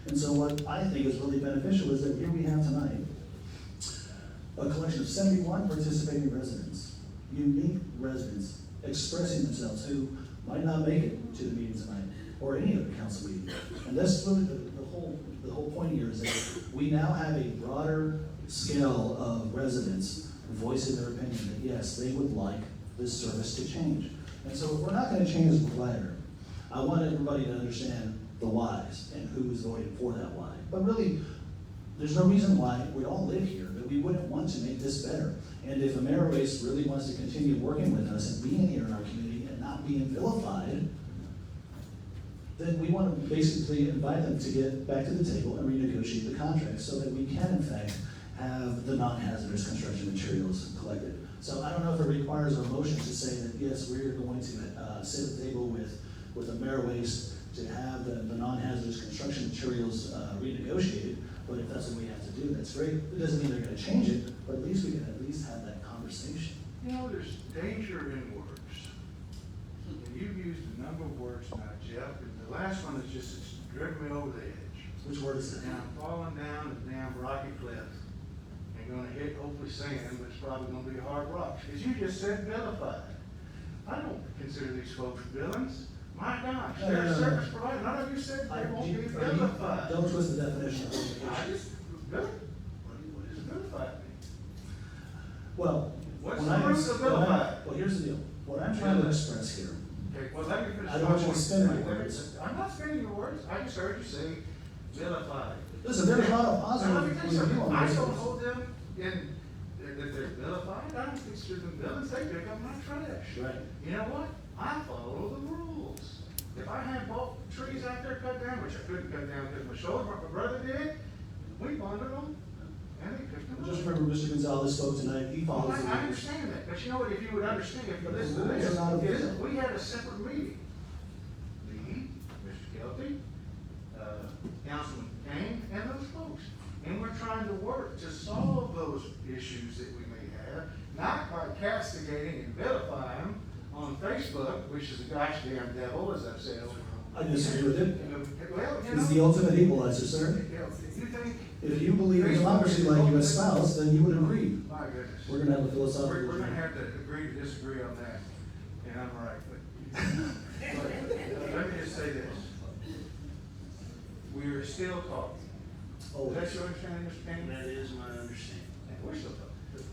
[SPEAKER 14] And so what I think is really beneficial is that here we have tonight a collection of 71 participating residents, unique residents, expressing themselves who might not make it to the meeting tonight, or any other council meeting. And that's really the whole point here is that we now have a broader scale of residents voicing their opinion that yes, they would like this service to change. And so if we're not gonna change the provider, I want everybody to understand the whys and who is voting for that why. But really, there's no reason why we all live here that we wouldn't want to make this better. And if AmeriWaste really wants to continue working with us and being here in our community and not being vilified, then we want to basically invite them to get back to the table and renegotiate the contract so that we can in fact have the non-hazardous construction materials collected. So I don't know if it requires a motion to say that yes, we're going to sit at the table with AmeriWaste to have the non-hazardous construction materials renegotiated, but if that's what we have to do, that's great. It doesn't mean they're going to change it, but at least we can at least have that conversation.
[SPEAKER 3] You know, there's danger in words. And you've used a number of words now, Jeff, and the last one is just, it's driven me over the edge.
[SPEAKER 14] Which word is it?
[SPEAKER 3] Now, I'm falling down a damn rocky cliff and gonna hit hopefully sand, but it's probably gonna be hard rocks. Because you just said vilified. I don't consider these folks villains. My gosh, they're a service provider. None of you said they won't be vilified.
[SPEAKER 14] Don't twist the definition.
[SPEAKER 3] I just, what does vilified mean?
[SPEAKER 14] Well,
[SPEAKER 3] What's
[SPEAKER 14] when
[SPEAKER 3] the
[SPEAKER 14] I-
[SPEAKER 3] root of vilified?
[SPEAKER 14] well, here's the deal. What I'm trying to express here.
[SPEAKER 3] Okay, well, let me finish.
[SPEAKER 14] I don't want you to spin my words.
[SPEAKER 3] I'm not spinning your words. I just heard you say vilified.
[SPEAKER 14] Listen, there's a lot of positive
[SPEAKER 3] Now, let me tell you
[SPEAKER 14] review
[SPEAKER 3] something.
[SPEAKER 14] on
[SPEAKER 3] I
[SPEAKER 14] this.
[SPEAKER 3] don't hold them in, that they're vilified. I don't consider them villains. They pick up my trash.
[SPEAKER 14] Right.
[SPEAKER 3] You know what? I follow the rules. If I had both trees out there cut down, which I couldn't cut down because my shoulder, my brother did, we bonded them and they picked them up.
[SPEAKER 14] Just remember, Mr. Gonzalez spoke tonight. He
[SPEAKER 3] Well,
[SPEAKER 14] follows the
[SPEAKER 3] I
[SPEAKER 14] rules.
[SPEAKER 3] understand that, but you know what, if you would understand, if you
[SPEAKER 14] But
[SPEAKER 3] listen
[SPEAKER 14] the
[SPEAKER 3] to
[SPEAKER 14] rules
[SPEAKER 3] this,
[SPEAKER 14] are not
[SPEAKER 3] is
[SPEAKER 14] available.
[SPEAKER 3] we had a separate meeting. Me, Mr. Kelty, Councilman Kane, and those folks. And we're trying to work to solve those issues that we may have, not by castigating and vilifying them on Facebook, which is a gosh damn devil, as I've said over and over.
[SPEAKER 14] I disagree with it.
[SPEAKER 3] Well, you
[SPEAKER 14] It's
[SPEAKER 3] know,
[SPEAKER 14] the ultimate equalizer, sir.
[SPEAKER 3] you think.
[SPEAKER 14] If you believe in democracy like you espouse, then you would agree.
[SPEAKER 3] My goodness.
[SPEAKER 14] We're gonna have a philosophical.
[SPEAKER 3] We're gonna have to agree to disagree on that, and I'm right, but let me just say this. We're still talking.
[SPEAKER 14] Oh,
[SPEAKER 3] Is that your understanding, Mr. Kane?
[SPEAKER 2] That is my understanding.
[SPEAKER 3] And we're still talking.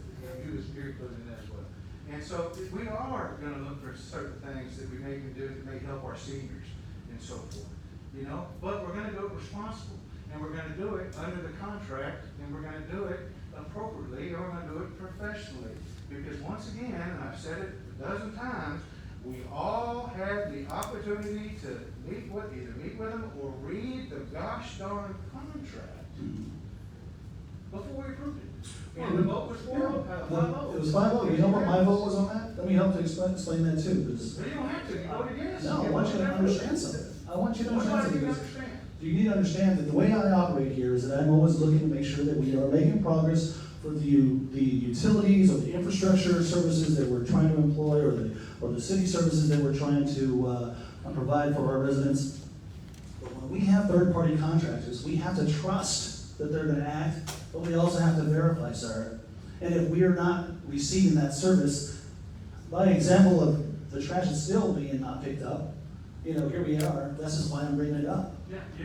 [SPEAKER 3] You as peer closing that as well. And so we are gonna look for certain things that we may can do that may help our seniors and so forth, you know? But we're gonna do it responsible, and we're gonna do it under the contract, and we're gonna do it appropriately, and we're gonna do it professionally. Because once again, and I've said it a dozen times, we all had the opportunity to either meet with them or read the gosh darn contract before we approved it. And the vote was 5-0.
[SPEAKER 14] It was 5-0. You know what my vote was on that? Let me help to explain that too, because.
[SPEAKER 3] You don't have to, you voted yes.
[SPEAKER 14] No, I want you to understand something. I want you to
[SPEAKER 3] What do I
[SPEAKER 14] understand
[SPEAKER 3] need to
[SPEAKER 14] something.
[SPEAKER 3] understand?
[SPEAKER 14] You need to understand that the way I operate here is that I'm always looking to make sure that we are making progress for the utilities or the infrastructure services that we're trying to employ or the city services that we're trying to provide for our residents. But when we have third-party contractors, we have to trust that they're gonna act, but we also have to verify, sir. And if we are not receiving that service, by example of the trash is still being not picked up, you know, here we are, this is why I'm bringing it up.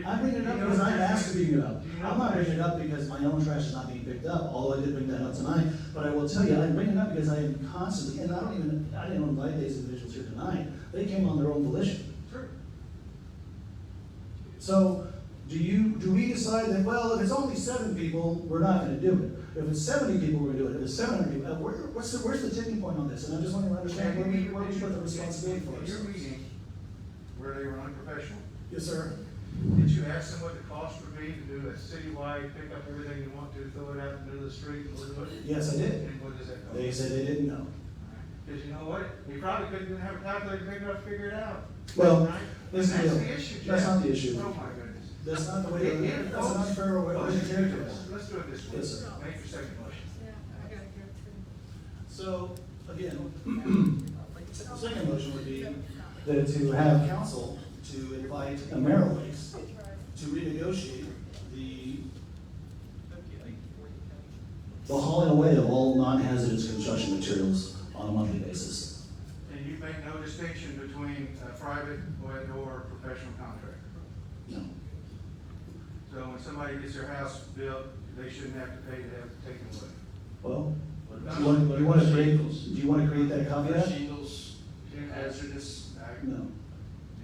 [SPEAKER 14] I'm bringing it up because I'm asked to bring it up. I'm not bringing it up because my own trash is not being picked up, although I did bring that up tonight. But I will tell you, I'm bringing it up because I am constantly, and I didn't invite these individuals here tonight. They came on their own volition.
[SPEAKER 3] Sure.
[SPEAKER 14] So, do we decide that, well, if it's only 7 people, we're not gonna do it? If it's 70 people, we're gonna do it. If it's 700 people, where's the tipping point on this? And I just want to understand where we put the responsibility for
[SPEAKER 3] In your
[SPEAKER 14] ourselves.
[SPEAKER 3] meeting, where they were unprofessional,
[SPEAKER 14] Yes, sir.
[SPEAKER 3] did you ask them what the cost would be to do a citywide, pick up everything you want to, throw it out in the middle of the street and do it?
[SPEAKER 14] Yes, I did.
[SPEAKER 3] And what does that cost?
[SPEAKER 14] They said they didn't know.
[SPEAKER 3] Because you know what? You probably couldn't have a calculator big enough to figure it out.
[SPEAKER 14] Well,
[SPEAKER 3] Right?
[SPEAKER 14] that's
[SPEAKER 3] That's
[SPEAKER 14] the
[SPEAKER 3] the
[SPEAKER 14] deal.
[SPEAKER 3] issue,
[SPEAKER 14] That's
[SPEAKER 3] Jeff.
[SPEAKER 14] not the issue.
[SPEAKER 3] Oh, my goodness.
[SPEAKER 14] That's not the way,
[SPEAKER 3] If
[SPEAKER 14] that's an
[SPEAKER 3] folks-
[SPEAKER 14] unfair way
[SPEAKER 3] folks-
[SPEAKER 14] to characterize.
[SPEAKER 3] Let's do it this way.
[SPEAKER 14] Yes, sir.
[SPEAKER 3] Make your second motion.
[SPEAKER 14] So, again, the second motion would be that to have council to invite Ameriways to renegotiate the hauling away of all non-hazardous construction materials on a monthly basis.
[SPEAKER 3] And you make no distinction between a private or professional contractor.
[SPEAKER 14] No.
[SPEAKER 3] So when somebody gets their house built, they shouldn't have to pay to have it taken away.
[SPEAKER 14] Well, do you want to create that caveat?
[SPEAKER 2] Shingles, hazardous,
[SPEAKER 14] No.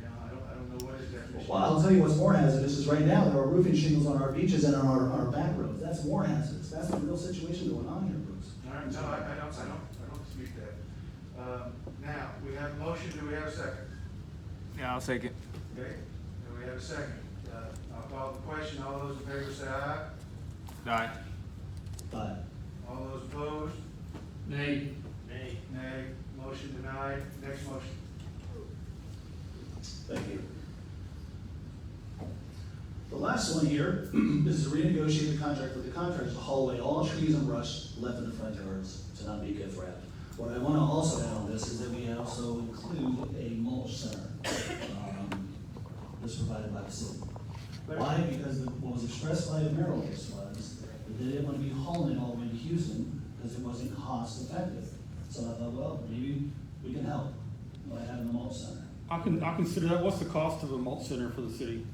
[SPEAKER 3] I don't know what his definition is.
[SPEAKER 14] Well, I'll tell you what's more hazardous is right now, there are roofing shingles on our beaches and on our back roads. That's more hazardous. That's the real situation going on here, Bruce.
[SPEAKER 3] All right, no, I don't dispute that. Now, we have a motion, do we have a second?
[SPEAKER 1] Yeah, I'll take it.
[SPEAKER 3] Okay, do we have a second? I'll call the question, all those in favor say aye.
[SPEAKER 1] Aye.
[SPEAKER 14] Aye.
[SPEAKER 3] All those opposed?
[SPEAKER 15] Nay.
[SPEAKER 3] Nay. Nay, motion denied, next motion.
[SPEAKER 14] Thank you. The last one here is to renegotiate the contract with the contractors to haul away all trees and brush left in the front yards to not be gift wrapped. What I want to also add on this is that we also include a mulch center that's provided by the city. Why? Because what was expressed by the Ameriways was that they didn't want to be hauling it all the way to Houston because it wasn't cost effective. So I thought, well, maybe we can help by having the mulch center.
[SPEAKER 15] I consider that. What's the cost of a mulch center for the city?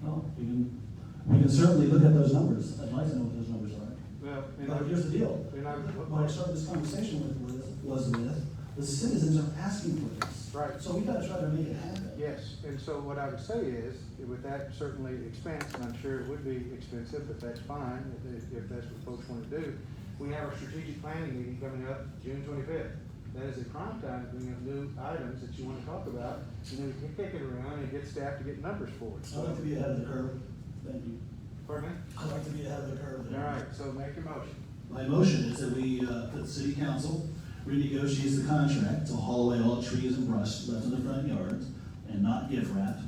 [SPEAKER 14] Well, we can certainly look at those numbers. I'd like to know what those numbers are.
[SPEAKER 3] Well,
[SPEAKER 14] But here's the deal. What I started this conversation was with, the citizens are asking for this.
[SPEAKER 3] Right.
[SPEAKER 14] So we gotta try to make it happen.
[SPEAKER 3] Yes, and so what I would say is, with that certainly expense, and I'm sure it would be expensive, but that's fine, if that's what folks want to do. We have our strategic planning meeting coming up June 25th. That is a prime time to bring up new items that you want to talk about, and then we can kick it around and get staff to get numbers for it.
[SPEAKER 14] I'd like to be ahead of the curve. Thank you.
[SPEAKER 3] Pardon me?
[SPEAKER 14] I'd like to be ahead of the curve
[SPEAKER 3] All
[SPEAKER 14] there.
[SPEAKER 3] right, so make your motion.
[SPEAKER 14] My motion is that that the city council renegotiates the contract to haul away all trees and brush left in the front yards and not gift wrapped.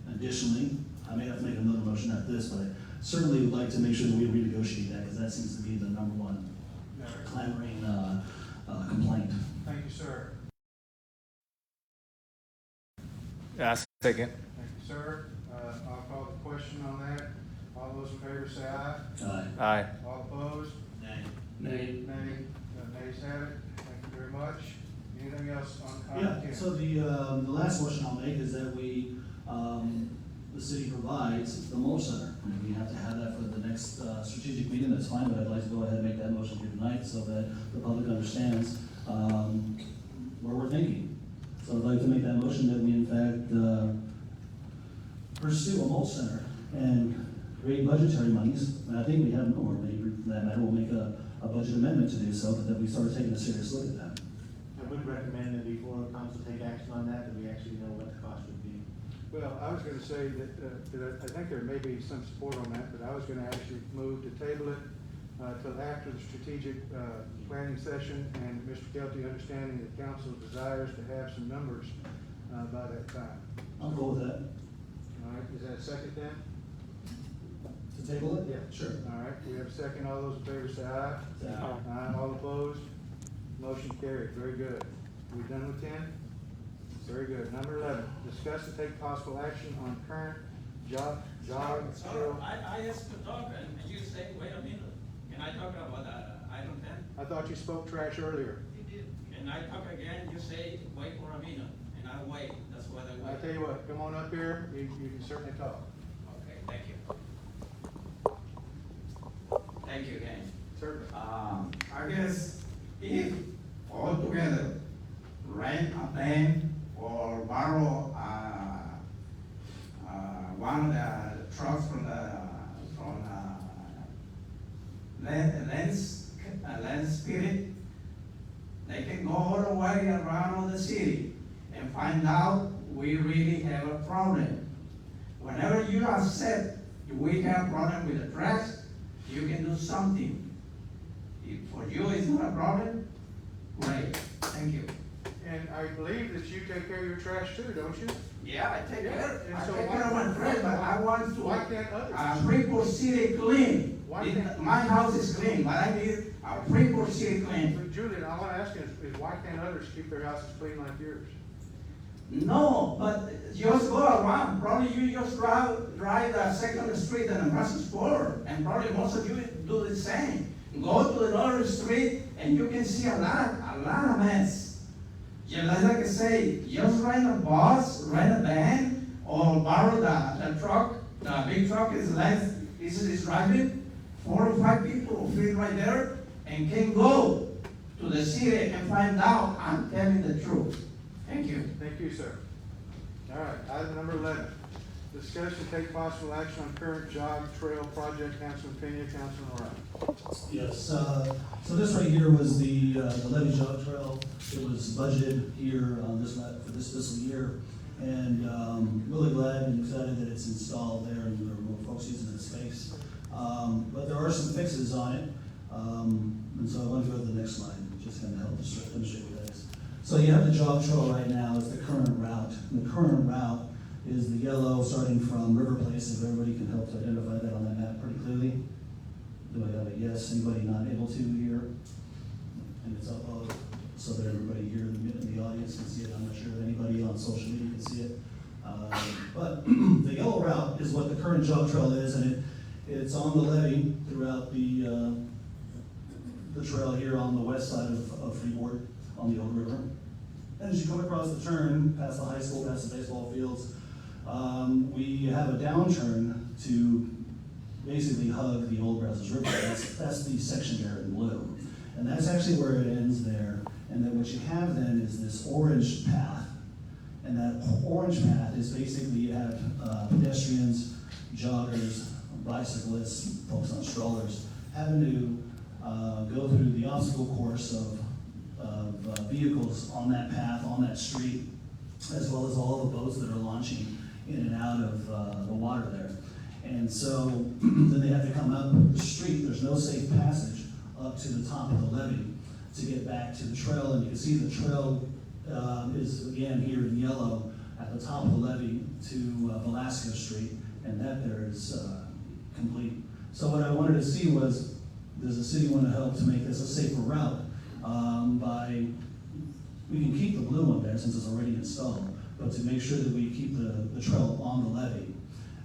[SPEAKER 14] Additionally, I may have to make another motion after this, but I certainly would like to make sure that we renegotiate that, because that seems to be the number one clamoring complaint.
[SPEAKER 3] Thank you, sir.
[SPEAKER 1] Yeah, I'll take it.
[SPEAKER 3] Thank you, sir. I'll call the question on that. All those in favor say aye.
[SPEAKER 14] Aye.
[SPEAKER 1] Aye.
[SPEAKER 3] All opposed?
[SPEAKER 14] Nay.
[SPEAKER 15] Nay.
[SPEAKER 3] Nay. Nays have it. Thank you very much. Anything else on
[SPEAKER 14] Yeah,
[SPEAKER 3] item 10?
[SPEAKER 14] so the last motion I'll make is that the city provides the mulch center. And we have to have that for the next strategic meeting, that's fine, but I'd like to go ahead and make that motion here tonight so that the public understands where we're thinking. So I'd like to make that motion that we in fact pursue a mulch center and create budgetary monies. And I think we have more, maybe for that matter, we'll make a budget amendment to do so, but that we start taking a serious look at that.
[SPEAKER 4] I would recommend that before council take action on that we actually know what the cost would be.
[SPEAKER 3] Well, I was gonna say that I think there may be some support on that, but I was gonna actually move to table it till after the strategic planning session, and Mr. Kelty, understanding that council desires to have some numbers by that time.
[SPEAKER 14] I'll go with that.
[SPEAKER 3] All right, is that a second then?
[SPEAKER 14] To table it?
[SPEAKER 3] Yeah.
[SPEAKER 14] Sure.
[SPEAKER 3] All right, we have a second. All those in favor say aye.
[SPEAKER 14] Say aye.
[SPEAKER 3] Aye. All opposed? Motion carried. Very good. We done with 10? Very good. Number 11, discuss and take possible action on current job.
[SPEAKER 7] I asked to talk and you say, wait a minute. Can I talk about item 10?
[SPEAKER 3] I thought you spoke trash earlier.
[SPEAKER 7] You did. Can I talk again? You say, wait for a minute. And I wait. That's what I wait.
[SPEAKER 3] I tell you what, come on up here. You can certainly talk.
[SPEAKER 7] Okay, thank you. Thank you again.
[SPEAKER 3] Certainly.
[SPEAKER 7] I guess if all together rent a van or borrow one of the trucks from land
[SPEAKER 8] everybody around the city and find out we really have a problem. Whenever you accept we have a problem with the trash, you can do something. If for you it's not a problem, great, thank you.
[SPEAKER 3] And I believe that you take care of your trash too, don't you?
[SPEAKER 8] Yeah, I take care.
[SPEAKER 3] And
[SPEAKER 8] I
[SPEAKER 3] so
[SPEAKER 8] take
[SPEAKER 3] why-
[SPEAKER 8] care of my trash, but I want to.
[SPEAKER 3] Why can't others?
[SPEAKER 8] Freeport City clean.
[SPEAKER 3] Why can't-
[SPEAKER 8] My house is clean, but I need a Freeport City clean.
[SPEAKER 3] But Julian, all I'm asking is why can't others keep their houses clean like yours?
[SPEAKER 8] No, but just go around. Probably you just drive the second street and Russell Square, and probably most of you do the same. Go to the other street, and you can see a lot of mess. Just like I say, just rent a bus, rent a van, or borrow the truck. The big truck is driving. 4 or 5 people will fit right there and can go to the city and find out I'm telling the truth. Thank you.
[SPEAKER 3] Thank you, sir. All right, item number 11. Discussion, take possible action on current jog trail project. Councilman Pena, Councilman Morale.
[SPEAKER 14] Yes, so this right here was the levee jog trail. It was budgeted here on for this fiscal year. And really glad and excited that it's installed there and there are more folks using the space. But there are some fixes on it. And so I want to go to the next slide, just kind of help demonstrate what that is. So you have the jog trail right now, it's the current route. And the current route is the yellow starting from River Place, if everybody can help to identify that on that map pretty clearly. Do I have a yes? Anybody not able to here? And it's up so that everybody here in the audience can see it. I'm not sure if anybody on social media can see it. But the yellow route is what the current jog trail is, and it's on the levee throughout the trail here on the west side of Freeport on the old river. And as you come across the turn, past the high school, past the baseball fields, we have a downturn to basically hug the old Brazos River. That's the section there in blue. And that's actually where it ends there. And then what you have then is this orange path. And that orange path is basically you have pedestrians, joggers, bicyclists, folks on strollers, having to go through the obstacle course of vehicles on that path, on that street, as well as all the boats that are launching in and out of the water there. And so then they have to come up the street. There's no safe passage up to the top of the levee to get back to the trail. And you can see the trail is again here in yellow at the top of the levee to Velasco Street, and that there is complete. So what I wanted to see was, does the city want to help to make this a safer route we can keep the blue one there since it's already installed, but to make sure that we keep the trail on the levee.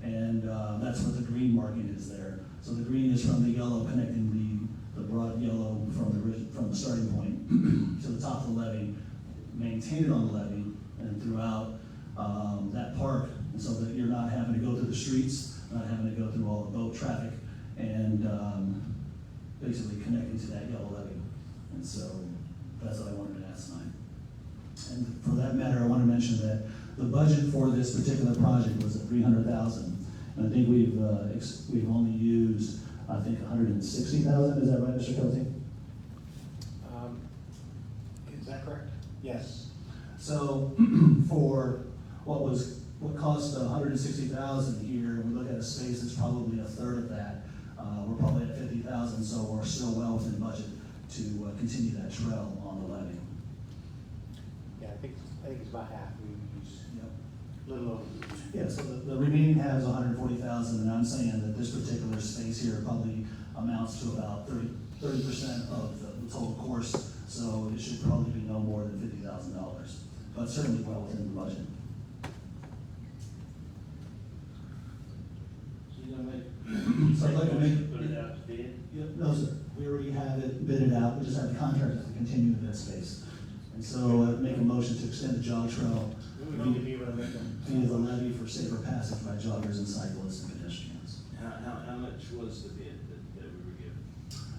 [SPEAKER 14] And that's what the green marking is there. So the green is from the yellow connecting the broad yellow from the starting point to the top of the levee, maintain it on the levee and throughout that park, and so that you're not having to go through the streets, not having to go through all the boat traffic, and basically connecting to that yellow levee. And so that's what I wanted to ask tonight. And for that matter, I want to mention that the budget for this particular project was at $300,000, and I think we've only used, I think, $160,000. Is that right, Mr. Kelsey?
[SPEAKER 4] Is that correct? Yes.
[SPEAKER 14] So for what cost $160,000 here, we look at a space that's probably a third of that. We're probably at $50,000, so we're still well within budget to continue that trail on the levee.
[SPEAKER 4] Yeah, I think it's about half. We use a little over.
[SPEAKER 14] Yeah, so the remaining half is $140,000, and I'm saying that this particular space here probably amounts to about 30% of the total course, so it should probably be no more than $50,000, but certainly well within the budget.
[SPEAKER 15] So you're gonna make,
[SPEAKER 14] So I'd like to make.
[SPEAKER 15] put it out to bid?
[SPEAKER 14] Yeah, no, sir, we already have it bidded out, we just have the contractor to continue the bid space. And so I'd make a motion to extend the jog trail via the levee for safer passage by joggers and cyclists and pedestrians.
[SPEAKER 2] How much was the bid that we were given?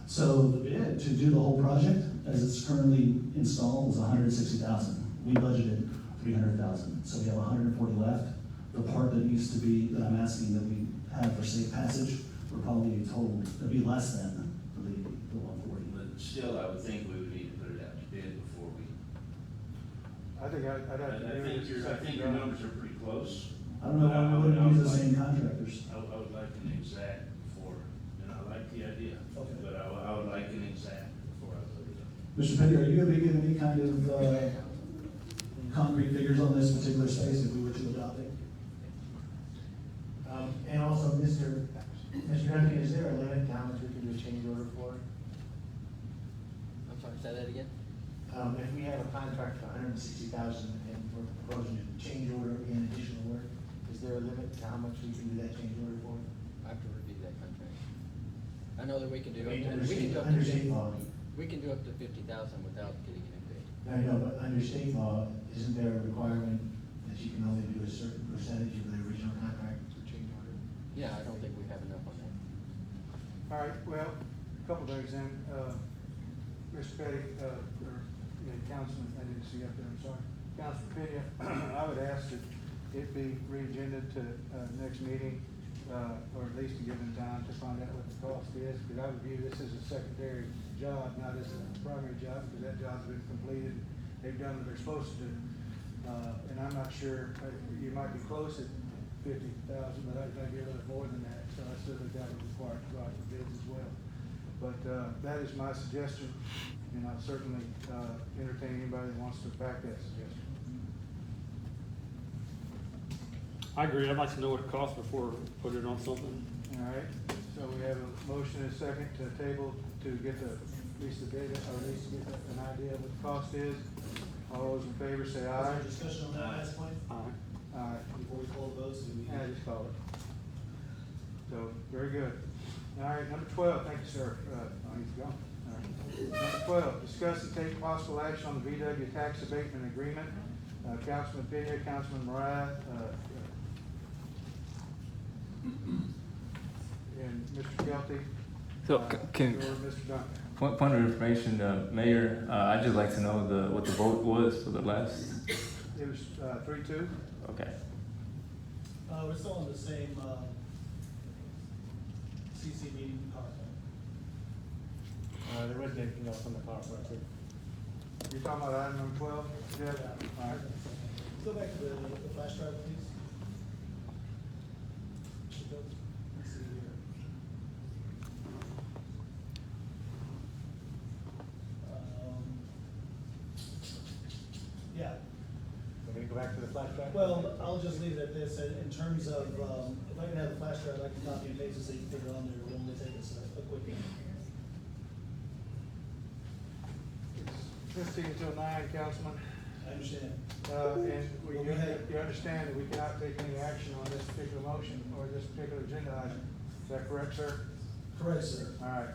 [SPEAKER 14] So the bid to do the whole project, as it's currently installed, was $160,000. We budgeted $300,000, so we have $140 left. The part that needs to be, that I'm asking that we have for safe passage, we're probably total, it'll be less than the 140.
[SPEAKER 2] But still, I would think we would need to put it out to bid before we
[SPEAKER 3] I think I'd have to
[SPEAKER 2] I
[SPEAKER 3] do
[SPEAKER 2] think
[SPEAKER 3] this
[SPEAKER 2] your, I think your numbers are pretty close.
[SPEAKER 12] I don't know why we wouldn't use the same contractors.
[SPEAKER 2] I would like an exact before, and I like the idea,
[SPEAKER 12] Okay.
[SPEAKER 2] but I would like an exact before I put it up.
[SPEAKER 12] Mr. Petty, are you gonna be giving any kind of, concrete figures on this particular space if we were to adopt it?
[SPEAKER 4] And also, Mr. Duncan, is there a limit to how much we can do a change order for?
[SPEAKER 5] I'm sorry, say that again?
[SPEAKER 4] If we have a contract for $160,000 and we're proposing a change order in additional work, is there a limit to how much we can do that change order for?
[SPEAKER 5] I have to review that contract. I know that we can do
[SPEAKER 4] I mean,
[SPEAKER 5] up to,
[SPEAKER 4] under
[SPEAKER 5] we can
[SPEAKER 4] state-
[SPEAKER 5] do up
[SPEAKER 4] under
[SPEAKER 5] to,
[SPEAKER 4] state law.
[SPEAKER 5] we can do up to 50,000 without getting an bid.
[SPEAKER 4] I know, but under state law, isn't there a requirement that you can only do a certain percentage of the original contract for change order?
[SPEAKER 5] Yeah, I don't think we have enough on that.
[SPEAKER 3] All right, well, a couple things then, Mr. Petty, or, Councilman, I didn't see up there, I'm sorry. Councilman Pena, I would ask that it be re-agended to, next meeting, or at least to give them time to find out what the cost is, because I would view this as a secondary job, not as a primary job, because that job's been completed, they've done what they're supposed to do. And I'm not sure, you might be close at 50,000, but I think you're a little more than that, so I still think that would require to go out for bids as well. But, that is my suggestion, and I'll certainly, entertain anybody that wants to back that suggestion.
[SPEAKER 15] I agree, I'd like to know what it costs before we put it on something.
[SPEAKER 3] All right, so we have a motion and a second to table to get the, at least the data, or at least get an idea of what the cost is. All those in favor say
[SPEAKER 14] Is
[SPEAKER 3] aye.
[SPEAKER 14] there discussion on that last point?
[SPEAKER 15] Aye.
[SPEAKER 3] Aye.
[SPEAKER 14] Before we call the votes, do we?
[SPEAKER 3] Yeah, just call it. So, very good. All right, number 12, thank you, sir. He's gone. All right. Number 12, discuss and take possible action on the VW tax abatement agreement. Councilman Pena, Councilman Mariah, and Mr. Kelty.
[SPEAKER 1] So,
[SPEAKER 3] or
[SPEAKER 1] can,
[SPEAKER 3] Mr. Duncan.
[SPEAKER 1] point of information, Mayor, I'd just like to know what the vote was for the last.
[SPEAKER 3] It was 3-2.
[SPEAKER 1] Okay.
[SPEAKER 14] We're still on the same, CC meeting PowerPoint.
[SPEAKER 4] There wasn't anything else on the PowerPoint, too.
[SPEAKER 3] You're talking about item number 12? Yeah. All right.
[SPEAKER 14] Let's go back to the flash drive, please. Let's see here. Yeah,
[SPEAKER 4] We're gonna go back to the flash drive?
[SPEAKER 14] well, I'll just leave it at this, in terms of, if I can have a flash drive, I can copy and paste it so you can put it on there, it'll only take us a quick minute.
[SPEAKER 3] It's 15 till 9, Councilman.
[SPEAKER 14] I understand.
[SPEAKER 3] And
[SPEAKER 14] Well, we had-
[SPEAKER 3] you understand that we cannot take any action on this particular motion or this particular agenda item. Is that correct, sir?
[SPEAKER 14] Correct, sir.
[SPEAKER 3] All right.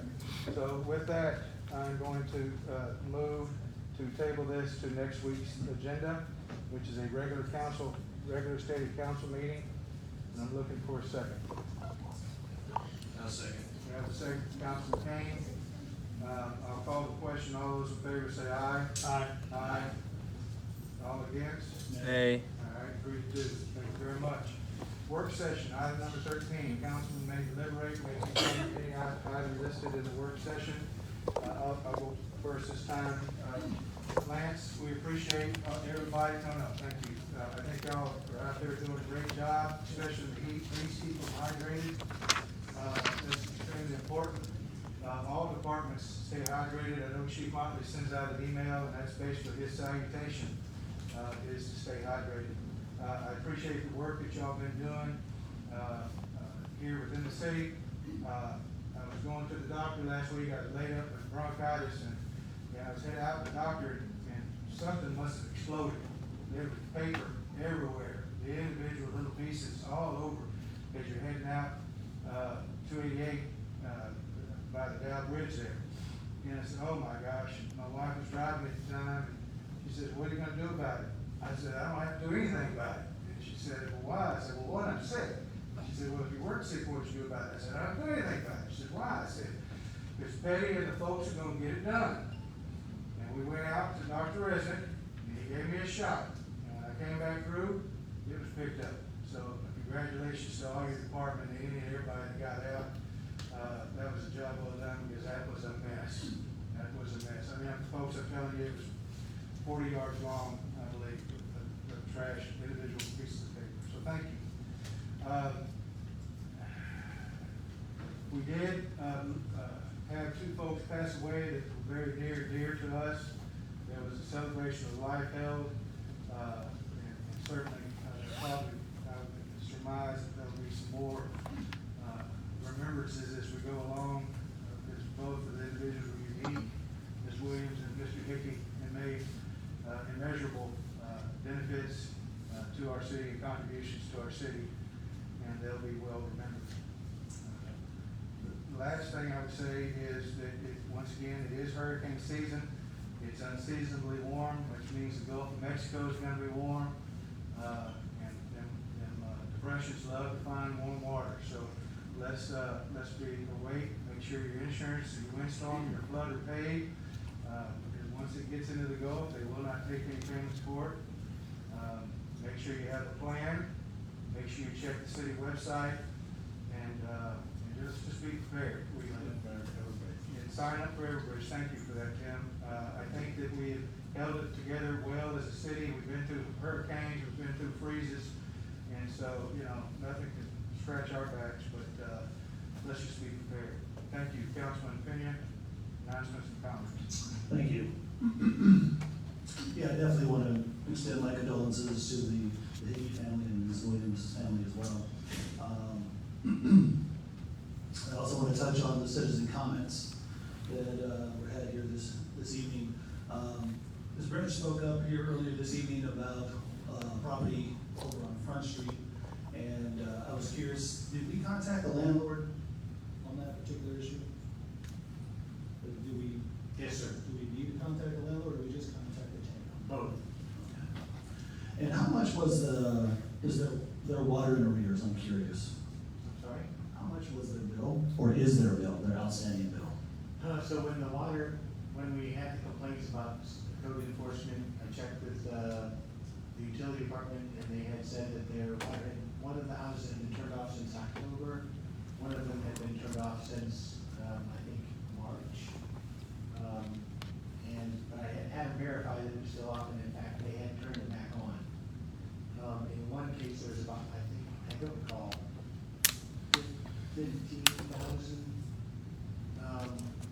[SPEAKER 3] So with that, I'm going to move to table this to next week's agenda, which is a regular stated council meeting. And I'm looking for a second.
[SPEAKER 2] I'll second.
[SPEAKER 3] We have a second, Councilman Kane. I'll call the question. All those in favor say aye.
[SPEAKER 15] Aye.
[SPEAKER 3] Aye. All against?
[SPEAKER 1] Nay.
[SPEAKER 3] All right, 3-2. Thank you very much. Work session, item number 13. Councilman may deliberate, may consider any item listed in the work session. I'll go first this time. Lance, we appreciate everybody coming up. Thank you. I think y'all are out there doing a great job, especially in the heat. Please keep them hydrated. This is extremely important. All departments stay hydrated. I know Chief Motley sends out an email, and that's basically his salutation, is to stay hydrated. I appreciate the work that y'all been doing here within the city. I was going to the doctor last week. I was laid up with bronchitis, and I was headed out to the doctor, and something must have exploded. There was paper everywhere, the individual little pieces all over, as you're heading out 288 by the Dow Bridge there. And I said, oh my gosh, my wife was driving at the time, and she said, what are you gonna do about it? I said, I don't have to do anything about it. And she said, well, why? I said, well, one, I'm sick. She said, well, if you weren't sick, what would you do about it? I said, I don't do anything about it. She said, why? I said, because Petty and the folks are gonna get it done. And we went out to Dr. Resident, and he gave me a shot. And when I came back through, it was picked up. So congratulations to all your department and everybody that got out. That was a job well done, because that was a mess. That was a mess. I mean, folks, I'm telling you, it was 40 yards long, I believe, the trash, individual pieces of paper. So thank you. We did have two folks pass away that were very near and dear to us. There was a celebration of life held, and certainly probably I would surmise that there'll be some more remembrances as we go along. Because both of the individuals were unique, Ms. Williams and Mr. Hickey, and made immeasurable benefits to our city and contributions to our city, and they'll be well remembered. The last thing I would say is that once again, it is hurricane season. It's unseasonably warm, which means the Gulf of Mexico is going to be warm, and depressions love to find warm water. So let's be awake. Make sure your insurance, your windstorm, your flood are paid. Because once it gets into the Gulf, they will not take any payments for it. Make sure you have a plan. Make sure you check the city website, and just be prepared. And sign up for everybody. Thank you for that, Tim. I think that we have held it together well as a city. We've been through hurricanes, we've been through freezes, and so nothing can scratch our backs. But let's just be prepared. Thank you, Councilman Pena. Announcements and comments.
[SPEAKER 14] Thank you. Yeah, I definitely want to extend my condolences to the Hickey family and Ms. Williams' family as well. I also want to touch on the citizen comments that were had here this evening. Ms. Brenner spoke up here earlier this evening about property over on Front Street, and I was curious, did we contact the landlord on that particular issue? Do we?
[SPEAKER 4] Yes, sir.
[SPEAKER 14] Do we need to contact the landlord, or do we just contact the tenant?
[SPEAKER 4] Both.
[SPEAKER 14] Okay. And how much was is their water in arrears? I'm curious.
[SPEAKER 4] I'm sorry?
[SPEAKER 14] How much was their bill, or is their bill, their outstanding bill?
[SPEAKER 4] So when we had the complaints about code enforcement, I checked with the utility department, and they had said that one of the houses had been turned off since October. One of them had been turned off since, I think, March. But I had verified that it was still off, and in fact, they had turned it back on. In one case, there was about, I don't recall, 15,000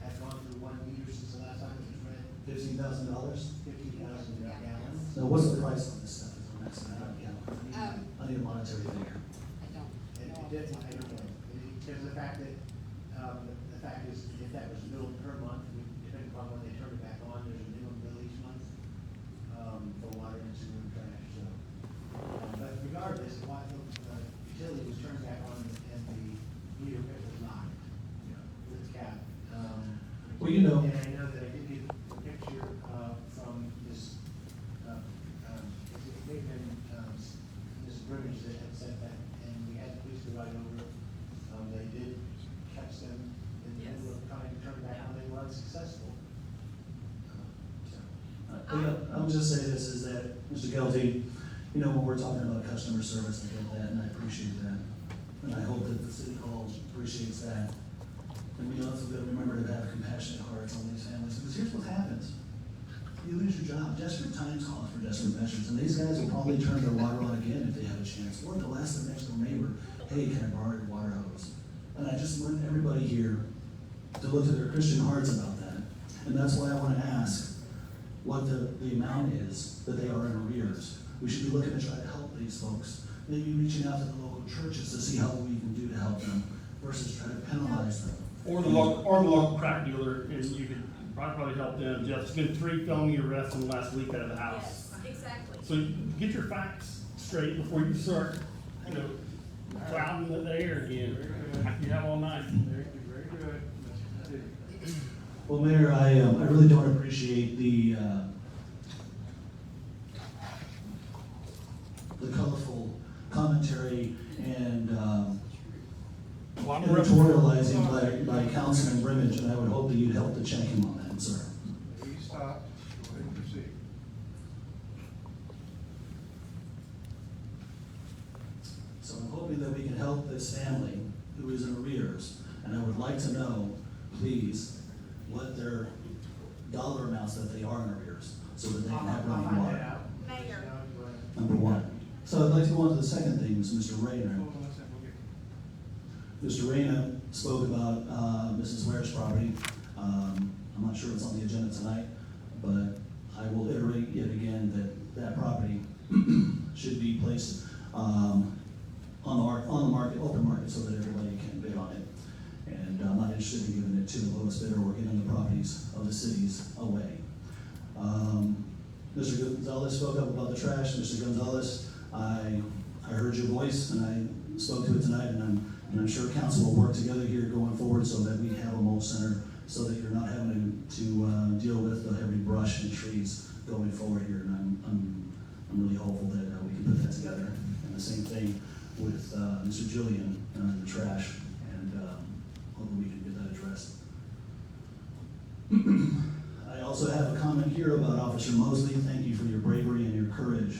[SPEAKER 4] had gone through 1 meter since the last time it was read.
[SPEAKER 14] $15,000?
[SPEAKER 4] 15,000 gallons.
[SPEAKER 14] Now, what's the price on this stuff? I need a monetary figure.
[SPEAKER 4] I don't know. Because the fact is, if that was billed per month, depending upon when they turn it back on, there's a minimum bill each month for water and sewer and trash. So, but regardless, the utility was turned back on and the meter bit was not, with the cap.
[SPEAKER 14] Well, you know.
[SPEAKER 4] And I know that I did get a picture from this, it may have been Ms. Bridges that had said that, and we had the police go right over. They did catch them in the middle of trying to turn back on. They were unsuccessful.
[SPEAKER 14] I would just say this, is that, Mr. Gelty, when we're talking about customer service, I get that, and I appreciate that. And I hope that the city hall appreciates that. And we also got to remember to have compassionate hearts on these families, because here's what happens. You lose your job. Desperate times call for desperate measures, and these guys will probably turn their water on again if they have a chance. Or they'll ask their next door neighbor, hey, can I borrow your water hose? And I just want everybody here to look to their Christian hearts about that. And that's why I want to ask what the amount is that they are in arrears. We should be looking to try to help these folks. Maybe reaching out to the local churches to see how we can do to help them versus try to penalize them.
[SPEAKER 15] Or the local crack dealer, and you could probably help them. Jeff, there's been 3 felony arrests in the last week out of the house.
[SPEAKER 21] Yes, exactly.
[SPEAKER 15] So get your facts straight before you start, clouding the air again. You have all night.
[SPEAKER 3] Very good.
[SPEAKER 14] Well, Mayor, I really don't appreciate the colorful commentary and editorializing by Councilman Brimage, and I would hope that you'd help to check him on that, sir.
[SPEAKER 3] Please stop. Go ahead and proceed.
[SPEAKER 14] So I'm hoping that we can help this family who is in arrears, and I would like to know, please, what their dollar amounts that they are in arrears.
[SPEAKER 16] so that they can have running water.
[SPEAKER 20] Mayor.
[SPEAKER 16] Number one. So I'd like to go on to the second thing, Mr. Rayner. Mr. Rayner spoke about Mrs. Ware's property. I'm not sure it's on the agenda tonight, but I will iterate yet again that that property should be placed on the market, open market, so that everybody can bid on it. And I'm not interested in giving it to the lowest bidder or giving the properties of the cities away. Mr. Gonzalez spoke up about the trash. Mr. Gonzalez, I heard your voice and I spoke to it tonight, and I'm sure council will work together here going forward so that we have a mold center, so that you're not having to deal with the heavy brush and trees going forward here. And I'm really hopeful that we can put that together. And the same thing with Mr. Julian and the trash, and hopefully we can get that addressed. I also have a comment here about Officer Mosley. Thank you for your bravery and your courage.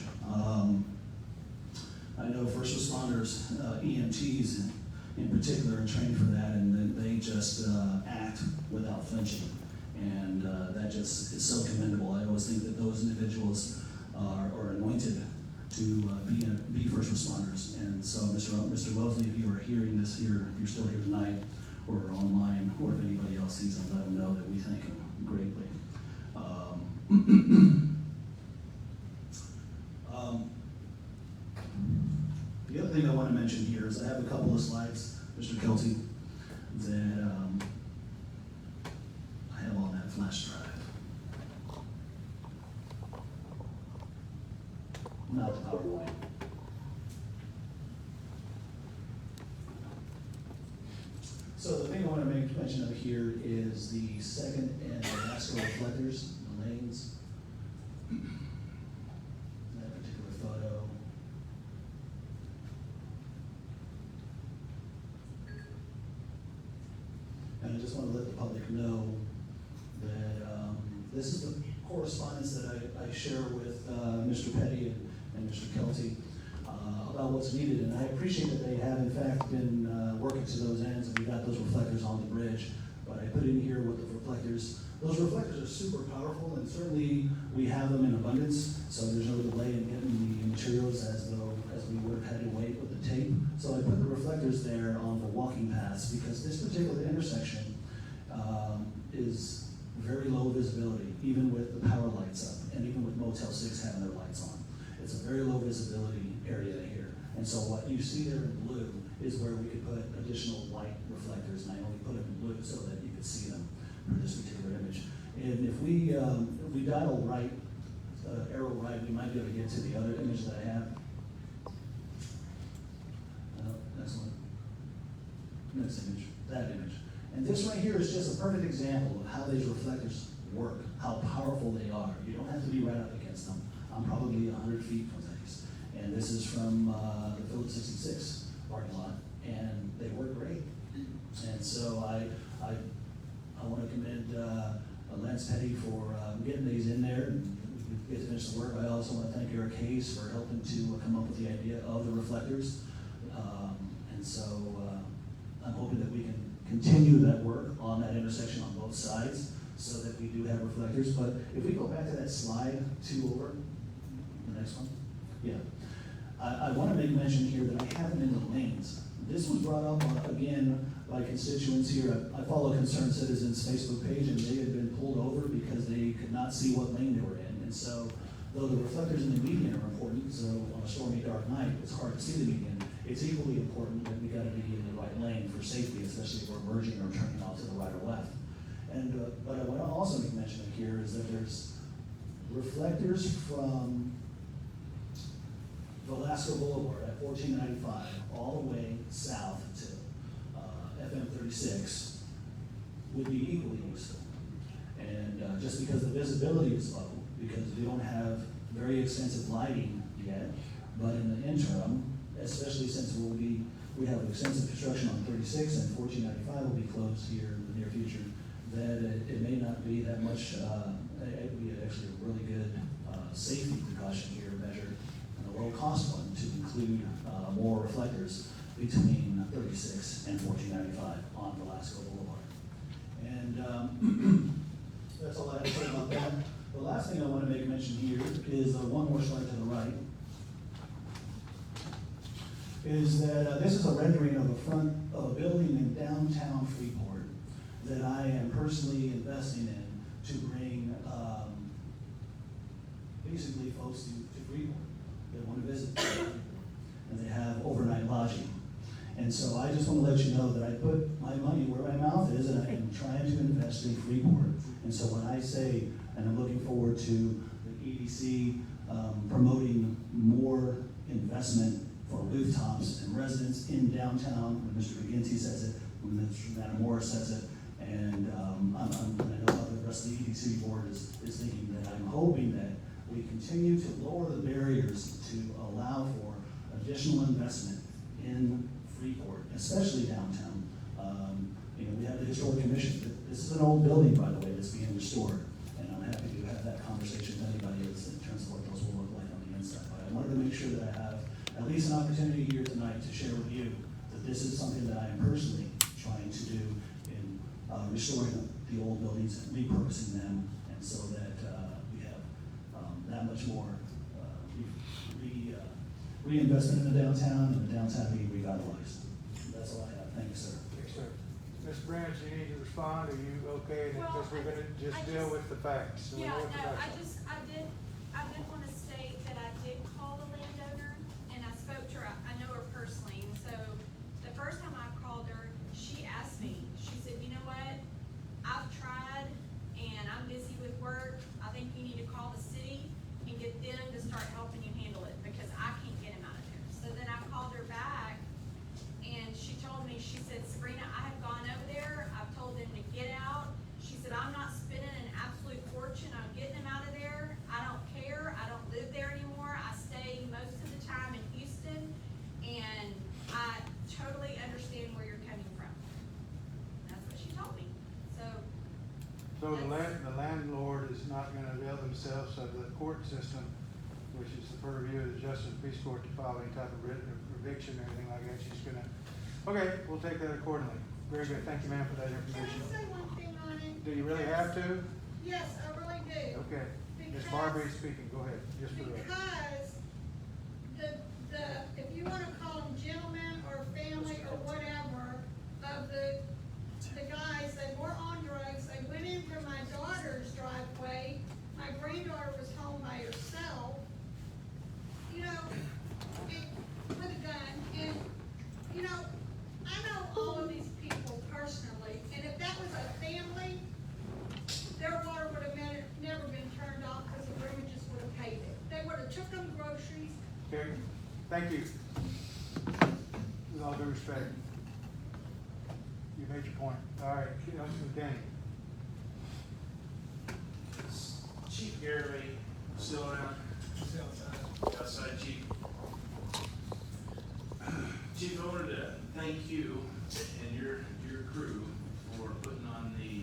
[SPEAKER 16] I know first responders, EMTs in particular, are trained for that, and they just act without flinching. And that just is so commendable. I always think that those individuals are anointed to be first responders. And so, Mr. Mosley, if you are hearing this here, if you're still here tonight, or online, or if anybody else sees him, let him know that we thank him greatly. The other thing I want to mention here is I have a couple of slides, Mr. Kelty, that I have on that flash drive. Not the PowerPoint. So the thing I want to make mention of here is the second and the last row reflectors, the lanes. That particular photo. And I just want to let the public know that this is the correspondence that I share with Mr. Petty and Mr. Kelty about what's needed. And I appreciate that they have in fact been working to those ends, and we got those reflectors on the bridge. But I put in here with the reflectors. Those reflectors are super powerful, and certainly we have them in abundance, so there's no delay in getting the materials as we would have had to wait with the tape. So I put the reflectors there on the walking paths because this particular intersection is very low visibility, even with the power lights up, and even with Motel 6 having their lights on. It's a very low visibility area here. And so what you see there in blue is where we could put additional white reflectors, and I only put them in blue so that you could see them for this particular image. And if we dial right, arrow right, we might be able to get to the other image that I have. Excellent. Next image, that image. And this right here is just a perfect example of how these reflectors work, how powerful they are. You don't have to be right up against them. I'm probably 100 feet from these. And this is from the Phillips 66 parking lot, and they work great. And so I want to commend Lance Petty for getting these in there and get to finish the work. I also want to thank Eric Hayes for helping to come up with the idea of the reflectors. And so I'm hoping that we can continue that work on that intersection on both sides so that we do have reflectors. But if we go back to that slide, 2 over, the next one. Yeah. I want to make mention here that I have them in the lanes. This was brought up again by constituents here. I follow Concerned Citizens Facebook page, and they had been pulled over because they could not see what lane they were in. And so, though the reflectors in the median are important, so on a stormy dark night, it's hard to see the median, it's equally important that we got to be in the right lane for safety, especially if we're merging or turning off to the right or left. And but I want to also make mention of here is that there's reflectors from Velasco Boulevard at 1495 all the way south to FM 36 would be equally useful. And just because the visibility is low, because we don't have very extensive lighting yet, but in the interim, especially since we have extensive construction on 36 and 1495 will be closed here in the near future, that it may not be that much, it would be actually a really good safety precaution here measured, and a low cost one to include more reflectors between 36 and 1495 on Velasco Boulevard. And that's all I have to say about that. The last thing I want to make mention here is one more slide to the right. Is that this is a rendering of a front of a building in downtown Freeport that I am personally investing in to bring basically folks to Freeport that want to visit. And they have overnight lodging. And so I just want to let you know that I put my money where my mouth is, and I am trying to invest in Freeport. And so when I say, and I'm looking forward to the EDC promoting more investment for rooftops and residents in downtown, when Mr. McGinty says it, when Mr. Matamora says it, and I know how the rest of the EDC board is thinking that. I'm hoping that we continue to lower the barriers to allow for additional investment in Freeport, especially downtown. We have the Historic Commission. This is an old building, by the way, that's being restored, and I'm happy to have that conversation with anybody else in terms of what those will look like on the inside. But I wanted to make sure that I have at least an opportunity here tonight to share with you that this is something that I am personally trying to do in restoring the old buildings and repurposing them, and so that we have that much more reinvestment in the downtown and the downtown being revitalized. That's all I have. Thank you, sir.
[SPEAKER 3] Yes, sir. Ms. Branch, you need to respond. Are you okay? Because we're gonna just deal with the facts. So we
[SPEAKER 21] Yeah,
[SPEAKER 3] know what the
[SPEAKER 21] no,
[SPEAKER 3] facts are.
[SPEAKER 21] I did want to state that I did call the landowner, and I spoke to her, I know her personally, and so the first time I called her, she asked me, she said, you know what, I've tried, and I'm busy with work, I think you need to call the city and get them to start helping you handle it, because I can't get him out of there. So then I called her back, and she told me, she said, Sabrina, I have gone over there, I've told them to get out. She said, I'm not spending an absolute fortune on getting them out of there. I don't care, I don't live there anymore. I stay most of the time in Houston, and I totally understand where you're coming from. That's what she told me. So
[SPEAKER 3] The landlord is not gonna avail themselves of the court system, which is the purview of the Justice of Peace Court to file any type of written eviction or anything like that. She's gonna, okay, we'll take that accordingly. Very good. Thank you, ma'am, for that
[SPEAKER 20] Can
[SPEAKER 3] information.
[SPEAKER 20] I say one thing on it?
[SPEAKER 3] Do you really have to?
[SPEAKER 20] Yes, I really do.
[SPEAKER 3] Okay. Ms.
[SPEAKER 20] Because-
[SPEAKER 3] Barbary speaking. Go ahead, just for the record.
[SPEAKER 20] Because if you wanna call them gentlemen or family or whatever, of the guys, they were on drugs, they went into my daughter's driveway, my granddaughter was home by herself, with a gun, and, I know all of these people personally, and if that was a family, their water would have never been turned off because the Ramages would have paid it. They would have took them groceries.
[SPEAKER 3] Okay, thank you. With all due respect. You made your point. All right, Councilman Kenny.
[SPEAKER 2] Chief Garrity, still around? Outside, Chief. Chief, I wanted to thank you and your crew for putting on the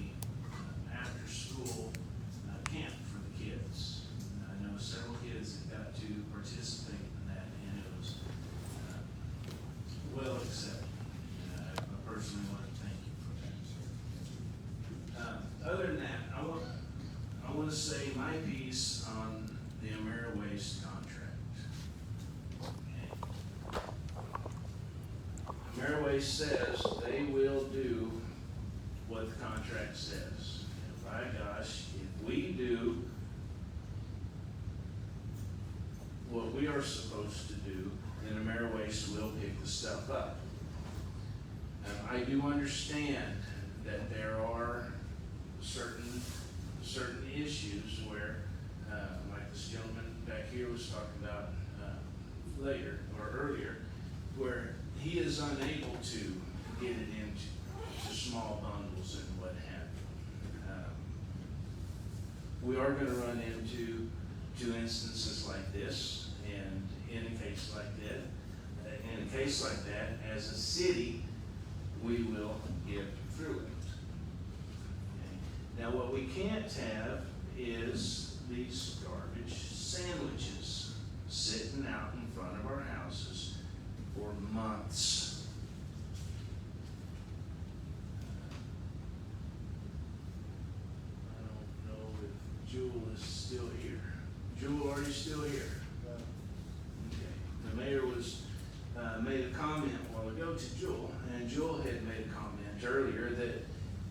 [SPEAKER 2] after-school camp for the kids. I know several kids that got to participate in that, and it was well accepted. I personally want to thank you for that. Other than that, I want to say my piece on the AmeriWaste contract. AmeriWaste says they will do what the contract says. And by gosh, if we do what we are supposed to do, then AmeriWaste will pick the stuff up. I do understand that there are certain issues where, like this gentleman back here was talking about later or earlier, where he is unable to get it into small bundles and what have you. We are going to run into instances like this, and in a case like that, as a city, we will get through it. Now, what we can't have is these garbage sandwiches sitting out in front of our houses for months. I don't know if Jewel is still here. Jewel, are you still here? Okay. The mayor made a comment a while ago to Jewel, and Jewel had made a comment earlier that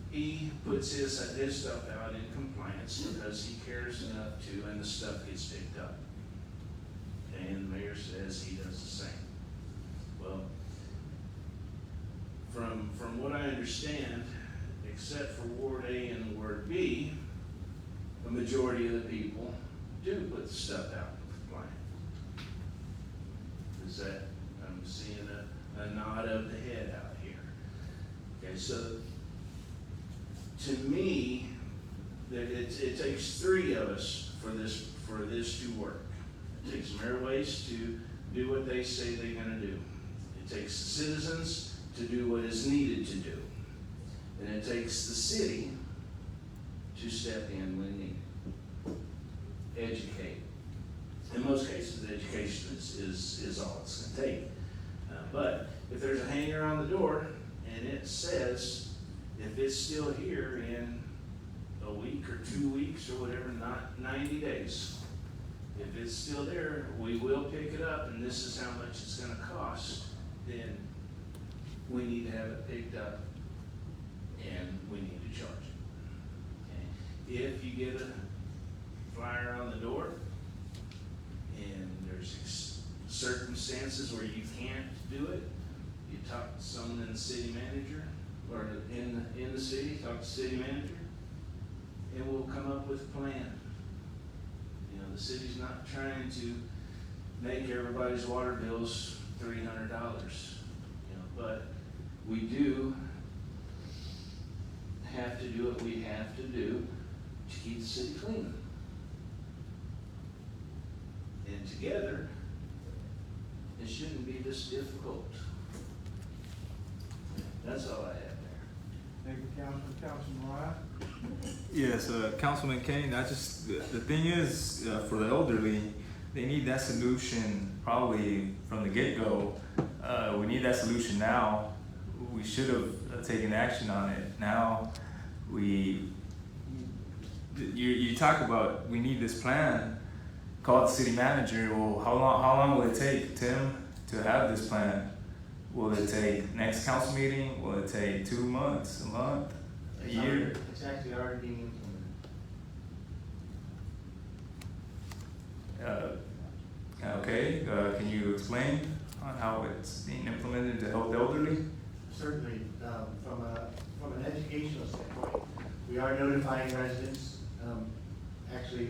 [SPEAKER 2] he puts his stuff out in compliance because he cares enough to, and the stuff gets picked up. And the mayor says he does the same. Well, from what I understand, except for Ward A and Ward B, the majority of the people do put the stuff out in compliance. Is that, I'm seeing a nod of the head out here. Okay, so to me, that it takes three of us for this to work. It takes Mayor Waste to do what they say they're gonna do. It takes the citizens to do what is needed to do. And it takes the city to step in when needed. Educate. In most cases, education is all it's gonna take. But if there's a hanger on the door and it says, if it's still here in a week or 2 weeks or whatever, not 90 days, if it's still there, we will pick it up and this is how much it's gonna cost, then we need to have it picked up and we need to charge it. Okay? If you get a flyer on the door and there's circumstances where you can't do it, you talk to someone in the city manager or in the city, talk to the city manager, and we'll come up with a plan. You know, the city's not trying to make everybody's water bills $300, you know, but we do have to do what we have to do to keep the city clean. And together, it shouldn't be this difficult. That's all I have there.
[SPEAKER 3] Thank you, Councilman Wright.
[SPEAKER 1] Yes, Councilman Kane, the thing is, for the elderly, they need that solution probably from the get-go. We need that solution now. We should have taken action on it. Now, you talk about, we need this plan, call the city manager. Well, how long will it take, Tim, to have this plan? Will it take next council meeting? Will it take 2 months, a month, a year?
[SPEAKER 4] It's actually already being implemented.
[SPEAKER 1] Okay, can you explain on how it's being implemented to help the elderly?
[SPEAKER 4] Certainly, from an educational standpoint, we are notifying residents. Actually,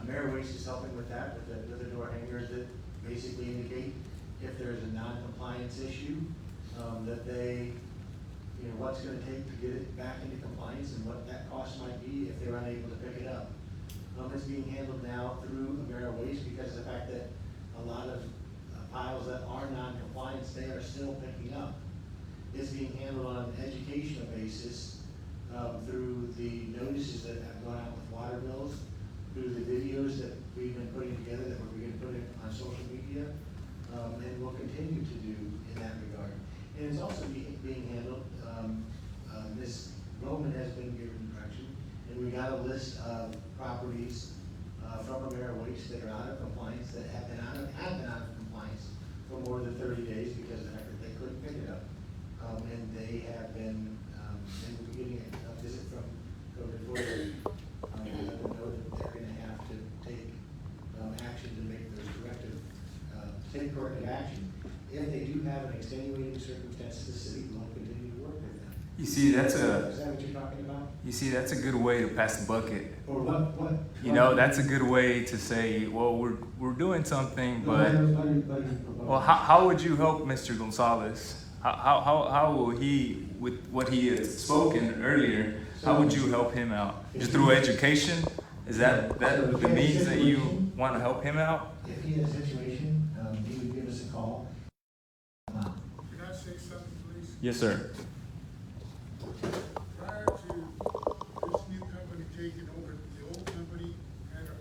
[SPEAKER 4] Mayor Waste is helping with that, with the door hangers that basically indicate if there's a non-compliance issue, that they, you know, what's gonna take to get it back into compliance and what that cost might be if they're unable to pick it up. It's being handled now through Mayor Waste because of the fact that a lot of piles that are non-compliance, they are still picking up. It's being handled on an educational basis, through the notices that have gone out with water bills, through the videos that we've been putting together that we're going to put on social media, and will continue to do in that regard. And it's also being handled, Ms. Roman has been given direction, and we got a list of properties from America Waste that are out of compliance, that have been out of compliance for more than 30 days because of the fact that they couldn't pick it up. And they have been, and we'll be getting a visit from Code Enforcement. Let them know that they're gonna have to take action to make those corrective action. If they do have an extenuating circumstance to the city, we'll continue to work with them.
[SPEAKER 1] You see,
[SPEAKER 4] Is that what you're talking about?
[SPEAKER 1] You see, that's a good way to pass the bucket.
[SPEAKER 4] Or what?
[SPEAKER 1] You know, that's a good way to say, well, we're doing something, but well, how would you help Mr. Gonzalez? How will he, with what he has spoken earlier, how would you help him out? Just through education? Is that the means that you want to help him out?
[SPEAKER 4] If he has a situation, he would give us a call.
[SPEAKER 12] Can I say something, please?
[SPEAKER 1] Yes, sir.
[SPEAKER 12] Prior to this new company taking over, the old company had a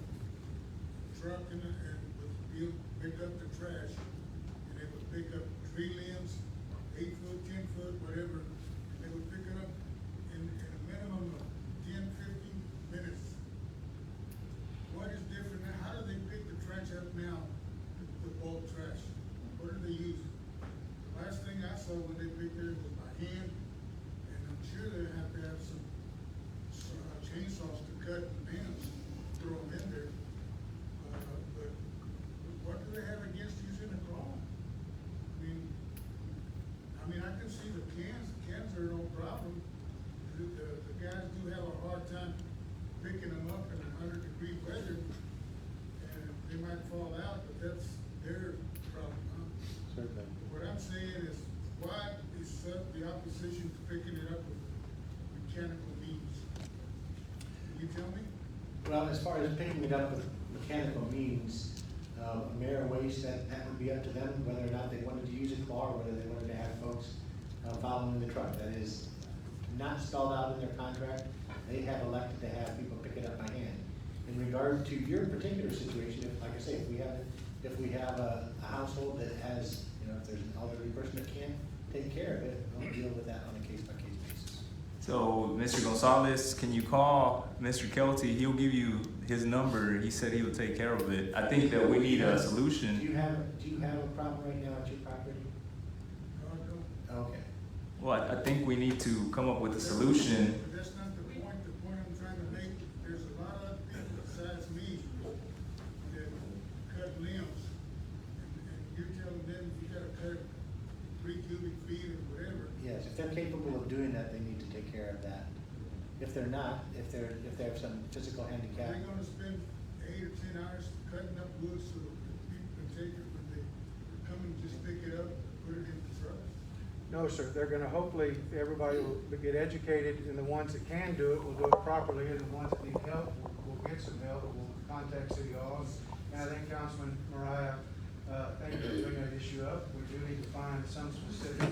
[SPEAKER 12] truck and would pick up the trash, and they would pick up tree limbs, 8 foot, 10 foot, whatever, and they would pick it up in a minimum of 10, 15 minutes. saw when they picked it was by hand, and I'm sure they have to have some chainsaws to cut limbs, throw them in there. But what do they have against using a claw? I mean, I can see the cans are no problem. The guys do have a hard time picking them up in 100-degree weather, and they might fall out, but that's their problem, huh?
[SPEAKER 3] Certainly.
[SPEAKER 12] What I'm saying is, why is the opposition to picking it up with mechanical means? Can you tell me?
[SPEAKER 4] Well, as far as picking it up with mechanical means, Waste, that would be up to them, whether or not they wanted to use a claw or whether they wanted to have folks following the truck. That is not spelled out in their contract. They have elected to have people pick it up by hand. In regard to your particular situation, if, like I say, if we have a household that has, if there's an elderly person that can't take care of it, we'll deal with that on a case-by-case basis.
[SPEAKER 1] So, Mr. Gonzalez, can you call Mr. Kelty? He'll give you his number. He said he would take care of it. I think that we need a solution.
[SPEAKER 4] Do you have a problem right now at your property? Okay.
[SPEAKER 1] Well, I think we need to come up with a solution.
[SPEAKER 12] But that's not the point. The point I'm trying to make, there's a lot of people besides me that cut limbs, and you're telling them you gotta cut 3 cubic feet or whatever.
[SPEAKER 4] Yes, if they're capable of doing that, they need to take care of that. If they're not, if they have some physical handicap.
[SPEAKER 12] They're gonna spend 8 or 10 hours cutting up wood so that people can take it when they come and just pick it up, put it in the truck.
[SPEAKER 3] No, sir, they're gonna, hopefully, everybody will get educated, and the ones that can do it will do it properly, and the ones that need help will get some help, will contact City Hall. And I think Councilman Mariah, thank you for bringing that issue up. We do need to find some specific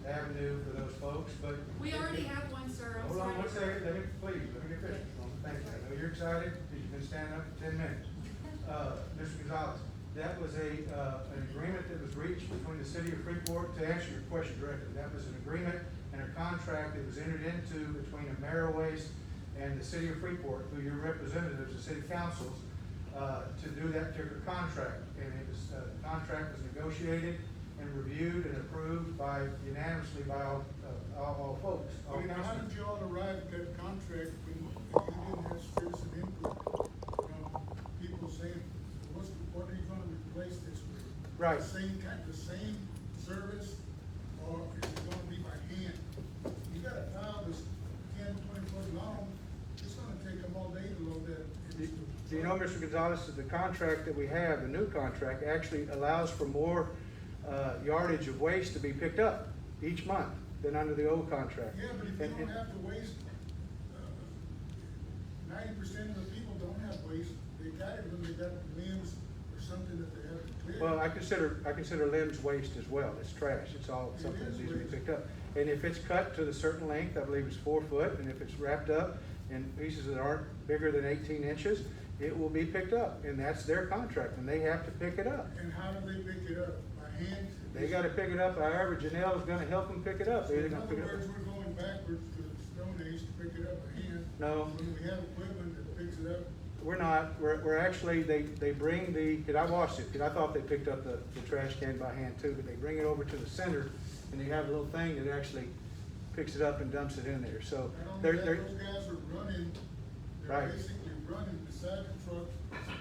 [SPEAKER 3] avenue for those folks, but.
[SPEAKER 22] We already have one, sir. I'm
[SPEAKER 3] Hold on
[SPEAKER 22] sorry.
[SPEAKER 3] one second, let me get finished. Thank you. I know you're excited, you can stand up for 10 minutes. Mr. Gonzalez, that was an agreement that was reached between the city of Freeport, to answer your question directly, that was an agreement and a contract that was entered into between AmeriWaste and the city of Freeport, through your representatives, the city councils, to do that particular contract. And it was, the contract was negotiated and reviewed and approved unanimously by all folks. all
[SPEAKER 12] I mean, how
[SPEAKER 3] councilmen.
[SPEAKER 12] did you all arrive at that contract when you didn't have citizen input? People saying, what are you gonna replace this with?
[SPEAKER 3] Right.
[SPEAKER 12] The same service, or is it gonna be by hand? You got a tile that's 10, 20 foot long, it's gonna take them all day to load that.
[SPEAKER 3] Do you know, Mr. Gonzalez, that the contract that we have, the new contract, actually allows for more yardage of waste to be picked up each month than under the old contract?
[SPEAKER 12] Yeah, but if you don't have to waste, 90% of the people don't have waste. They got it when they got limbs or something that they have to clear.
[SPEAKER 3] Well, I consider limbs waste as well. It's trash. It's all something that's easily picked up. And if it's cut to the certain length, I believe it's 4 foot, and if it's wrapped up in pieces that aren't bigger than 18 inches, it will be picked up, and that's their contract, and they have to pick it up.
[SPEAKER 12] And how do they pick it up? By hand?
[SPEAKER 3] They gotta pick it up, however, Janelle is gonna help them pick it up.
[SPEAKER 12] So
[SPEAKER 3] They're
[SPEAKER 12] in
[SPEAKER 3] gonna
[SPEAKER 12] other
[SPEAKER 3] pick it up.
[SPEAKER 12] words, we're going backwards to the Stone Age to pick it up by hand.
[SPEAKER 3] No.
[SPEAKER 12] When we have equipment that picks it up.
[SPEAKER 3] We're not, we're actually, they bring cause I watched it, cause I thought they picked up the trash can by hand too, but they bring it over to the center, and they have a little thing that actually picks it up and dumps it in there, so.
[SPEAKER 12] Those guys are running, they're
[SPEAKER 3] Right.
[SPEAKER 12] basically running beside the truck,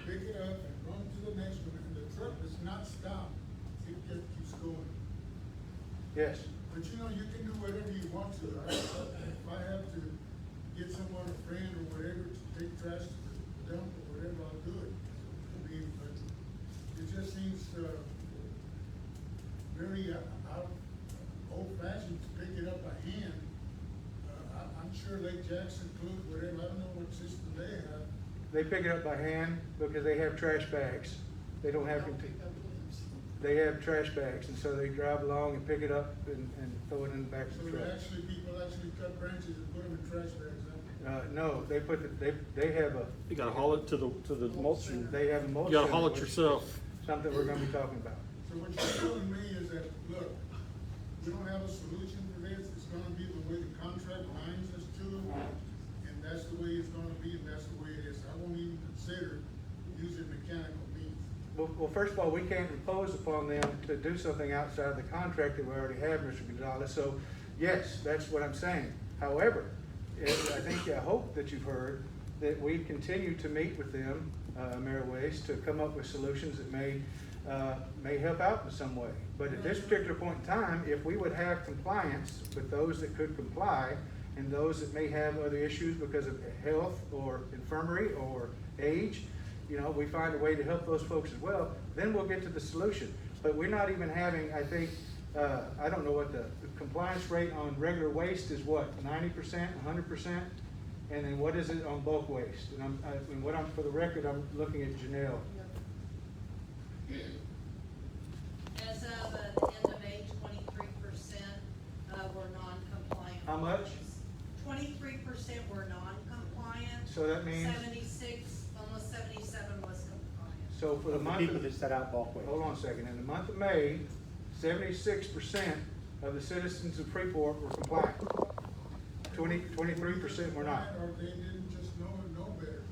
[SPEAKER 12] pick it up and run to the next one, and the truck does not stop. It just keeps going.
[SPEAKER 3] Yes.
[SPEAKER 12] But you know, you can do whatever you want to. If I have to get someone, a friend or whatever, to take trash to the dump or whatever, I'll do it. I mean, but it just seems, very old-fashioned to pick it up by hand. I'm sure Lake Jackson, Clute, whatever, I don't know what system they have.
[SPEAKER 3] They pick it up by hand because they have trash bags. They don't have, they have trash bags, and so they drive along and pick it up and throw it in the back of
[SPEAKER 12] So
[SPEAKER 3] the truck.
[SPEAKER 12] people actually cut branches and put them in trash bags, huh?
[SPEAKER 3] No, they put, they have a.
[SPEAKER 15] You gotta haul it to the mulching.
[SPEAKER 3] They have a mulch.
[SPEAKER 15] You gotta haul
[SPEAKER 3] center,
[SPEAKER 15] it
[SPEAKER 3] which
[SPEAKER 15] yourself.
[SPEAKER 3] is something we're gonna be talking about.
[SPEAKER 12] So what you're telling me is that, look, we don't have a solution for this, it's gonna be the way the contract binds us to it, and that's the way it's gonna be, and that's the way it is. I won't even consider using mechanical means.
[SPEAKER 3] Well, first of all, we can't impose upon them to do something outside the contract that we already have, Mr. Gonzalez, so, yes, that's what I'm saying. However, I hope that you've heard that we continue to meet with them, Ameriways, to come up with solutions that may help out in some way. But at this particular point in time, if we would have compliance with those that could comply, and those that may have other issues because of health or infirmary or age, you know, we find a way to help those folks as well, then we'll get to the solution. But we're not even having, I think, I don't know what the compliance rate on regular waste is, what, 90%, 100%? And then what is it on bulk waste? And for the record, I'm looking at Janelle.
[SPEAKER 22] As of the end of May, 23% were non-compliant.
[SPEAKER 3] How much?
[SPEAKER 22] 23% were non-compliant.
[SPEAKER 3] So that means?
[SPEAKER 22] 76, almost 77 was compliant.
[SPEAKER 3] So for the month.
[SPEAKER 4] People that set out bulk waste.
[SPEAKER 3] Hold on a second. In the month of May, 76% of the citizens of Freeport were compliant. 23% were not.
[SPEAKER 12] Or they didn't just know better.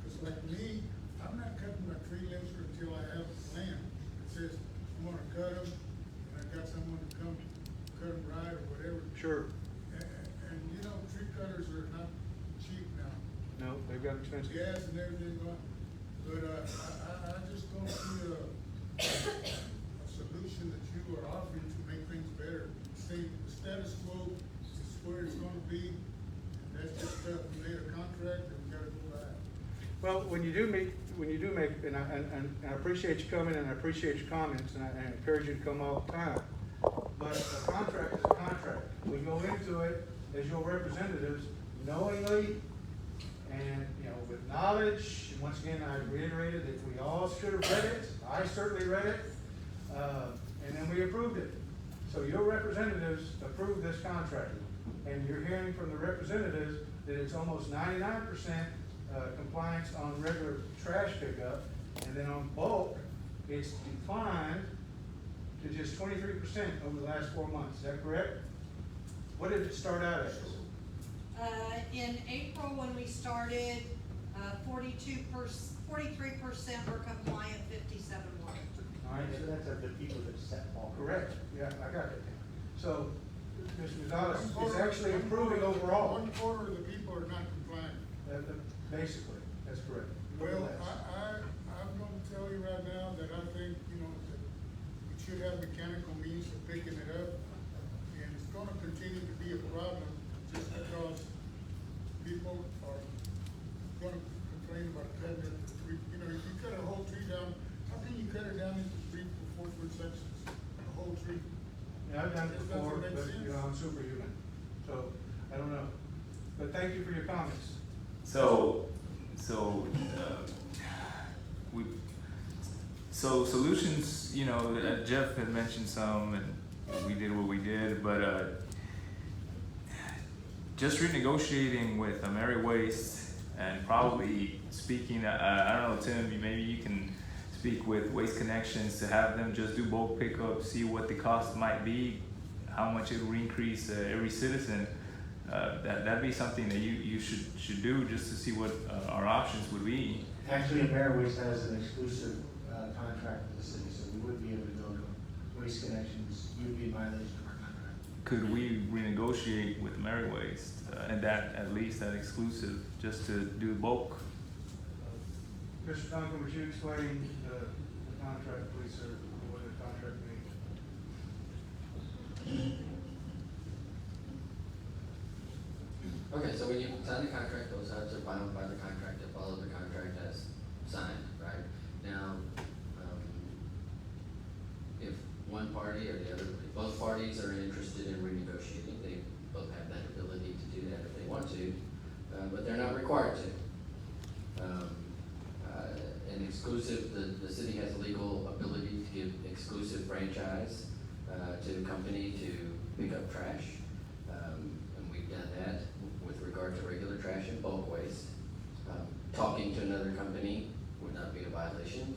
[SPEAKER 12] Because like me, I'm not cutting my tree limbs until I have a plan. It says I'm gonna cut them, and I got someone to come cut them right or whatever.
[SPEAKER 3] Sure.
[SPEAKER 12] And you know, tree cutters are not cheap now.
[SPEAKER 3] No, they've got expensive.
[SPEAKER 12] Gas and everything going. But I just don't see a solution that you are offering to make things better. Say the status quo is where it's gonna be. That's just stuff, we made a contract and we gotta go by it.
[SPEAKER 3] Well, when you do make, and I appreciate you coming and I appreciate your comments and I encourage you to come all the time. But a contract is a contract. We go into it as your representatives knowingly and, you know, with knowledge. And once again, I reiterated that we all should have read it. I certainly read it. And then we approved it. So your representatives approved this contract. And you're hearing from the representatives that it's almost 99% compliance on regular trash pickup. And then on bulk, it's declined to just 23% over the last 4 months. Is that correct? What did it start out as?
[SPEAKER 22] In April, when we started, 43% were compliant, 57 weren't.
[SPEAKER 3] All right.
[SPEAKER 4] So that's of the people that set bulk.
[SPEAKER 3] Correct. Yeah, I got that. So, Mr. Gonzalez, it's actually improving overall.
[SPEAKER 12] 1/4 of the people are not compliant.
[SPEAKER 3] Basically, that's correct.
[SPEAKER 12] Well, I'm gonna tell you right now that I think, you know, that we should have mechanical means of picking it up. And it's gonna continue to be a problem just because people are gonna complain about cutting it to three. You know, if you cut a whole tree down, how can you cut it down into 3 or 4 foot sections? A whole tree.
[SPEAKER 3] Yeah, I've done it
[SPEAKER 12] It doesn't
[SPEAKER 3] before,
[SPEAKER 12] make
[SPEAKER 3] but,
[SPEAKER 12] sense.
[SPEAKER 3] you know, I'm superhuman, so, I don't know. But thank you for your comments.
[SPEAKER 1] So solutions, you know, Jeff had mentioned some and we did what we did, but just renegotiating with AmeriWaste and probably speaking, I don't know, Tim, maybe you can speak with Waste Connections to have them just do bulk pickup, see what the cost might be, how much it will increase every citizen. That'd be something that you should do just to see what our options would be.
[SPEAKER 4] Actually, AmeriWaste has an exclusive contract with the city, so we would be able to go to Waste Connections. You would be in violation of our contract.
[SPEAKER 1] Could we renegotiate with AmeriWaste and that at least that exclusive just to do bulk?
[SPEAKER 3] Mr. Duncan, would you explain the contract, please, sir, what the contract means?
[SPEAKER 5] Okay, so when you sign the contract, those sides are bound by the contract to follow the contract as signed, right? Now, if one party or the other, if both parties are interested in renegotiating, they both have that ability to do that if they want to, but they're not required to. An exclusive, the city has legal ability to give exclusive franchise to a company to pick up trash. And we've done that with regard to regular trash and bulk waste. Talking to another company would not be a violation,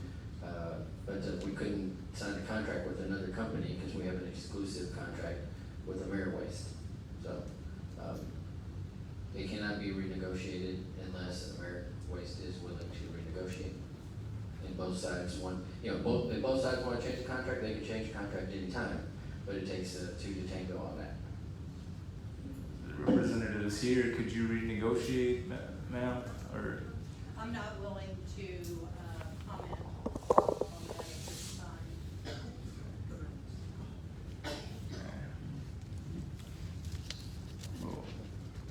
[SPEAKER 5] but we couldn't sign a contract with another company because we have an exclusive contract with AmeriWaste. So it cannot be renegotiated unless AmeriWaste is willing to renegotiate. And both sides want, you know, if both sides wanna change the contract, they can change the contract anytime, but it takes two to tango on that.
[SPEAKER 1] The representative is here, could you renegotiate, ma'am, or?
[SPEAKER 22] I'm not willing to, comment on that at this time.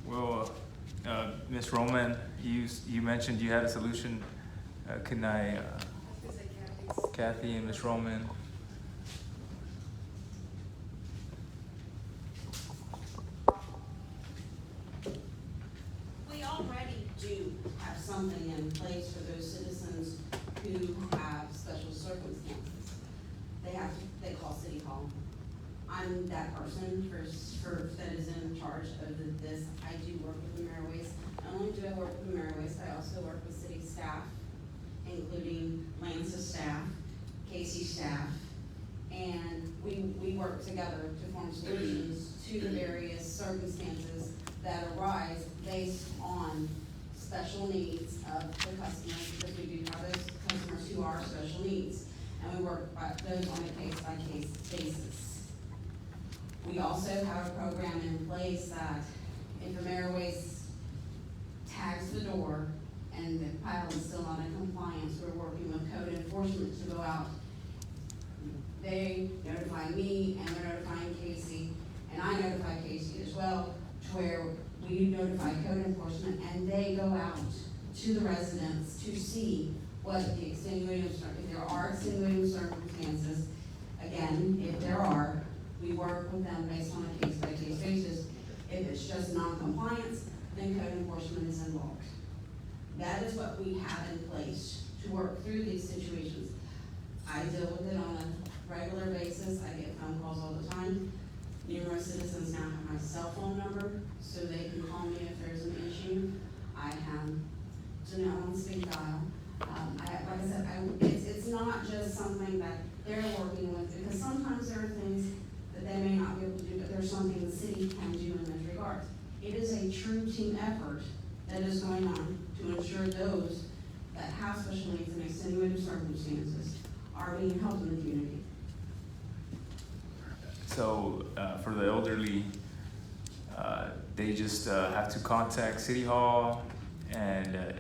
[SPEAKER 1] Well, Ms. Roman, you mentioned you had a solution. Can I, Kathy and Ms. Roman?
[SPEAKER 9] We already do have something in place for those citizens who have special circumstances. They call City Hall. I'm that person that is in charge of this. I do work with the Maryways. Not only do I work with the Maryways, I also work with city staff, including Lance's staff, Casey's staff, and we work together to form solutions to the various circumstances that arise based on special needs of the customers, because we do have those customers who are special needs, and we work those on a case-by-case basis. We also have a program in place that if the Maryways tags the door and the pile is still not in compliance, we're working with code enforcement to go out. They notify me and they're notifying Casey, and I notify Casey as well, to where we notify code enforcement and they go out to the residents to see what the extenuating, if there are extenuating circumstances. Again, if there are, we work with them based on a case-by-case basis. If it's just non-compliance, then code enforcement is involved. That is what we have in place to work through these situations. I deal with it on a regular basis. I get phone calls all the time. Numerous citizens now have my cell phone number, so they can call me if there's an issue. I have Janelle on speed dial. Like I said, it's not just something that they're working with, because sometimes there are things that they may not be able to do, but there's something the city can do in this regard. It is a true team effort that is going on to ensure those that have special needs and extenuating circumstances are being helped in the community.
[SPEAKER 1] So for the elderly, they just have to contact City Hall, and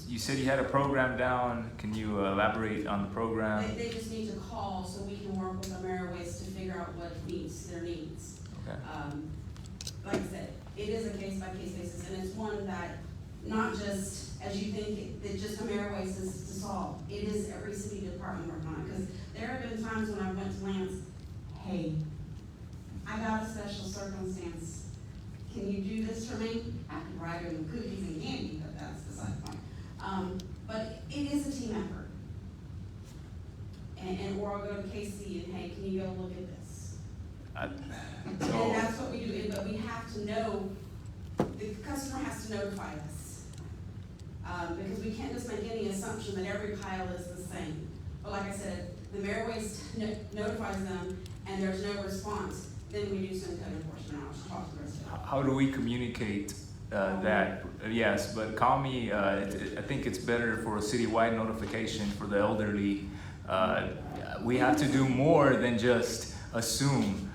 [SPEAKER 1] you said you had a program down. Can you elaborate on the program?
[SPEAKER 9] They just need to call so we can work with the Maryways to figure out what meets their needs.
[SPEAKER 1] Okay.
[SPEAKER 9] Like I said, it is a case-by-case basis, and it's one that not just, as you think, that just the Maryways is to solve. It is every city department working on it, because there have been times when I went to Lance, hey, I got a special circumstance. Can you do this for me? I can write them cookies and candy, but that's beside the point. But it is a team effort. Or I'll go to KC and, hey, can you go look at this? And that's what we do, but we have to know, the customer has to notify us. Because we can't just make any assumption that every pile is the same. But like I said, the Maryways notifies them and there's no response, then we do send code enforcement out to talk to the resident.
[SPEAKER 1] How do we communicate that? Yes, but call me. I think it's better for a citywide notification for the elderly. We have to do more than just assume,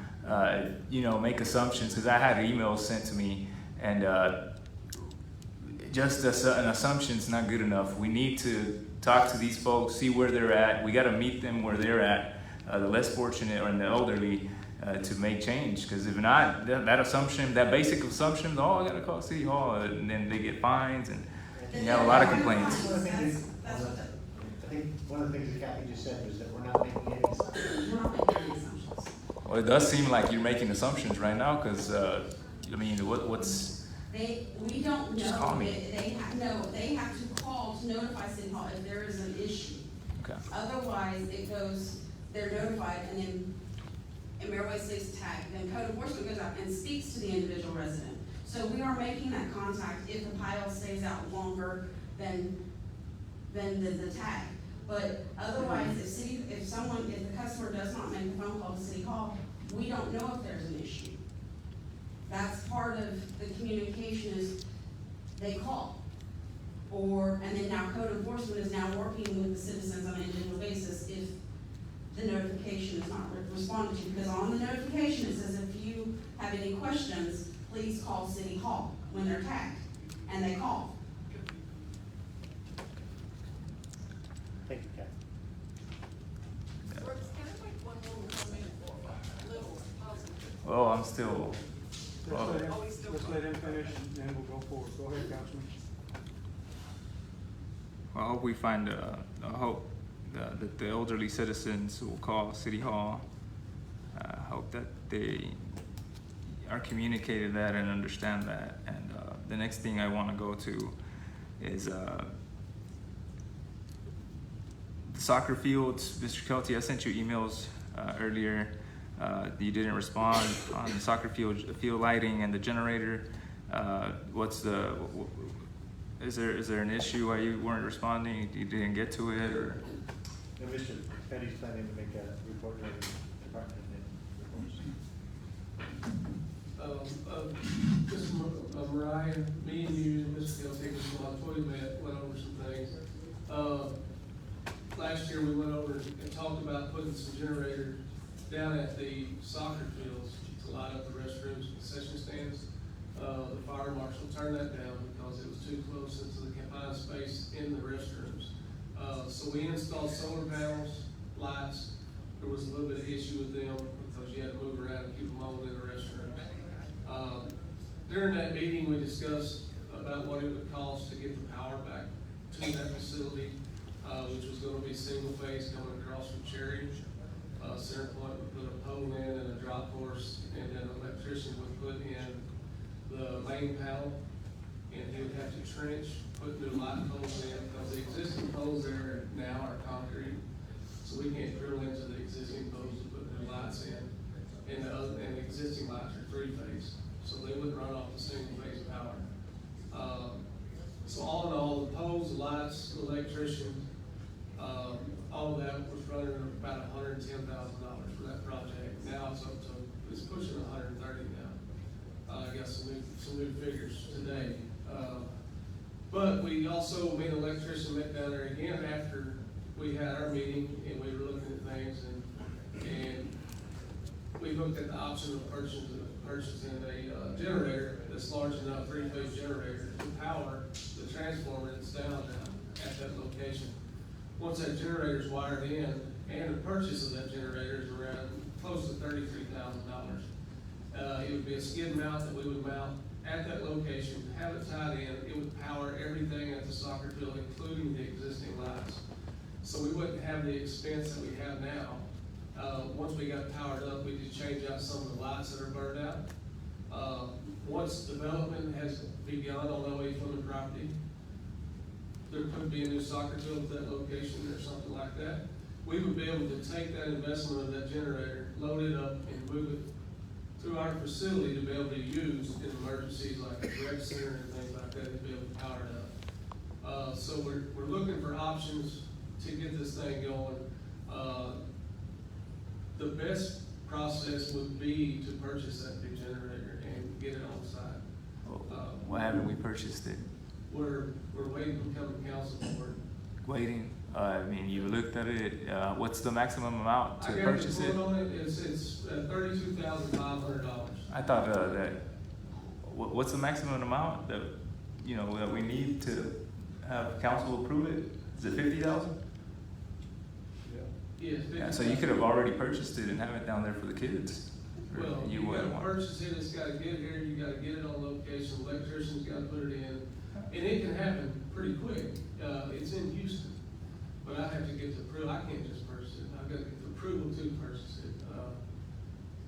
[SPEAKER 1] make assumptions, because I had emails sent to me, and just an assumption is not good enough. We need to talk to these folks, see where they're at. We got to meet them where they're at, the less fortunate or the elderly, to make change. Because if not, that assumption, that basic assumption, oh, I got to call City Hall, and then they get fines, and you have a lot of complaints.
[SPEAKER 4] I think one of the things that Kathy just said was that we're not making any assumptions.
[SPEAKER 9] We're not making any assumptions.
[SPEAKER 1] Well, it does seem like you're making assumptions right now, because what's?
[SPEAKER 9] We don't
[SPEAKER 1] Just
[SPEAKER 9] know.
[SPEAKER 1] call me.
[SPEAKER 9] They have to call to notify City Hall if there is an issue.
[SPEAKER 1] Okay.
[SPEAKER 9] Otherwise, they're notified, and then Maryways stays tagged. Then code enforcement goes out and speaks to the individual resident. So we are making that contact if the pile stays out longer than the tag. But otherwise, if the customer does not make a phone call to City Hall, we don't know if there's an issue. That's part of the communication is they call. and then now code enforcement is now working with the citizens on an individual basis if the notification is not responded to, because on the notification, it says if you have any questions, please call City Hall when they're tagged, and they call.
[SPEAKER 4] Thank you, Kathy.
[SPEAKER 22] Brooks, can I make one more comment or a little positive?
[SPEAKER 1] Oh, I'm still.
[SPEAKER 3] Let's let him finish, and then we'll go forward. Go ahead, Councilman.
[SPEAKER 1] Well, I hope we find, I hope that the elderly citizens will call City Hall. I hope that they are communicated that and understand that. And the next thing I want to go to is the soccer fields. Mr. Kelty, I sent you emails earlier. You didn't respond on the soccer field lighting and the generator. Is there an issue why you weren't responding? You didn't get to it, or?
[SPEAKER 4] And Mr. Petty's planning to make a report to the department head.
[SPEAKER 6] This is Mariah, me and you, and Mr. Kelty, Mr. Montoya went over some things. Last year we went over and talked about putting some generators down at the soccer fields to light up the restrooms and concession stands. The fire marshal turned that down because it was too close into the confined space in the restrooms. So we installed solar panels, lights. There was a little bit of issue with them because you had to move around and keep them on in the restrooms. During that meeting, we discussed about what it would cost to get the power back to that facility, which was going to be single phase coming across from Cherry. Center Point would put a pole in and a drop horse, and then an electrician would put in the main panel, and he would have to trench, put new light poles in, because the existing poles there now are concrete, so we can't drill into the existing poles to put new lights in, and the existing lights are three-phase, so they wouldn't run off the single-phase power. So all in all, the poles, the lights, the electrician, all of that was running about $110,000 for that project. Now it's pushing 130 now. I got some new figures today. But we also, me and the electrician met down there again after we had our meeting, and we were looking at things, and we looked at the option of purchasing a generator that's large enough, three-phase generator, to power the transformer that's down at that location. Once that generator is wired in, and the purchase of that generator is around close to $33,000. It would be a skid mount that we would mount at that location, have it tied in. It would power everything at the soccer field, including the existing lights. So we wouldn't have the expense that we have now. Once we got powered up, we just change out some of the lights that are burned out. Once development has begun on OA Fleming property, there could be a new soccer field at that location or something like that. We would be able to take that investment of that generator, load it up, and move it through our facility to be able to use in emergencies like a rec center and things like that, to be able to power it up. So we're looking for options to get this thing going. The best process would be to purchase that big generator and get it on site.
[SPEAKER 1] Why haven't we purchased it?
[SPEAKER 6] We're waiting to come to council for it.
[SPEAKER 1] Waiting. I mean, you looked at it. What's the maximum amount to purchase it?
[SPEAKER 6] It's $32,500.
[SPEAKER 1] I thought that. What's the maximum amount that that we need to have council approve it? Is it $50,000?
[SPEAKER 6] Yes.
[SPEAKER 1] Yeah. So you could have already purchased it and have it down there for the kids.
[SPEAKER 6] Well, you gotta purchase it. It's gotta get here. You gotta get it on location. Electrician's gotta put it in, and it can happen pretty quick. It's in Houston. But I have to get the approval. I can't just purchase it. I've got to get the approval to purchase it.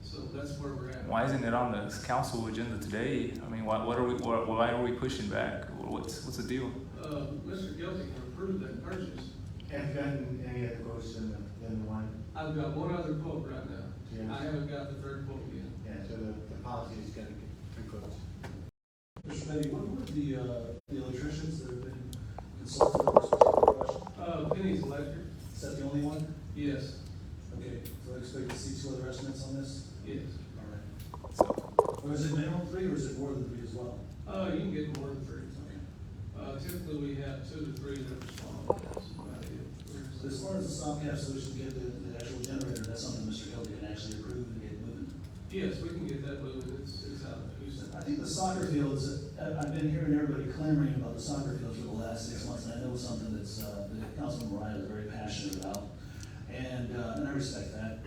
[SPEAKER 6] So that's where we're at.
[SPEAKER 1] Why isn't it on the council agenda today? I mean, why are we pushing back? What's the deal?
[SPEAKER 6] Mr. Guilty can approve that purchase.
[SPEAKER 4] Have you gotten any other quotes than the one?
[SPEAKER 6] I've got one other quote right now.
[SPEAKER 4] Yes.
[SPEAKER 6] I haven't got the third quote yet.
[SPEAKER 4] Yeah, so the policy is gonna get 3 quotes.
[SPEAKER 14] Mr. Betty, what were the electricians that have been consulted for this particular question?
[SPEAKER 6] Penny's Electric.
[SPEAKER 14] Is that the only one?
[SPEAKER 6] Yes.
[SPEAKER 14] Okay, so I expect to see 2 other estimates on this?
[SPEAKER 6] Yes.
[SPEAKER 14] All right. Or is it minimum 3, or is it more than 3 as well?
[SPEAKER 6] You can get more than 3.
[SPEAKER 14] Okay.
[SPEAKER 6] Typically, we have 2 to 3 that respond. That's about it.
[SPEAKER 16] As far as the stopgap solution to get the actual generator, that's something Mr. Kelly can actually approve and get moving.
[SPEAKER 6] Yes, we can get that moving. It's out of Houston.
[SPEAKER 16] I think the soccer fields, I've been hearing everybody clamoring about the soccer fields for the last 6 months, and I know it's something that's, that Councilman Mariah is very passionate about. And I respect that.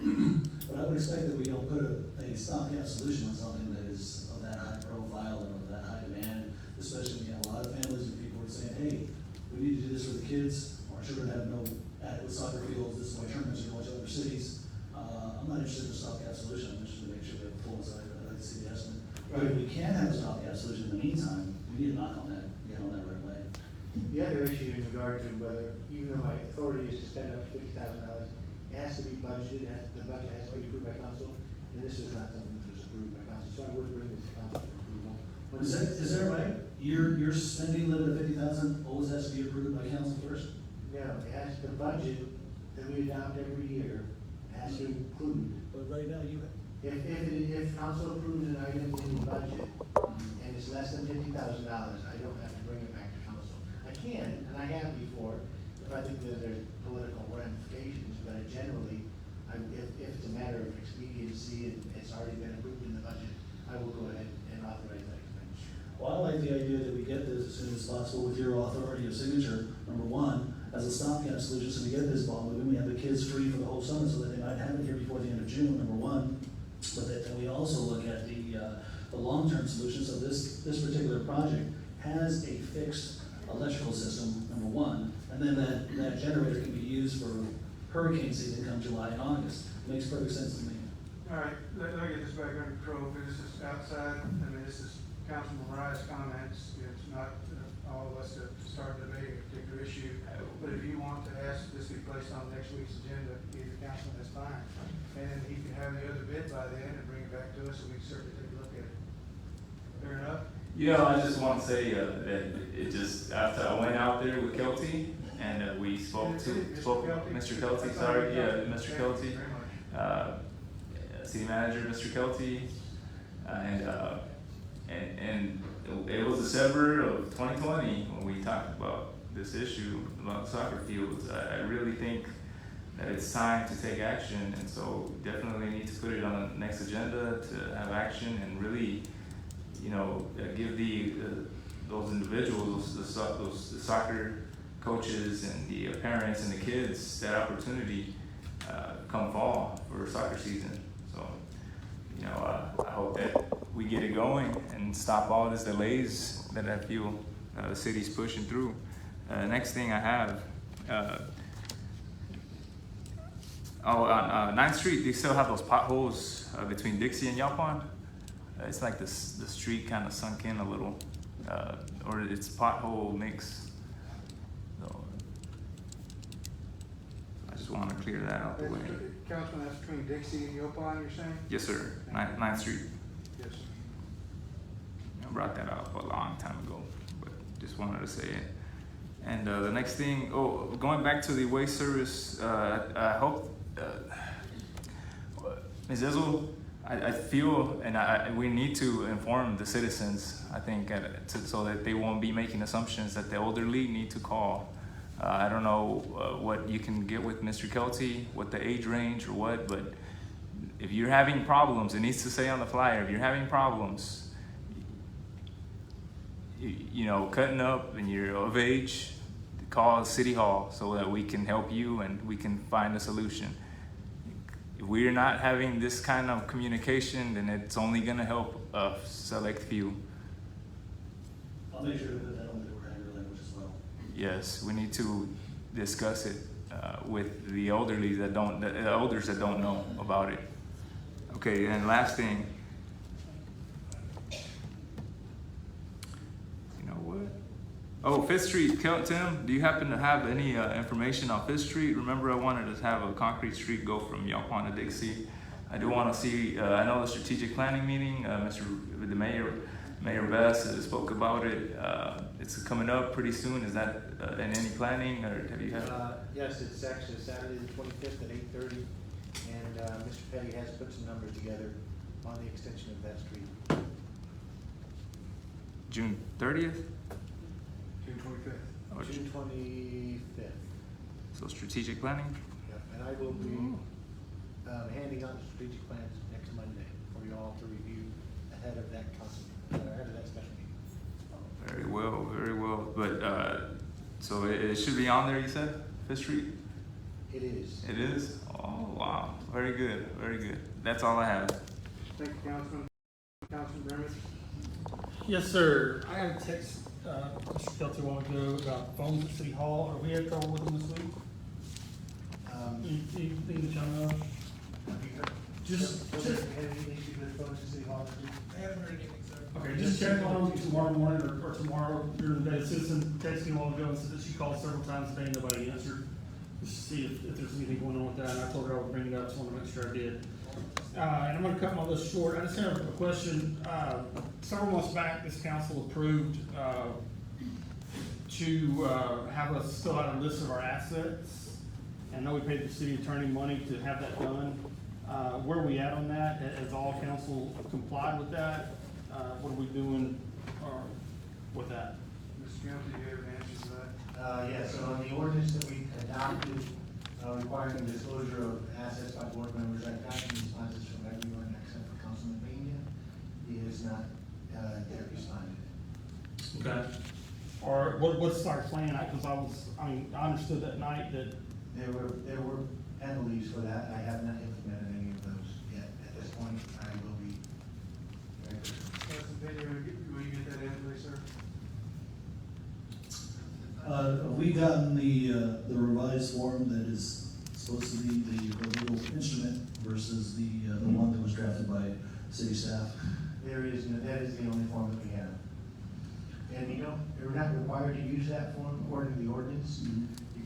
[SPEAKER 16] But I would expect that we don't put a stopgap solution on something that is of that high profile and of that high demand, especially when you have a lot of families and people are saying, hey, we need to do this for the kids. Our children have no adequate soccer fields. This is why tournaments are going to other cities. I'm not interested in a stopgap solution. I'm interested in making sure we have a full inside. I'd like to see the estimate. But if we can have a stopgap solution in the meantime, we need to knock on that, get on that right away.
[SPEAKER 4] The other issue in regard to whether, even though my authority is to spend up to $50,000, it has to be budgeted, the budget has to be approved by council, and this is not something that was approved by council, so I would bring this to council for approval.
[SPEAKER 16] Is that right? Your spending limit of 50,000 always has to be approved by council first?
[SPEAKER 4] No, it has, the budget that we adopt every year has to include.
[SPEAKER 16] But right now you.
[SPEAKER 4] If council approves an item in the budget and it's less than $50,000, I don't have to bring it back to council. I can, and I have before, if I think that there's political ramifications, but generally, if it's a matter of expediency and it's already been approved in the budget, I will go ahead and authorize that expenditure.
[SPEAKER 16] Well, I like the idea that we get this as soon as possible with your authority of signature, number one, as a stopgap solution, so we get this ball moving, we have the kids free for the whole summer, so that they might have it here before the end of June, number one. But that we also look at the long-term solution, so this particular project has a fixed electrical system, number one, and then that generator can be used for hurricane season come July and August. Makes perfect sense to me.
[SPEAKER 3] All right, let me get this back under control, because this is outside, I mean, this is Councilman Mariah's comments, it's not all of us to start debating a particular issue. But if you want to ask this be placed on next week's agenda, either councilman, that's fine. And he can have the other bid by then and bring it back to us, and we can certainly take a look at it. Fair enough?
[SPEAKER 1] Yeah, I just want to say that it just, after I went out there with Kelty, and we spoke to Mr. Kelty, sorry, yeah, Mr. Kelty, city manager, Mr. Kelty, and it was December of 2020 when we talked about this issue about soccer fields. I really think that it's time to take action, and so definitely need to put it on the next agenda to have action and really, you know, give those individuals, the soccer coaches and the parents and the kids that opportunity come fall for soccer season. So, you know, I hope that we get it going and stop all these delays that I feel the city's pushing through. Next thing I have, on 9th Street, they still have those potholes between Dixie and Yaupon. It's like the street kind of sunk in a little, or it's pothole mix. So I just want to clear that out the way.
[SPEAKER 3] Councilman, that's between Dixie and Yopon, you're saying?
[SPEAKER 1] Yes, sir. 9th Street.
[SPEAKER 3] Yes.
[SPEAKER 1] I brought that up a long time ago, but just wanted to say it. And the next thing, going back to the waste service, I hope, Ms. Izzo, I feel, and we need to inform the citizens, I think, so that they won't be making assumptions that the elderly need to call. I don't know what you can get with Mr. Kelty, what the age range or what, but if you're having problems, it needs to say on the flyer, if you're having problems, you know, cutting up and you're of age, call City Hall so that we can help you and we can find a solution. If we're not having this kind of communication, then it's only gonna help a select few.
[SPEAKER 16] I'll make sure to put that on the Oranger language as well.
[SPEAKER 1] Yes, we need to discuss it with the elderly the elders that don't know about it. Okay, and last thing. Oh, 5th Street, Tim, do you happen to have any information on 5th Street? Remember I wanted to have a concrete street go from Yaupon to Dixie. I do want to see, I know the strategic planning meeting, the Mayor Bess spoke about it. It's coming up pretty soon. Is that in any planning, or have you had?
[SPEAKER 4] Yes, it's actually Saturday the 25th at 8:30, and Mr. Petty has put some numbers together on the extension of that street.
[SPEAKER 1] June 30th?
[SPEAKER 3] June 25th.
[SPEAKER 1] Oh,
[SPEAKER 4] June 25th.
[SPEAKER 1] So strategic planning?
[SPEAKER 4] Yep, and I will be handing out the strategic plans next Monday for you all to review ahead of that ahead of that special meeting.
[SPEAKER 1] Very well, very well. But, so it should be on there, you said? Fifth Street?
[SPEAKER 4] It is.
[SPEAKER 1] It is? Oh, wow. Very good, very good. That's all I have.
[SPEAKER 3] Thank you, Councilman. Councilman Brennan?
[SPEAKER 15] Yes, sir. I got a text, Mr. Kelty a while ago about phones at City Hall. Are we having trouble with them this week? Anything that y'all know of? Just,
[SPEAKER 4] Was there any issues with phones at City Hall this week?
[SPEAKER 7] I haven't heard anything, sir.
[SPEAKER 15] okay, just check on them tomorrow morning or tomorrow during the day. A citizen texted me a while ago and said that she called several times today and nobody answered. Just to see if there's anything going on with that. And I told her I would bring it up, so I want to make sure I did. And I'm gonna cut my list short. I just have a question. Several months back, this council approved, to, have us fill out a list of our assets. And I know we paid the city attorney money to have that done. Where are we at on that? Has all council complied with that? What are we doing, with that?
[SPEAKER 3] Mr. County, do you have an answer to that?
[SPEAKER 4] Yeah, so on the ordinance that we adopted, requiring disclosure of assets by board members, I've gotten responses from everyone except for Councilman Pena. He has not, yet responded.
[SPEAKER 15] Okay. Or what's our plan? I understood that night that,
[SPEAKER 4] There were penalties for that. I have not implemented any of those yet. At this point, I will be very quick.
[SPEAKER 3] Councilman Pena, will you get that in, please, sir?
[SPEAKER 16] Have we gotten the revised form that is supposed to be the legal instrument versus the one that was drafted by city staff?
[SPEAKER 4] That is the only form that we have. And we're not required to use that form according to the ordinance.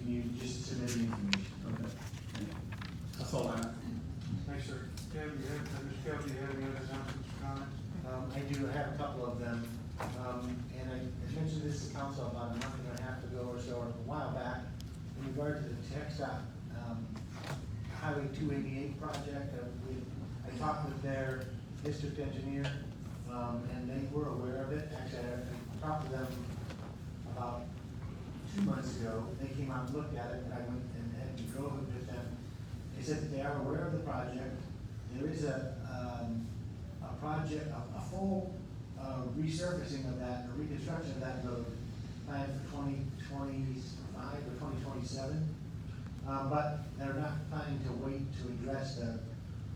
[SPEAKER 4] You can just submit the information.
[SPEAKER 16] Okay.
[SPEAKER 15] that's all I have.
[SPEAKER 3] Thanks, sir. Kevin, Mr. Kelly, do you have any other announcements or comments?
[SPEAKER 4] I do have a couple of them, and I mentioned this to council about a month and a half ago or so, or a while back, in regard to the TxDOT Highway 288 project. I talked with their district engineer, and they were aware of it. Actually, I talked to them about 2 months ago. They came out and looked at it, and I went and drove it with them. They said that they are aware of the project. There is a project, a full resurfacing of that, a reconstruction of that road planned for 2025 or 2027. But they're not planning to wait to address the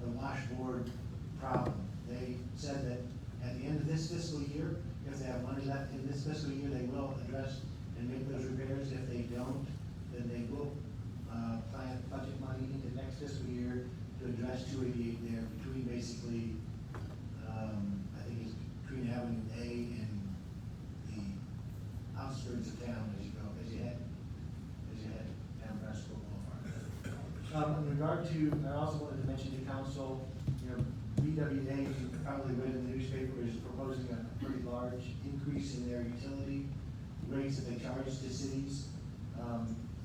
[SPEAKER 4] washboard problem. They said that at the end of this fiscal year, if they have money left in this fiscal year, they will address and make those repairs. If they don't, then they will plan budget money into next fiscal year to address 288 there between basically, I think it's between Avenue A and the outskirts of town as you head down Prescott Boulevard. In regard to, I also wanted to mention to council, BWA, as you probably read in the newspaper, is proposing a pretty large increase in their utility rates that they charge to cities.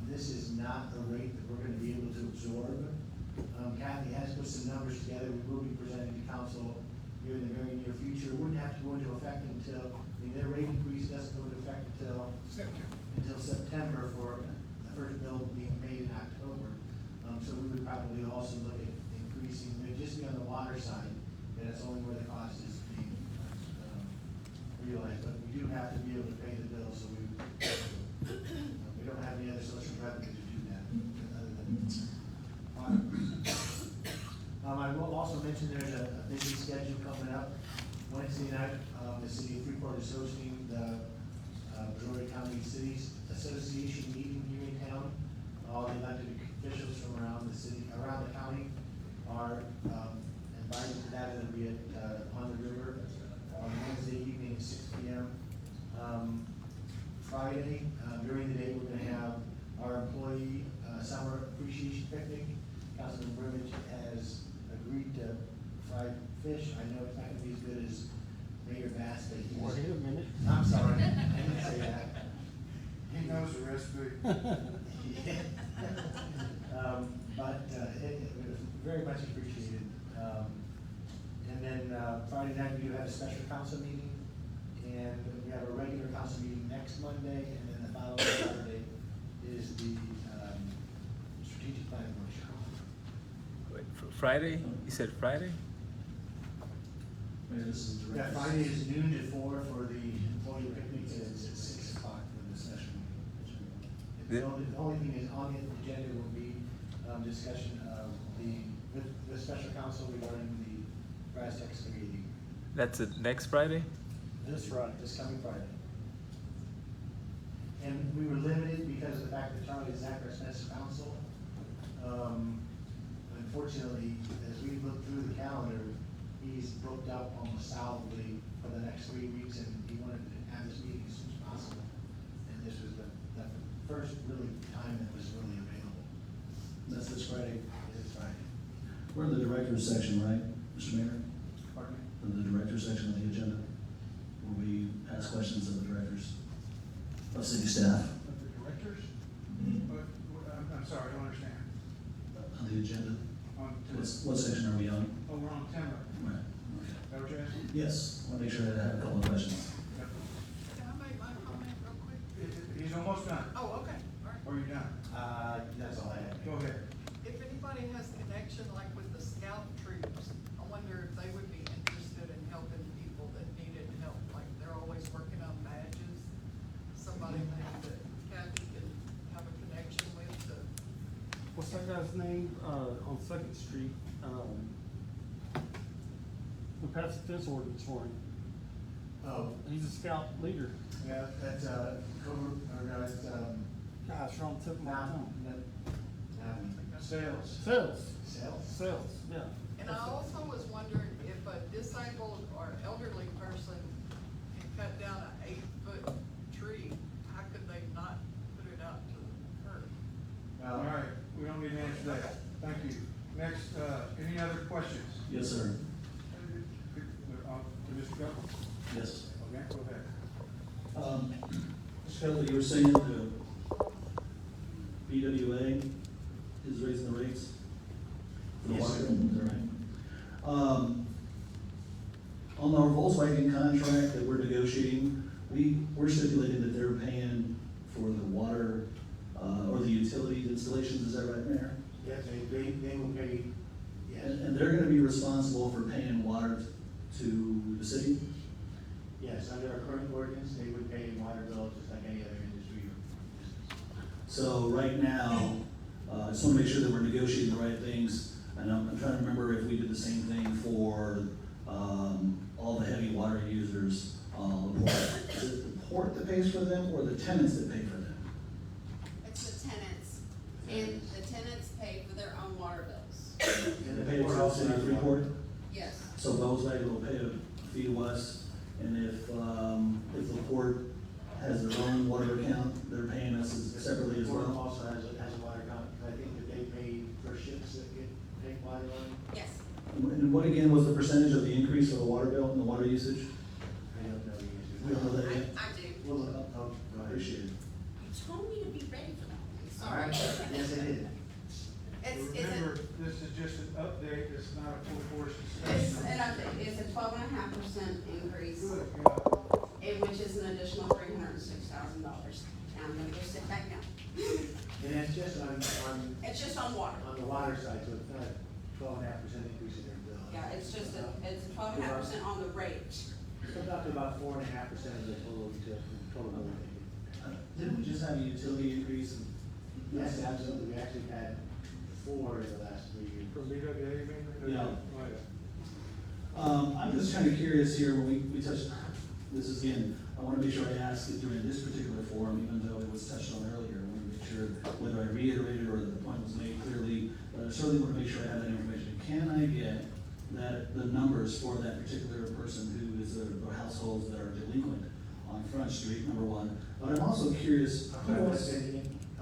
[SPEAKER 4] This is not a rate that we're going to be able to absorb. Kathy has put some numbers together. We will be presenting to council here in the very near future. It wouldn't have to go into effect until, their rate increase doesn't go into effect until September for the first bill being made in October. So we would probably also look at increasing, it just be on the water side, and that's only where the cost is being realized. But we do have to be able to pay the bill, so we don't have any other source of revenue to do that other than water. I will also mention there's a busy schedule coming up. Wednesday night, the city of Freeport is hosting the Brazoria County Cities Association meeting here in town. All the elected officials from around the city, around the county are invited to that. It'll be on the river on Wednesday evening at 6 p.m. Friday, during the day, we're going to have our employee summer appreciation picnic. Councilman Burbidge has agreed to fry fish. I know it's not going to be as good as Mayor Bass, but he's...
[SPEAKER 15] Wait a minute.
[SPEAKER 4] I'm sorry, I didn't say that.
[SPEAKER 3] He knows the recipe.
[SPEAKER 4] Yeah. But it was very much appreciated. And then Friday night, we do have a special council meeting, and we have a regular council meeting next Monday, and then the following Saturday is the, strategic planning workshop.
[SPEAKER 1] Wait, Friday? You said Friday?
[SPEAKER 16] Mayor, this is the
[SPEAKER 4] Yeah,
[SPEAKER 16] director's.
[SPEAKER 4] Friday is noon to 4 for the employee picnic, and it's at 6 o'clock for the session. The only thing is on the agenda will be, discussion of the special counsel regarding the brass tax committee.
[SPEAKER 1] That's it, next Friday?
[SPEAKER 4] This Friday, this coming Friday. And we were limited because of the fact that Charlie Zach, our special counsel, unfortunately, as we look through the calendar, he's booked up almost solidly for the next 3 weeks, and he wanted to have this meeting as soon as possible. And this was the first really time that was really available.
[SPEAKER 16] That's this Friday.
[SPEAKER 4] This Friday.
[SPEAKER 16] We're in the director's section, right, Mr. Mayor?
[SPEAKER 4] Pardon me?
[SPEAKER 16] In the director's section of the agenda, where we ask questions of the directors, of city staff.
[SPEAKER 3] Of the directors? I'm sorry, I don't understand.
[SPEAKER 16] On the agenda,
[SPEAKER 3] On to
[SPEAKER 16] what section are we on?
[SPEAKER 3] oh, we're on 10. Is
[SPEAKER 16] Right, okay.
[SPEAKER 3] that what you're asking?
[SPEAKER 16] Yes, I want to make sure I have a couple of questions.
[SPEAKER 3] Yep.
[SPEAKER 22] Can I make my comment real quick?
[SPEAKER 3] He's almost done.
[SPEAKER 22] Oh, okay, all right.
[SPEAKER 3] Or you done?
[SPEAKER 4] That's all I have.
[SPEAKER 3] Go ahead.
[SPEAKER 22] If anybody has a connection like with the scout troops, I wonder if they would be interested in helping people that needed help, like they're always working on badges. Somebody maybe that Kathy can have a connection with to.
[SPEAKER 15] What's that guy's name, on Second Street, who passed the fence ordinance for him?
[SPEAKER 4] Oh,
[SPEAKER 15] He's a scout leader.
[SPEAKER 4] yeah, that's, that's,
[SPEAKER 15] Gosh, you're on the tip of my tongue.
[SPEAKER 3] Sales.
[SPEAKER 15] Sales, yeah.
[SPEAKER 22] And I also was wondering if a disabled or elderly person can cut down an 8-foot tree, how could they not put it out to the curb?
[SPEAKER 3] All right, we don't need to answer that. Thank you. Next, any other questions?
[SPEAKER 16] Yes, sir.
[SPEAKER 3] To Mr. Governor?
[SPEAKER 16] Yes.
[SPEAKER 3] Okay, go ahead.
[SPEAKER 16] Mr. Kelly, you were saying the BWA is raising the rates? For the
[SPEAKER 4] Yes,
[SPEAKER 16] water
[SPEAKER 4] sir.
[SPEAKER 16] bill, is that right? On our Volkswagen contract that we're negotiating, we're stipulating that they're paying for the water, or the utility installations, is that right, Mayor?
[SPEAKER 4] Yes, they will pay, yes.
[SPEAKER 16] And they're gonna be responsible for paying water to the city?
[SPEAKER 4] Yes, under our current ordinance, they would pay water bill just like any other industry.
[SPEAKER 16] So right now, I just wanna make sure that we're negotiating the right things. And I'm trying to remember if we did the same thing for, all the heavy water users on the port. Is it the port that pays for them or the tenants that pay for them?
[SPEAKER 9] It's the tenants, and the tenants pay for their own water bills.
[SPEAKER 16] And they pay to the city of Freeport?
[SPEAKER 9] Yes.
[SPEAKER 16] So Volkswagen will pay a fee to us, and if the port has their own water account, they're paying us separately as
[SPEAKER 4] The port
[SPEAKER 16] well?
[SPEAKER 4] also has a water account, I think that they pay for ships that take water on.
[SPEAKER 9] Yes.
[SPEAKER 16] And what again was the percentage of the increase for the water bill and the water usage?
[SPEAKER 4] I don't know the answer.
[SPEAKER 16] We don't know that yet?
[SPEAKER 9] I do.
[SPEAKER 16] We'll look up. Oh, I appreciate it.
[SPEAKER 9] You told me to be ready for that. I'm
[SPEAKER 4] All right,
[SPEAKER 9] sorry.
[SPEAKER 4] yes, it is.
[SPEAKER 3] Remember, this is just an update, it's not a full force
[SPEAKER 9] It's
[SPEAKER 3] discussion.
[SPEAKER 9] an update, it's a 12.5% increase,
[SPEAKER 3] Good God.
[SPEAKER 9] which is an additional $306,000. Now I'm gonna go sit back down.
[SPEAKER 4] And it's just on,
[SPEAKER 9] It's just on water.
[SPEAKER 4] on the water side, so it's not a 12.5% increase in their bill.
[SPEAKER 9] Yeah, it's just it's a 12.5% on the rate.
[SPEAKER 4] It comes out to about 4.5% of the total bill.
[SPEAKER 16] Didn't we just have a utility increase?
[SPEAKER 4] Yes, absolutely, we actually had 4 in the last 3 years.
[SPEAKER 3] From BWA, you mean?
[SPEAKER 16] Yeah.
[SPEAKER 3] Oh, yeah.
[SPEAKER 16] I'm just kind of curious here, when we touched, this is again, I want to make sure I ask it during this particular forum, even though it was touched on earlier. I want to make sure whether I reiterated or the point was made clearly, but I certainly want to make sure I have that information. Can I get the numbers for that particular person who is, or households that are delinquent on Front Street, number one? But I'm also curious, who else?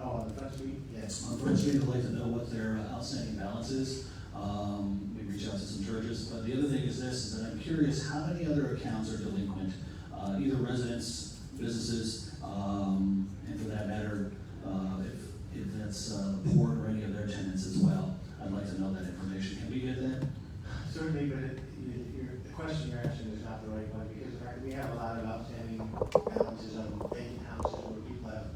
[SPEAKER 4] Oh, on the Front Street? Yes.
[SPEAKER 16] On Front Street, I'd like to know what their outstanding balance is. We reach out to some churches, but the other thing is this, is that I'm curious, how many other accounts are delinquent? Either residents, businesses, and for that matter, if that's the port or any of their tenants as well. I'd like to know that information. Can we get that?
[SPEAKER 4] Certainly, but the question you're asking is not the right one, because in fact, we have a lot of outstanding balances on vacant houses where people have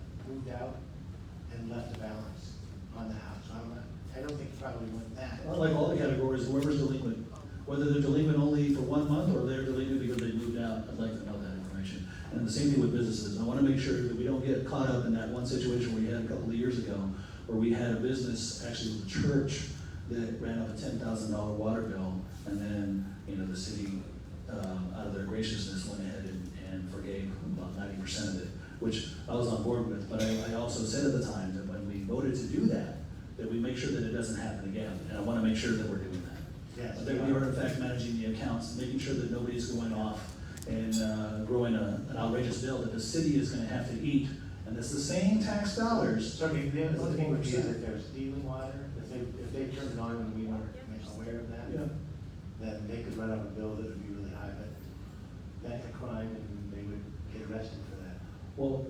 [SPEAKER 16] sure that we don't get caught up in that one situation we had a couple of years ago, where we had a business, actually it was a church, that ran up a $10,000 water bill, and then, you know, the city, out of their graciousness, went ahead and forgave about 90% of it, which I was on board with, but I also said at the time that when we voted to do that we make sure that it doesn't happen again, and I wanna make sure that we're doing that.
[SPEAKER 4] Yes.
[SPEAKER 16] That we are in fact managing the accounts, making sure that nobody's going off and growing an outrageous bill that the city is gonna have to eat, and it's the same tax dollars.
[SPEAKER 4] So the other thing would be is if they're stealing water, if they turned it on and we weren't aware of that,
[SPEAKER 16] Yeah.
[SPEAKER 4] then they could run up a bill that would be really high, but that's a crime and they would get arrested for that.
[SPEAKER 16] Well,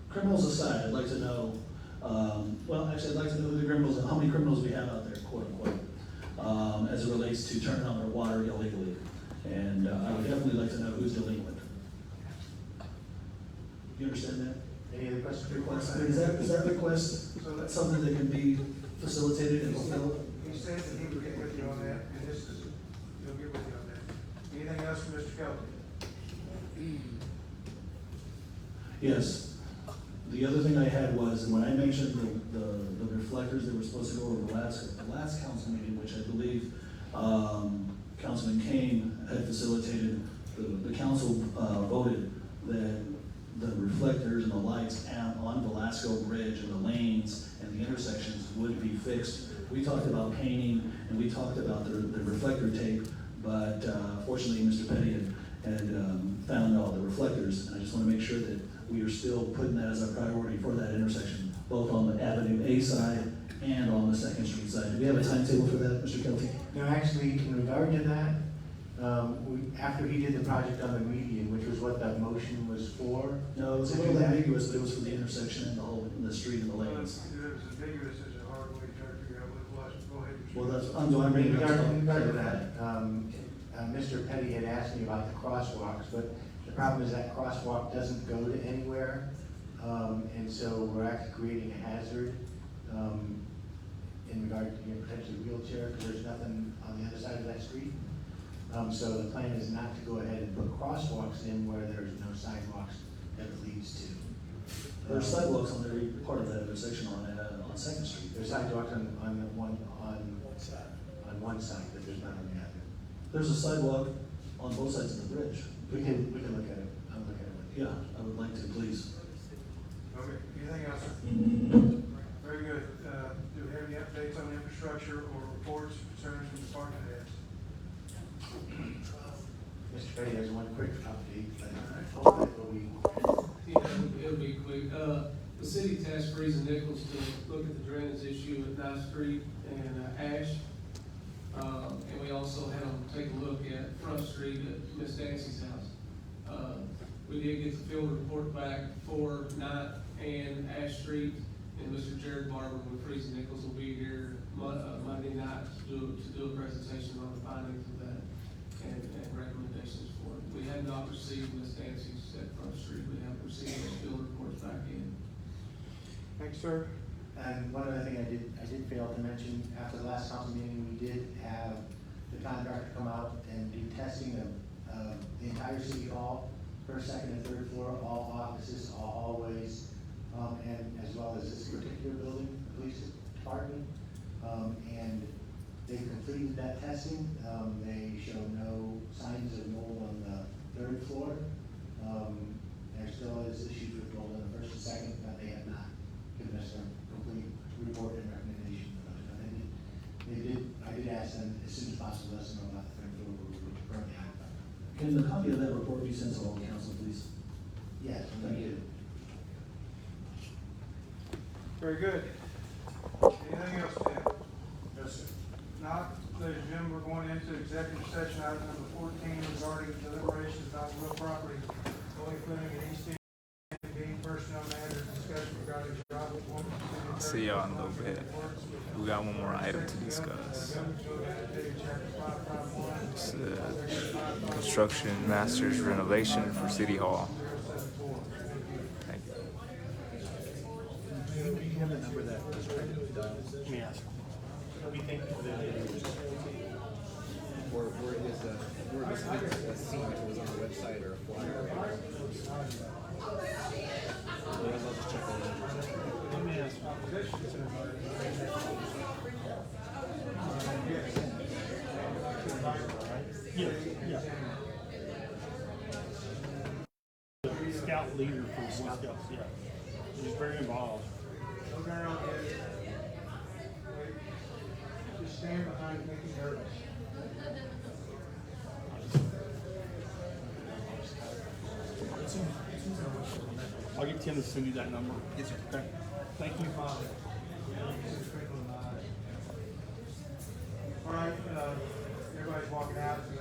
[SPEAKER 16] criminals aside, I'd like to know, I'd like to know who the criminals, how many criminals we have out there, quote unquote, as it relates to turning on their water illegally. And I would definitely like to know who's delinquent. You understand that?
[SPEAKER 4] Any other questions?
[SPEAKER 16] Is that request something that can be facilitated and fulfilled?
[SPEAKER 3] He said that he would get with you on that, and this is, he'll get with you on that. Anything else from Mr. Kelly?
[SPEAKER 16] Yes. The other thing I had was, when I mentioned the reflectors that were supposed to go over the last council meeting, which I believe Councilman Kane had facilitated, the council voted that the reflectors and the lights on Velasco Bridge and the lanes and the intersections would be fixed. We talked about painting and we talked about the reflector tape, but fortunately Mr. Petty had found all the reflectors, and I just want to make sure that we are still putting that as a priority for that intersection, both on the Avenue A side and on the 2nd Street side. Do we have a timetable for that, Mr. Kelty?
[SPEAKER 4] No, actually, in regard to that, after he did the project on the median, which was what that motion was for.
[SPEAKER 16] No, it was a little ambiguous, but it was for the intersection and the street and the lanes.
[SPEAKER 3] It was ambiguous as a hard way to try to figure out what it was. Go ahead.
[SPEAKER 16] Well, that's, I'm bringing
[SPEAKER 4] In
[SPEAKER 16] it up.
[SPEAKER 4] regard to that, Mr. Petty had asked me about the crosswalks, but the problem is that crosswalk doesn't go to anywhere. And so we're actually creating a hazard in regard to potentially wheelchair, because there's nothing on the other side of that street. So the plan is not to go ahead and put crosswalks in where there's no sidewalks that it leads to.
[SPEAKER 16] There's sidewalks on every part of that intersection on 2nd Street.
[SPEAKER 4] There's sidewalks on one side, but there's not on the other.
[SPEAKER 16] There's a sidewalk on both sides of the bridge.
[SPEAKER 4] We can look at it. I'll look at it with you.
[SPEAKER 16] Yeah, I would like to, please.
[SPEAKER 3] Okay, anything else? Very good. Do we have any updates on infrastructure or reports, concerns from department heads?
[SPEAKER 4] Mr. Petty has one quick update, but we.
[SPEAKER 6] Yeah, it'll be quick. The city tasked Freeze and Nichols to look at the drainage issue at 9th Street and Ash. And we also had them take a look at Front Street at Miss Dancy's house. We did get the field report back for 9th and Ash Street, and Mr. Jared Barber with Freeze and Nichols will be here Monday night to do a presentation on the findings of that and recommendations for it. We have not received Miss Dancy's at Front Street. We have received those field reports back in.
[SPEAKER 3] Thanks, sir.
[SPEAKER 4] And one other thing I did fail to mention, after the last council meeting, we did have the contractor come out and do testing of the entire city hall, first, second, and third floor, all offices, all hallways, and as well as this particular building, the police department. And they completed that testing. They show no signs of mold on the 3rd floor. There still is issues with mold on the 1st and 2nd, but they have not given us a complete report and recommendation for those. But I did ask them as soon as possible, let us know about the 3rd floor where we currently have.
[SPEAKER 16] Can the copy of that report be sent to all council, please?
[SPEAKER 4] Yes.
[SPEAKER 16] Thank you.
[SPEAKER 3] Very good. Anything else, Tim?
[SPEAKER 4] No, sir.
[SPEAKER 3] Not, ladies and gentlemen, we're going into executive session item number 14 regarding deliberations about real property, Holy Fleming and East End, being personnel matters, discussion regarding job performance.
[SPEAKER 1] I'll see y'all in a little bit. We got one more item to discuss. It's construction masters renovation for City Hall. Thank you.
[SPEAKER 4] Do you have a number that was done? Yes. We thank you for that.
[SPEAKER 10] Or is this a scene that was on the website or a flyer?
[SPEAKER 15] Let me ask. Yeah. Scout leader for Boy Scouts, yeah. He's very involved.
[SPEAKER 3] Go down and just stand behind, make you nervous.
[SPEAKER 15] I'll get Tim to send you that number. Yes, sir. Okay. Thank you, Father.
[SPEAKER 3] All right, everybody's walking out, so